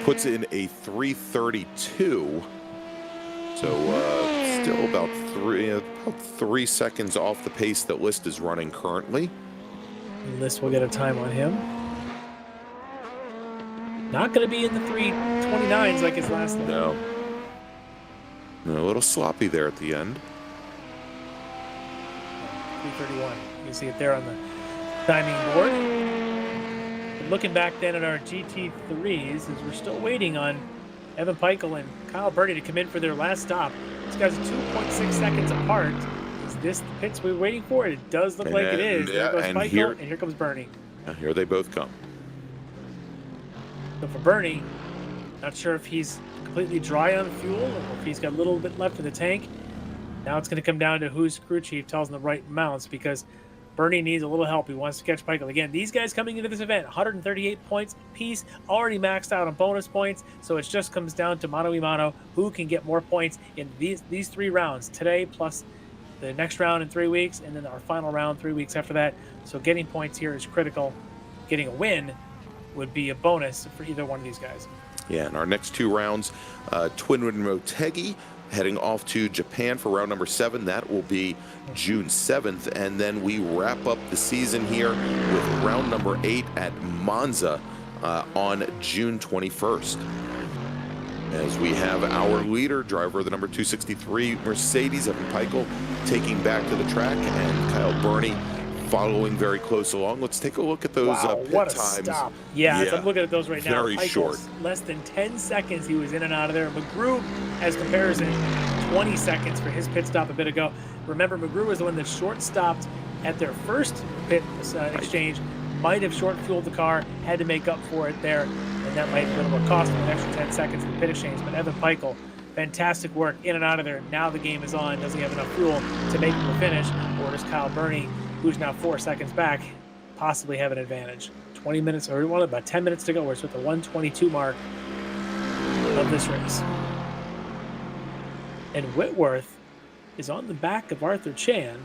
puts in a 3:32. So still about three seconds off the pace that List is running currently. List will get a time on him. Not going to be in the 3:29s like his last lap. No. A little sloppy there at the end. 3:31. You can see it there on the timing board. But looking back then at our GT3s, as we're still waiting on Evan Peichel and Kyle Burney to come in for their last stop. These guys are 2.6 seconds apart. Is this the pits we were waiting for? It does look like it is. Yeah, there goes and Peichel, and here comes Burney. Here they both come. So for Burney, not sure if he's completely dry on fuel or if he's got a little bit left in the tank. Now it's going to come down to whose crew chief tells him the right amounts, because Burney needs a little help. He wants to catch Peichel. Again, these guys coming into this event, 138 points apiece, already maxed out on bonus points. So it just comes down to mano a mano, who can get more points in these 3 rounds today, plus the next round in 3 weeks, and then our final round 3 weeks after that. So getting points here is critical. Getting a win would be a bonus for either one of these guys. Yeah, in our next 2 rounds, Twinwood and Motegi heading off to Japan for round number 7. That will be June 7th. And then we wrap up the season here with round number 8 at Monza on June 21st. As we have our leader, driver of the number 263 Mercedes, Evan Peichel, taking back to the track, and Kyle Burney following very close along. Let's take a look at those Wow, pit what a times. stop. Yeah, as I'm looking at those right now. Very short. Less than 10 seconds he was in and out of there. McGrew, as comparison, 20 seconds for his pit stop a bit ago. Remember, McGrew was the one that short-stopped at their first pit exchange. Might have short-fueled the car, had to make up for it there, and that might have been cost him an extra 10 seconds in the pit exchange. But Evan Peichel, fantastic work in and out of there. Now the game is on. Does he have enough fuel to make him a finish? Or does Kyle Burney, who's now 4 seconds back, possibly have an advantage? 20 minutes, or about 10 minutes to go. We're at the 1:22 mark of this race. And Whitworth is on the back of Arthur Chan.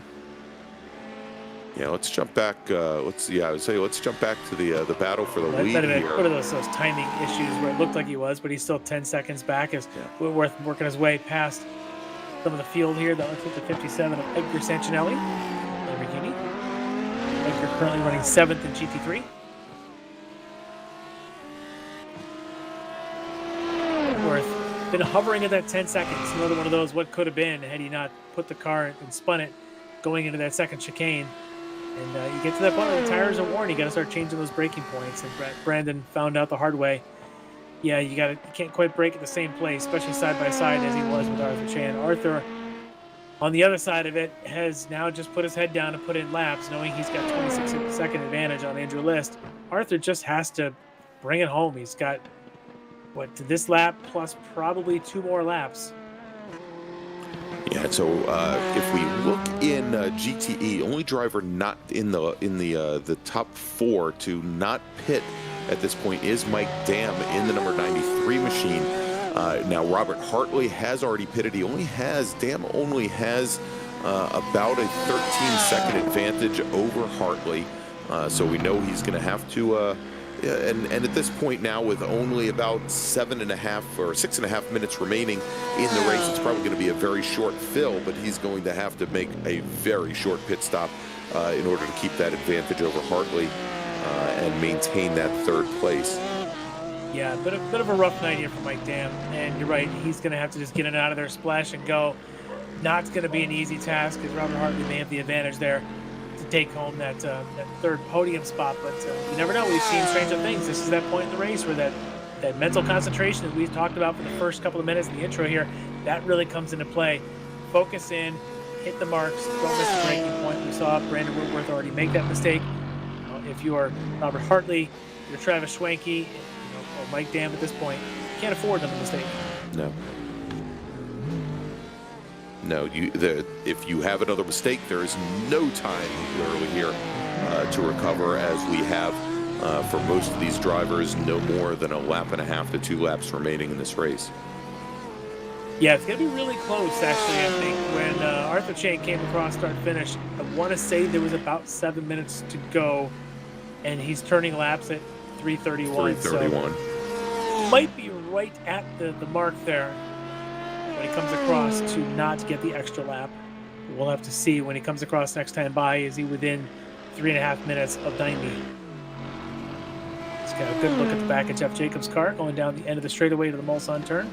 Yeah, let's jump back. I would say let's jump back to the battle for the lead here. What are those timing issues where it looked like he was, but he's still 10 seconds back as Whitworth working his way past some of the field here. That looks like the 57 of Edgar Sancinelli. Lamborghini. Edgar currently running 7th in GT3. Whitworth been hovering at that 10 seconds. Another one of those what could have been had he not put the car and spun it going into that second chicane. And you get to that point where the tires are worn, you got to start changing those braking points. And Brandon found out the hard way. Yeah, you can't quite brake at the same place, especially side by side as he was with Arthur Chan. Arthur, on the other side of it, has now just put his head down and put in laps, knowing he's got 26-second advantage on Andrew List. Arthur just has to bring it home. He's got this lap plus probably 2 more laps. Yeah, so if we look in GTE, only driver not in the top 4 to not pit at this point is Mike Dam in the number 93 machine. Now Robert Hartley has already pitted. Dam only has about a 13-second advantage over Hartley, so we know he's going to have to. And at this point now, with only about 7.5 or 6.5 minutes remaining in the race, it's probably going to be a very short fill, but he's going to have to make a very short pit stop in order to keep that advantage over Hartley and maintain that 3rd place. Yeah, bit of a rough night here for Mike Dam, and you're right, he's going to have to just get it out of there, splash and go. Not going to be an easy task, because Robert Hartley may have the advantage there to take home that 3rd podium spot, but you never know. We've seen stranger things. This is that point in the race where that mental concentration that we've talked about for the first couple of minutes in the intro here, that really comes into play. Focus in, hit the marks, don't miss the breaking point. We saw Brandon Whitworth already make that mistake. If you are Robert Hartley, you're Travis Schwenke, or Mike Dam at this point, you can't afford another mistake. No, if you have another mistake, there is no time literally here to recover, as we have for most of these drivers no more than 1.5 laps to 2 laps remaining in this race. Yeah, it's going to be really close, actually, I think. When Arthur Chan came across start-finish, I want to say there was about 7 minutes to go, and he's turning laps at 3:31. 3:31. So might be right at the mark there when he comes across to not get the extra lap. We'll have to see when he comes across next time by. Is he within 3.5 minutes of 90? Let's get a good look at the back of Jeff Jacobs' car going down the end of the straightaway to the Mulsanne turn.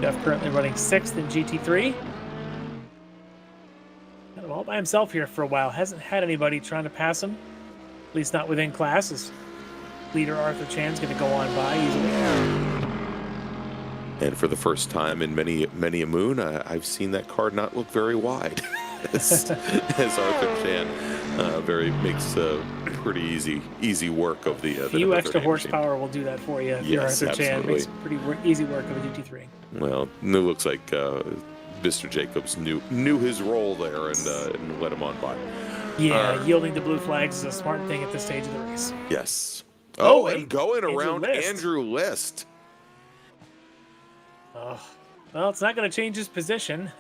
Jeff currently running 6th in GT3. Got him all by himself here for a while. Hasn't had anybody trying to pass him, at least not within classes. Leader Arthur Chan's going to go on by easily. And for the first time in many a moon, I've seen that car not look very wide, as Arthur Chan makes pretty easy work of the. A few extra horsepower will do that for you. If Yes, you're Arthur Chan, absolutely. makes pretty easy work of a GT3. Well, it looks like Mr. Jacobs knew his role there and let him on by. Yeah, yielding to blue flags is a smart thing at this stage of the race. Yes. Oh, and going around Andrew List. Well, it's not going to change his position,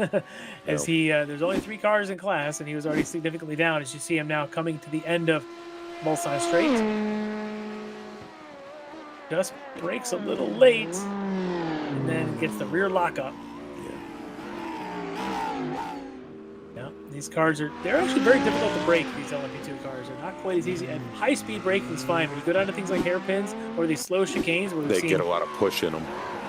as there's only 3 cars in class, and he was already significantly down. As you see him now coming to the end of Mulsanne Straight, just brakes a little late, and then gets the rear lockup. Yeah, these cars they're actually very difficult to brake. These LMP2 cars are not quite as easy. And high-speed braking is fine. When you go down to things like hairpins or these slow chicanes, where they get a lot of push in them.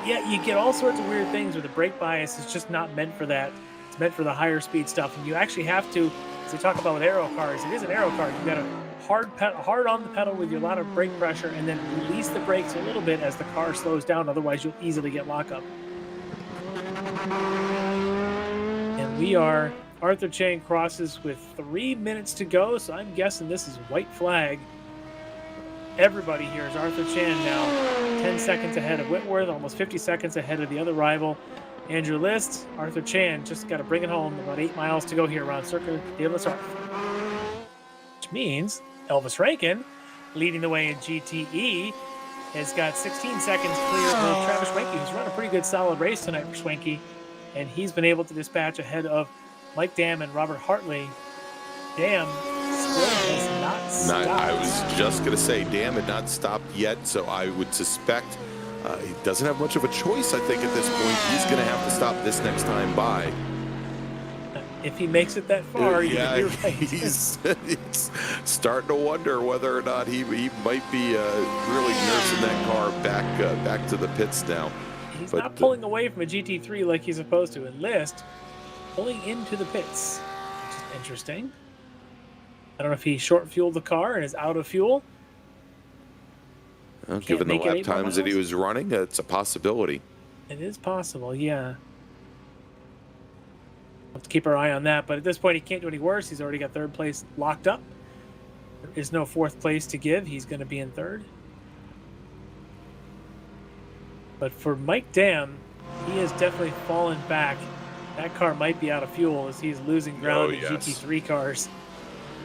Yeah, you get all sorts of weird things where the brake bias is just not meant for that. It's meant for the higher speed stuff, and you actually have to, as we talk about with aero cars, it is an aero car. You got to hard on the pedal with your lot of brake pressure, and then release the brakes a little bit as the car slows down. Otherwise, you'll easily get lockup. And we are, Arthur Chang crosses with 3 minutes to go, so I'm guessing this is white flag. Everybody here is Arthur Chan now, 10 seconds ahead of Whitworth, almost 50 seconds ahead of the other rival, Andrew List. Arthur Chan just got to bring it home. About 8 miles to go here around Circuit de la Sarthe. Which means Elvis Rankin, leading the way in GTE, has got 16 seconds clear of Travis Schwenke, who's run a pretty good solid race tonight for Schwenke, and he's been able to dispatch ahead of Mike Dam and Robert Hartley. Dam still has not stopped. I was just going to say, Dam had not stopped yet, so I would suspect he doesn't have much of a choice, I think, at this point. He's going to have to stop this next time by. If he makes it that far, yeah, you're right. He's starting to wonder whether or not he might be really nursing that car back to the pits now. He's not pulling away from a GT3 like he's supposed to. Enlist pulling into the pits, which is interesting. I don't know if he short-fueled the car and is out of fuel. Well, given the lap times that he was running, it's a possibility. It is possible, yeah. We'll have to keep our eye on that, but at this point he can't do any worse. He's already got third place locked up. There is no fourth place to give. He's going to be in third. But for Mike Dam, he has definitely fallen back. That car might be out of fuel as he's losing ground in GT3 cars.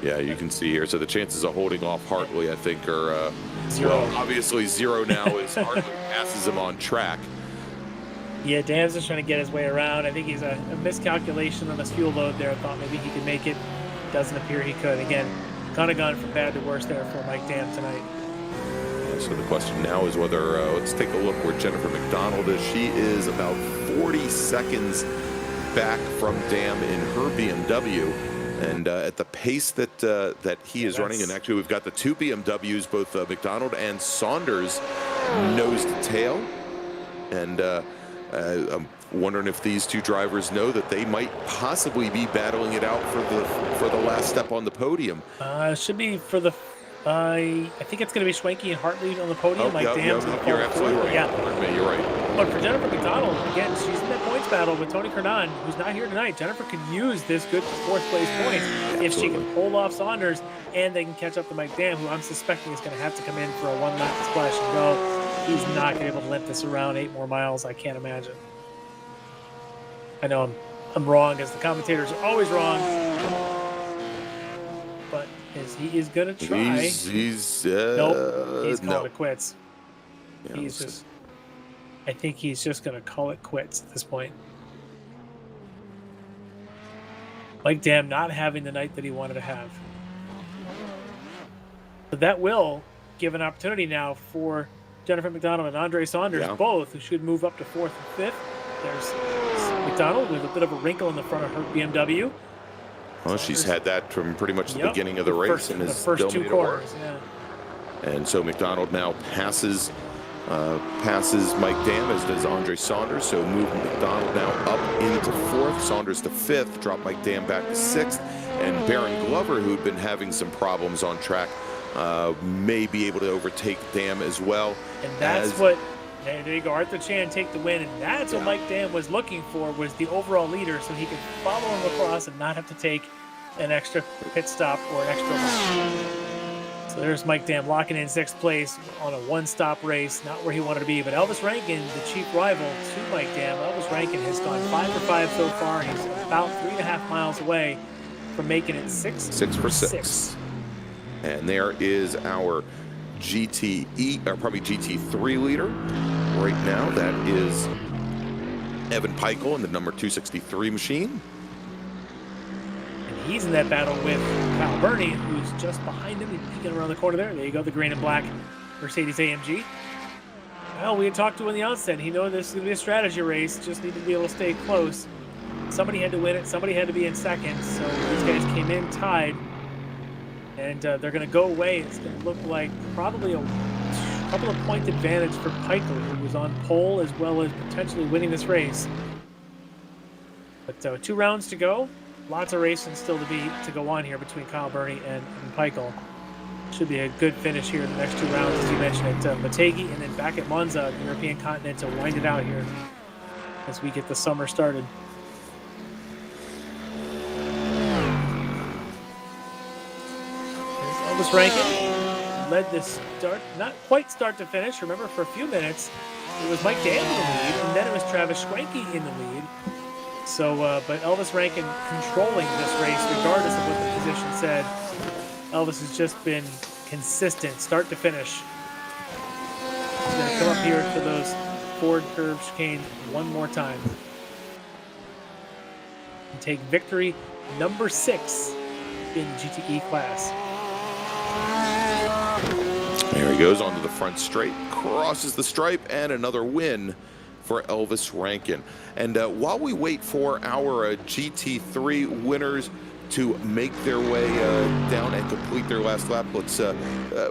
Yeah, you can see here. So the chances of holding off Hartley, I think, are zero. Well, obviously zero now as Hartley passes him on track. Yeah, Dan's just trying to get his way around. I think he's a miscalculation on his fuel load there. I thought maybe he could make it. Doesn't appear he could. Again, kind of gone from bad to worse there for Mike Dam tonight. So the question now is whether, let's take a look where Jennifer McDonald is. She is about 40 seconds back from Dam in her BMW. And at the pace that he is running, and actually we've got the two BMWs, both McDonald and Saunders, nose to tail. And I'm wondering if these two drivers know that they might possibly be battling it out for the last step on the podium. Should be for the. I think it's going to be Schwenke and Hartley on the podium. You're absolutely right. Yeah, you're right. But for Jennifer McDonald, again, she's in that points battle with Tony Kernan, who's not here tonight. Jennifer could use this good fourth place points if she can hold off Saunders and they can catch up to Mike Dam, who I'm suspecting is going to have to come in for a one-lap splash and go. He's not going to be able to limp this around 8 more miles. I can't imagine. I know I'm wrong, as the commentators are always wrong. But he is going to try. Nope, he's called it quits. Yeah, I think he's just going to call it quits at this point. Mike Dam not having the night that he wanted to have. But that will give an opportunity now for Jennifer McDonald and Andre Saunders, both, who should move up to 4th and 5th. There's McDonald with a bit of a wrinkle in the front of her BMW. Well, she's had that from pretty much the beginning of the race, and is the first still 2 corners. Yeah. And so McDonald now passes Mike Dam, as does Andre Saunders. So moving McDonald now up into 4th, Saunders to 5th, drop Mike Dam back to 6th, and Baron Glover, who'd been having some problems on track, may be able to overtake Dam as well. And that's what. There you go, Arthur Chan take the win, and that's what Mike Dam was looking for, was the overall leader, so he could follow him across and not have to take an extra pit stop or an extra lap. So there's Mike Dam locking in 6th place on a one-stop race, not where he wanted to be. But Elvis Rankin, the chief rival to Mike Dam, Elvis Rankin has gone 5 for 5 so far. He's about 3.5 miles away from making it 6 for 6. And there is our GTE, or probably GT3 leader right now. That is Evan Peichel in the number 263 machine. And he's in that battle with Kyle Burney, who's just behind him. He's peeking around the corner there. There you go, the green and black Mercedes AMG. Well, we had talked to him in the outset. He knew this was going to be a strategy race. Just needed to be able to stay close. Somebody had to win it. Somebody had to be in second. So these guys came in tied. And they're going to go away. It's going to look like probably a couple of point advantage for Pikel, who was on pole as well as potentially winning this race. But 2 rounds to go. Lots of racing still to go on here between Kyle Burney and Pikel. Should be a good finish here in the next 2 rounds, as you mentioned, at Motegi, and then back at Monza, the European continent, to wind it out here as we get the summer started. There's Elvis Rankin, led this start, not quite start to finish. Remember, for a few minutes, it was Mike Dale in the lead, and then it was Travis Schwenke in the lead. So, but Elvis Rankin controlling this race, regardless of what the position said. Elvis has just been consistent, start to finish. He's going to come up here for those forward curve chicanes one more time. And take victory number 6 in the GTE class. There he goes onto the front straight, crosses the stripe, and another win for Elvis Rankin. And while we wait for our GT3 winners to make their way down and complete their last lap, let's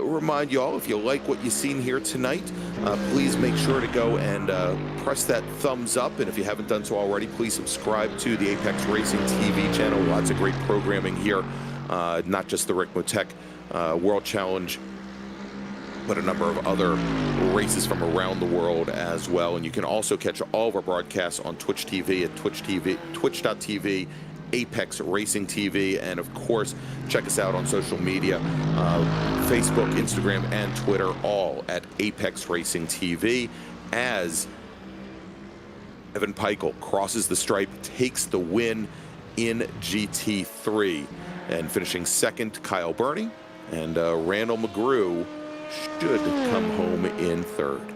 remind you all, if you like what you've seen here tonight, please make sure to go and press that thumbs up. And if you haven't done so already, please subscribe to the Apex Racing TV channel. Lots of great programming here, not just the Ricmotech World Challenge, but a number of other races from around the world as well. And you can also catch all of our broadcasts on Twitch TV at twitch.tv, Apex Racing TV, and of course, check us out on social media, Facebook, Instagram, and Twitter, all at Apex Racing TV, as Evan Pikel crosses the stripe, takes the win in GT3, and finishing second, Kyle Burney, and Randall McGrew should come home in third.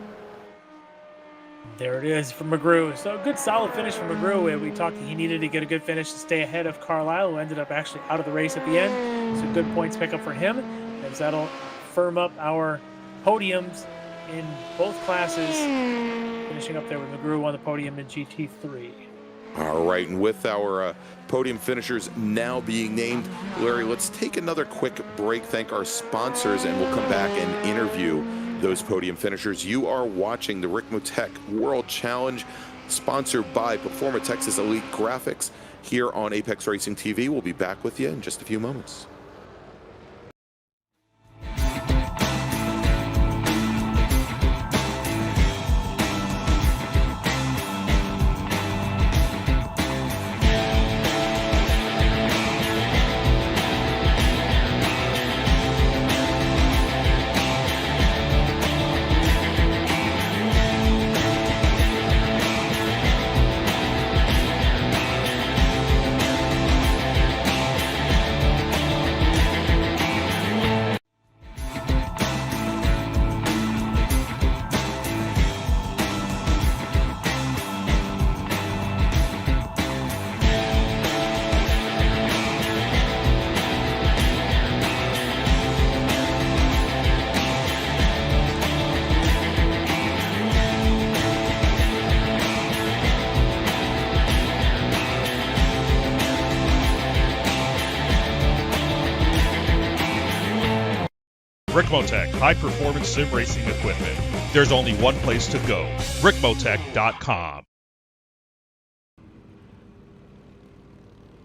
There it is for McGrew. So a good solid finish for McGrew. We talked he needed to get a good finish to stay ahead of Carlisle, who ended up actually out of the race at the end. So good points pick up for him, as that'll firm up our podiums in both classes, finishing up there with McGrew on the podium in GT3. All right, and with our podium finishers now being named, Larry, let's take another quick break, thank our sponsors, and we'll come back and interview those podium finishers. You are watching the Ricmotech World Challenge, sponsored by Performa Texas Elite Graphics, here on Apex Racing TV. We'll be back with you in just a few moments. Ricmotech, high-performance sim racing equipment. There's only one place to go, Ricmotech.com.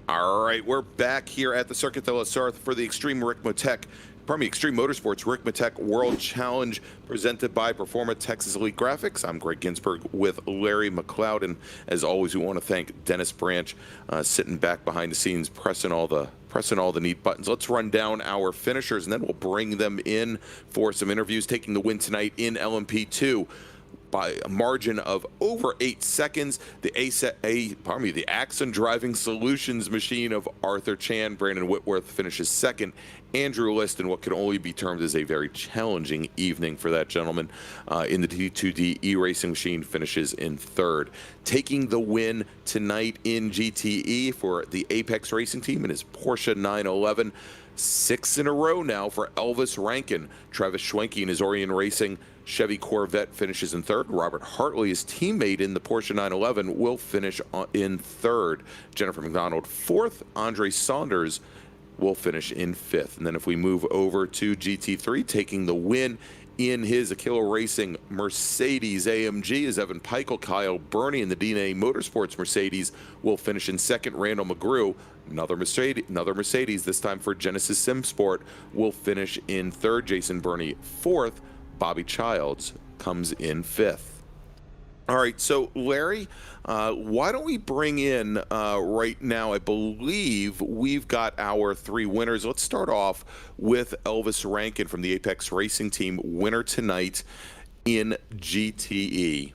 All right, we're back here at the Circuit de la Sarthe for the Extreme Motorsports Ricmotech World Challenge, presented by Performa Texas Elite Graphics. I'm Greg Ginsburg with Larry McLeod, and as always, we want to thank Dennis Branch, sitting back behind the scenes, pressing all the neat buttons. Let's run down our finishers, and then we'll bring them in for some interviews. Taking the win tonight in LMP2 by a margin of over 8 seconds, the Axon Driving Solutions machine of Arthur Chan. Brandon Whitworth finishes second. Andrew List, in what can only be termed as a very challenging evening for that gentleman, in the T2D e-racing machine, finishes in third. Taking the win tonight in GTE for the Apex Racing team in his Porsche 911. 6 in a row now for Elvis Rankin. Travis Schwenke in his Orion Racing Chevy Corvette finishes in third. Robert Hartley, his teammate in the Porsche 911, will finish in third. Jennifer McDonald fourth. Andre Saunders will finish in fifth. And then if we move over to GT3, taking the win in his Aquila Racing Mercedes AMG is Evan Peichel. Kyle Burney in the DNA Motorsports Mercedes will finish in second. Randall McGrew, another Mercedes, this time for Genesis Sim Sport, will finish in third. Jason Burney fourth. Bobby Childs comes in fifth. All right, so Larry, why don't we bring in right now, I believe we've got our three winners. Let's start off with Elvis Rankin from the Apex Racing Team, winner tonight in GTE.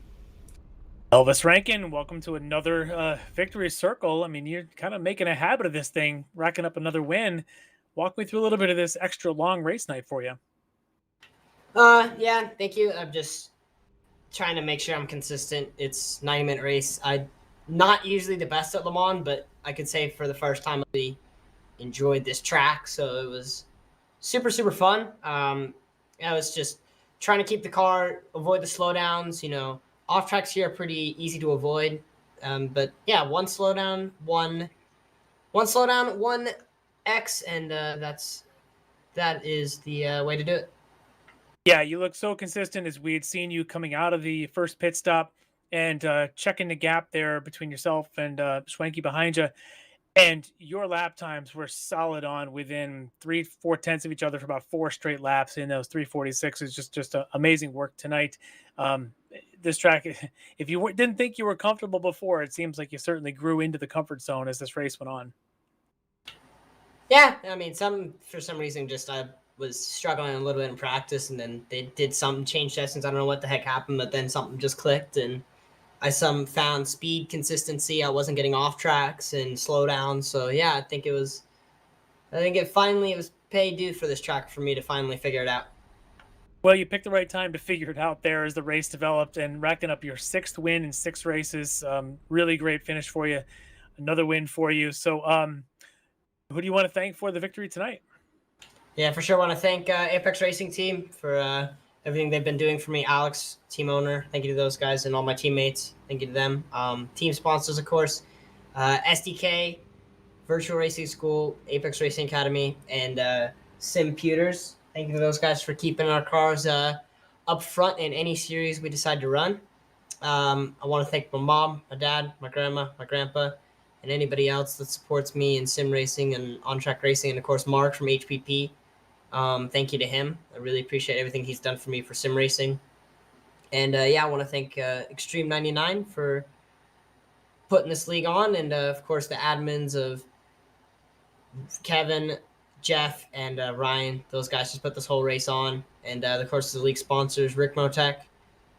Elvis Rankin, welcome to another victory circle. I mean, you're kind of making a habit of this thing, racking up another win. Walk me through a little bit of this extra long race night for you. Yeah, thank you. I'm just trying to make sure I'm consistent. It's 90-minute race. I'm not usually the best at Le Mans, but I could say for the first time I really enjoyed this track. So it was super, super fun. I was just trying to keep the car, avoid the slowdowns. You know, off tracks here are pretty easy to avoid. But yeah, one slowdown, one X, and that is the way to do it. Yeah, you look so consistent as we had seen you coming out of the first pit stop and checking the gap there between yourself and Schwenke behind you. And your lap times were solid on within 3-4 tenths of each other for about 4 straight laps in those 3:46s. Just amazing work tonight. This track, if you didn't think you were comfortable before, it seems like you certainly grew into the comfort zone as this race went on. Yeah, I mean, for some reason, just I was struggling a little bit in practice, and then they did some change sessions. I don't know what the heck happened, but then something just clicked, and I found speed consistency. I wasn't getting off tracks and slow down. So yeah, I think it was paid due for this track for me to finally figure it out. Well, you picked the right time to figure it out there as the race developed, and racking up your 6th win in 6 races. Really great finish for you. Another win for you. So who do you want to thank for the victory tonight? Yeah, for sure. I want to thank Apex Racing Team for everything they've been doing for me. Alex, team owner, thank you to those guys, and all my teammates. Thank you to them. Team sponsors, of course, SDK, Virtual Racing School, Apex Racing Academy, and Simputers. Thank you to those guys for keeping our cars up front in any series we decide to run. I want to thank my mom, my dad, my grandma, my grandpa, and anybody else that supports me in sim racing and on-track racing, and of course Mark from HPP. Thank you to him. I really appreciate everything he's done for me for sim racing. And I want to thank Extreme 99 for putting this league on, and of course the admins of Kevin, Jeff, and Ryan. Those guys just put this whole race on, and of course the league sponsors, Ricmotech.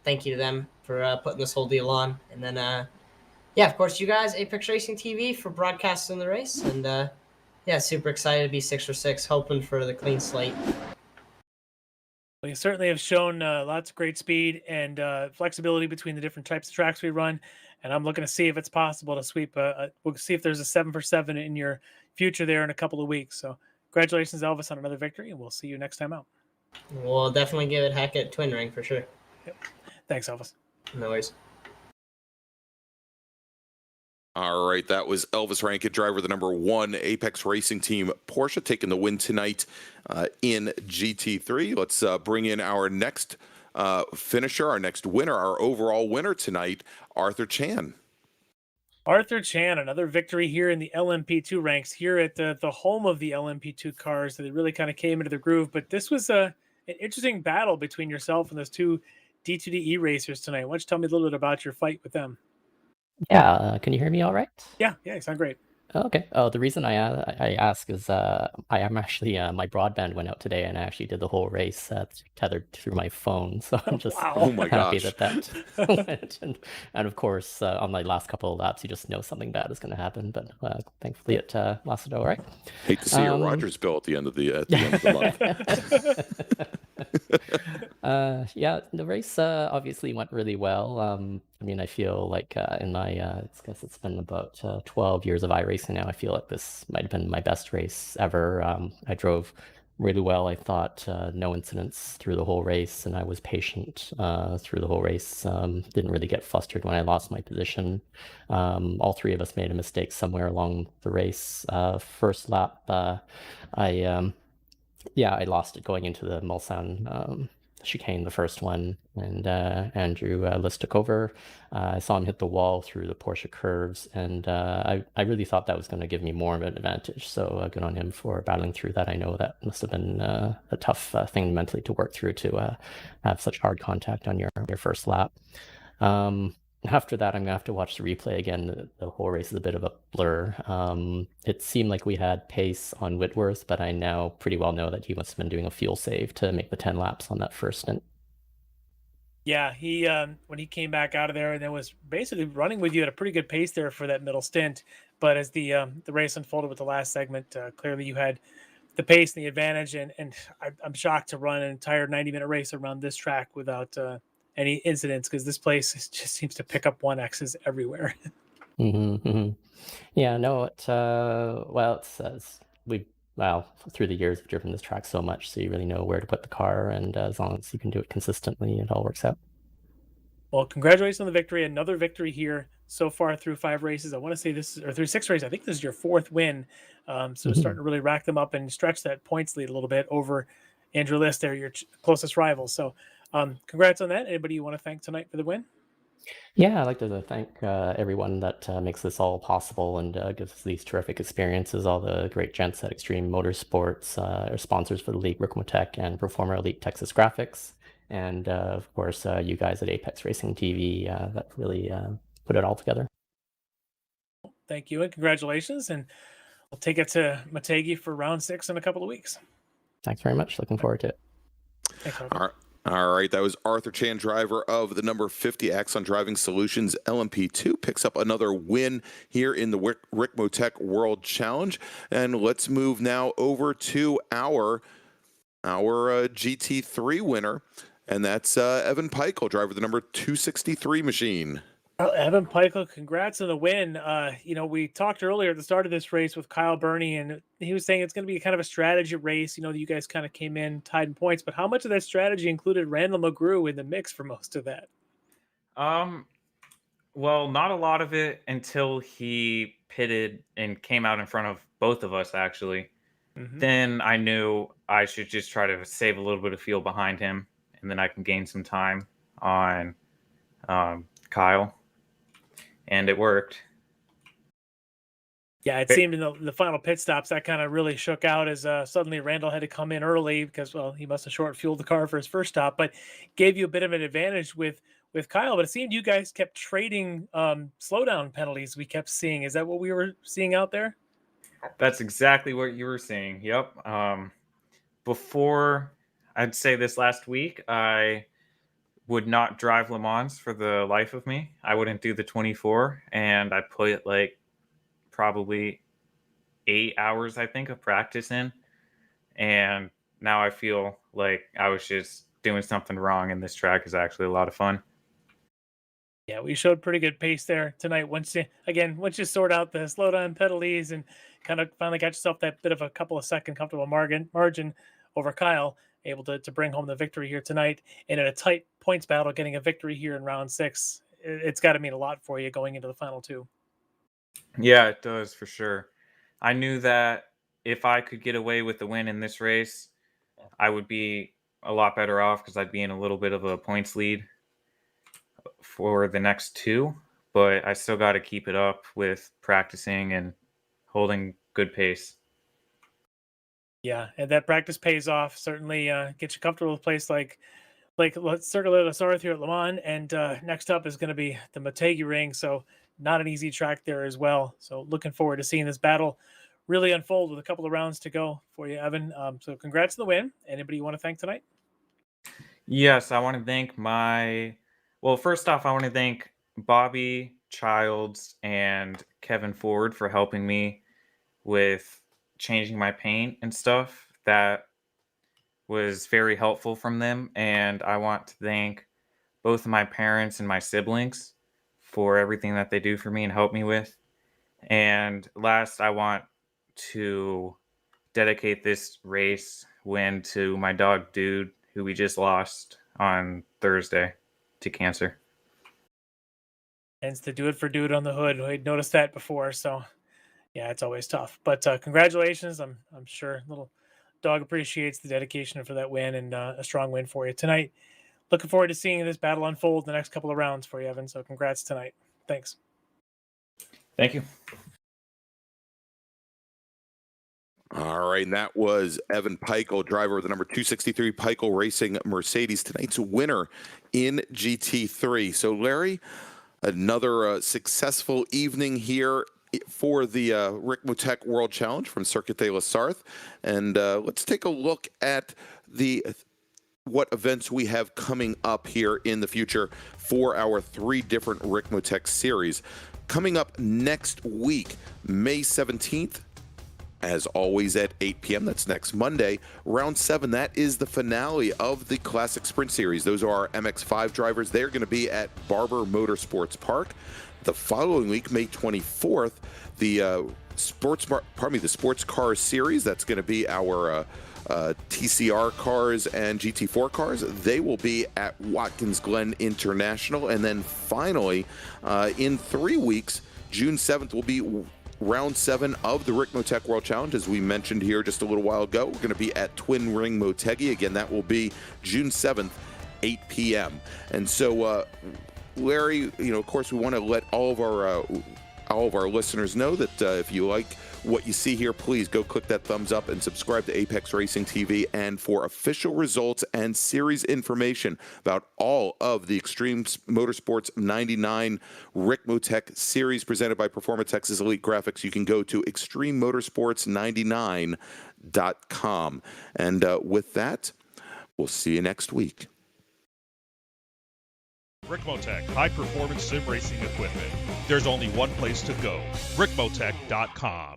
Thank you to them for putting this whole deal on, and then of course you guys, Apex Racing TV, for broadcasting the race, and super excited to be 6 for 6, hoping for the clean slate. Well, you certainly have shown lots of great speed and flexibility between the different types of tracks we run. And I'm looking to see if it's possible to sweep. We'll see if there's a 7 for 7 in your future there in a couple of weeks. So congratulations, Elvis, on another victory, and we'll see you next time out. We'll definitely give it a heck at Twin Ring for sure. Yep. Thanks, Elvis. No worries. All right, that was Elvis Rankin, driver of the number 1 Apex Racing Team Porsche, taking the win tonight in GT3. Let's bring in our next finisher, our next winner, our overall winner tonight, Arthur Chan. Arthur Chan, another victory here in the LMP2 ranks, here at the home of the LMP2 cars. That really kind of came into the groove. But this was an interesting battle between yourself and those two D2DE racers tonight. Why don't you tell me a little bit about your fight with them? Yeah, can you hear me all right? Yeah, you sound great. Okay. Oh, the reason I ask is I am actually my broadband went out today, and I actually did the whole race tethered through my phone. So I'm just Oh my happy gosh. that went. And of course, on my last couple of laps, you just know something bad is going to happen. But thankfully, it lasted all right. Hate to see your Rogers bill at the end of the month. Yeah, the race obviously went really well. I mean, I feel like in my, I guess it's been about 12 years of iRacing now, I feel like this might have been my best race ever. I drove really well. I thought no incidents through the whole race, and I was patient through the whole race. Didn't really get flustered when I lost my position. All 3 of us made a mistake somewhere along the race. First lap, I lost it going into the Mulsanne chicane the first one, and Andrew List took over. I saw him hit the wall through the Porsche curves, and I really thought that was going to give me more of an advantage. So good on him for battling through that. I know that must have been a tough thing mentally to work through, to have such hard contact on your first lap. After that, I'm going to have to watch the replay again. The whole race is a bit of a blur. It seemed like we had pace on Whitworth, but I now pretty well know that he must have been doing a fuel save to make the 10 laps on that first stint. Yeah, he when he came back out of there and then was basically running with you at a pretty good pace there for that middle stint. But as the race unfolded with the last segment, clearly you had the pace and the advantage, and I'm shocked to run an entire 90-minute race around this track without any incidents, because this place just seems to pick up 1Xs everywhere. Yeah, no, through the years we've driven this track so much, so you really know where to put the car, and as long as you can do it consistently, it all works out. Well, congratulations on the victory. Another victory here so far through 5 races. I want to say through 6 races. I think this is your 4th win. So starting to really rack them up and stretch that points lead a little bit over Andrew List there, your closest rival. So congrats on that. Anybody you want to thank tonight for the win? Yeah, I'd like to thank everyone that makes this all possible and gives us these terrific experiences. All the great gents at Extreme Motorsports, are sponsors for the league, Ricmotech and Performer Elite Texas Graphics. And of course, you guys at Apex Racing TV that really put it all together. Thank you and congratulations. And we'll take it to Motegi for round 6 in a couple of weeks. Thanks very much. Looking forward to it. Thanks, All right, that was Arthur Chan, driver of the number 50 Axon Driving Solutions LMP2, picks up another win here in the Ricmotech World Challenge. And let's move now over to our GT3 winner, and that's Evan Peichel, driver of the number 263 machine. Well, Evan Peichel, congrats on the win. We talked earlier at the start of this race with Kyle Burney, and he was saying it's going to be kind of a strategy race. You guys kind of came in tied in points, but how much of that strategy included Randall McGrew in the mix for most of that? Well, not a lot of it until he pitted and came out in front of both of us, actually. Then I knew I should just try to save a little bit of fuel behind him, and then I can gain some time on Kyle. And it worked. Yeah, it seemed in the final pit stops that kind of really shook out as suddenly Randall had to come in early because, well, he must have short fueled the car for his first stop, but gave you a bit of an advantage with Kyle. But it seemed you guys kept trading slowdown penalties we kept seeing. Is that what we were seeing out there? That's exactly what you were seeing. Yep. Before, I'd say this last week, I would not drive Le Mans for the life of me. I wouldn't do the 24, and I put like probably 8 hours, I think, of practice in. And now I feel like I was just doing something wrong, and this track is actually a lot of fun. Yeah, we showed pretty good pace there tonight. Once you sort out the slowdown penalties and kind of finally got yourself that bit of a couple of second comfortable margin over Kyle, able to bring home the victory here tonight. And in a tight points battle, getting a victory here in round 6, it's got to mean a lot for you going into the final 2. Yeah, it does for sure. I knew that if I could get away with the win in this race, I would be a lot better off because I'd be in a little bit of a points lead for the next 2. But I still got to keep it up with practicing and holding good pace. Yeah, and that practice pays off. Certainly gets you comfortable with a place like Circuit de la Sarthe here at Le Mans. And next up is going to be the Motegi Ring. So not an easy track there as well. So looking forward to seeing this battle really unfold with a couple of rounds to go for you, Evan. So congrats on the win. Anybody you want to thank tonight? Yes, I want to thank first off, I want to thank Bobby Childs and Kevin Ford for helping me with changing my paint and stuff. That was very helpful from them. And I want to thank both of my parents and my siblings for everything that they do for me and help me with. And last, I want to dedicate this race win to my dog Dude, who we just lost on Thursday to cancer. And it's the Do It for Dude on the hood. I'd noticed that before, so yeah, it's always tough. But congratulations. I'm sure little Dog appreciates the dedication for that win, and a strong win for you tonight. Looking forward to seeing this battle unfold the next couple of rounds for you, Evan. So congrats tonight. Thanks. Thank you. All right, and that was Evan Peichel, driver of the number 263 Peichel Racing Mercedes, tonight's winner in GT3. So, Larry, another successful evening here for the Ricmotech World Challenge from Circuit de la Sarthe. And let's take a look at what events we have coming up here in the future for our 3 different Ricmotech series. Coming up next week, May 17th, as always at 8 p.m. That's next Monday. Round 7, that is the finale of the Classic Sprint Series. Those are our MX-5 drivers. They're going to be at Barber Motorsports Park. The following week, May 24th, the Sports Cars Series. That's going to be our TCR cars and GT4 cars. They will be at Watkins Glen International. And then finally, in 3 weeks, June 7th will be Round 7 of the Ricmotech World Challenge. As we mentioned here just a little while ago, we're going to be at Twin Ring Motegi. Again, that will be June 7th, 8 p.m. And so, Larry, of course, we want to let all of our listeners know that if you like what you see here, please go click that thumbs up and subscribe to Apex Racing TV. And for official results and series information about all of the Extreme Motorsports 99 Ricmotech series presented by Performa Texas Elite Graphics, you can go to extrememotorsports99.com. And with that, we'll see you next week. Ricmotech, high-performance sim racing equipment. There's only one place to go, Ricmotech.com.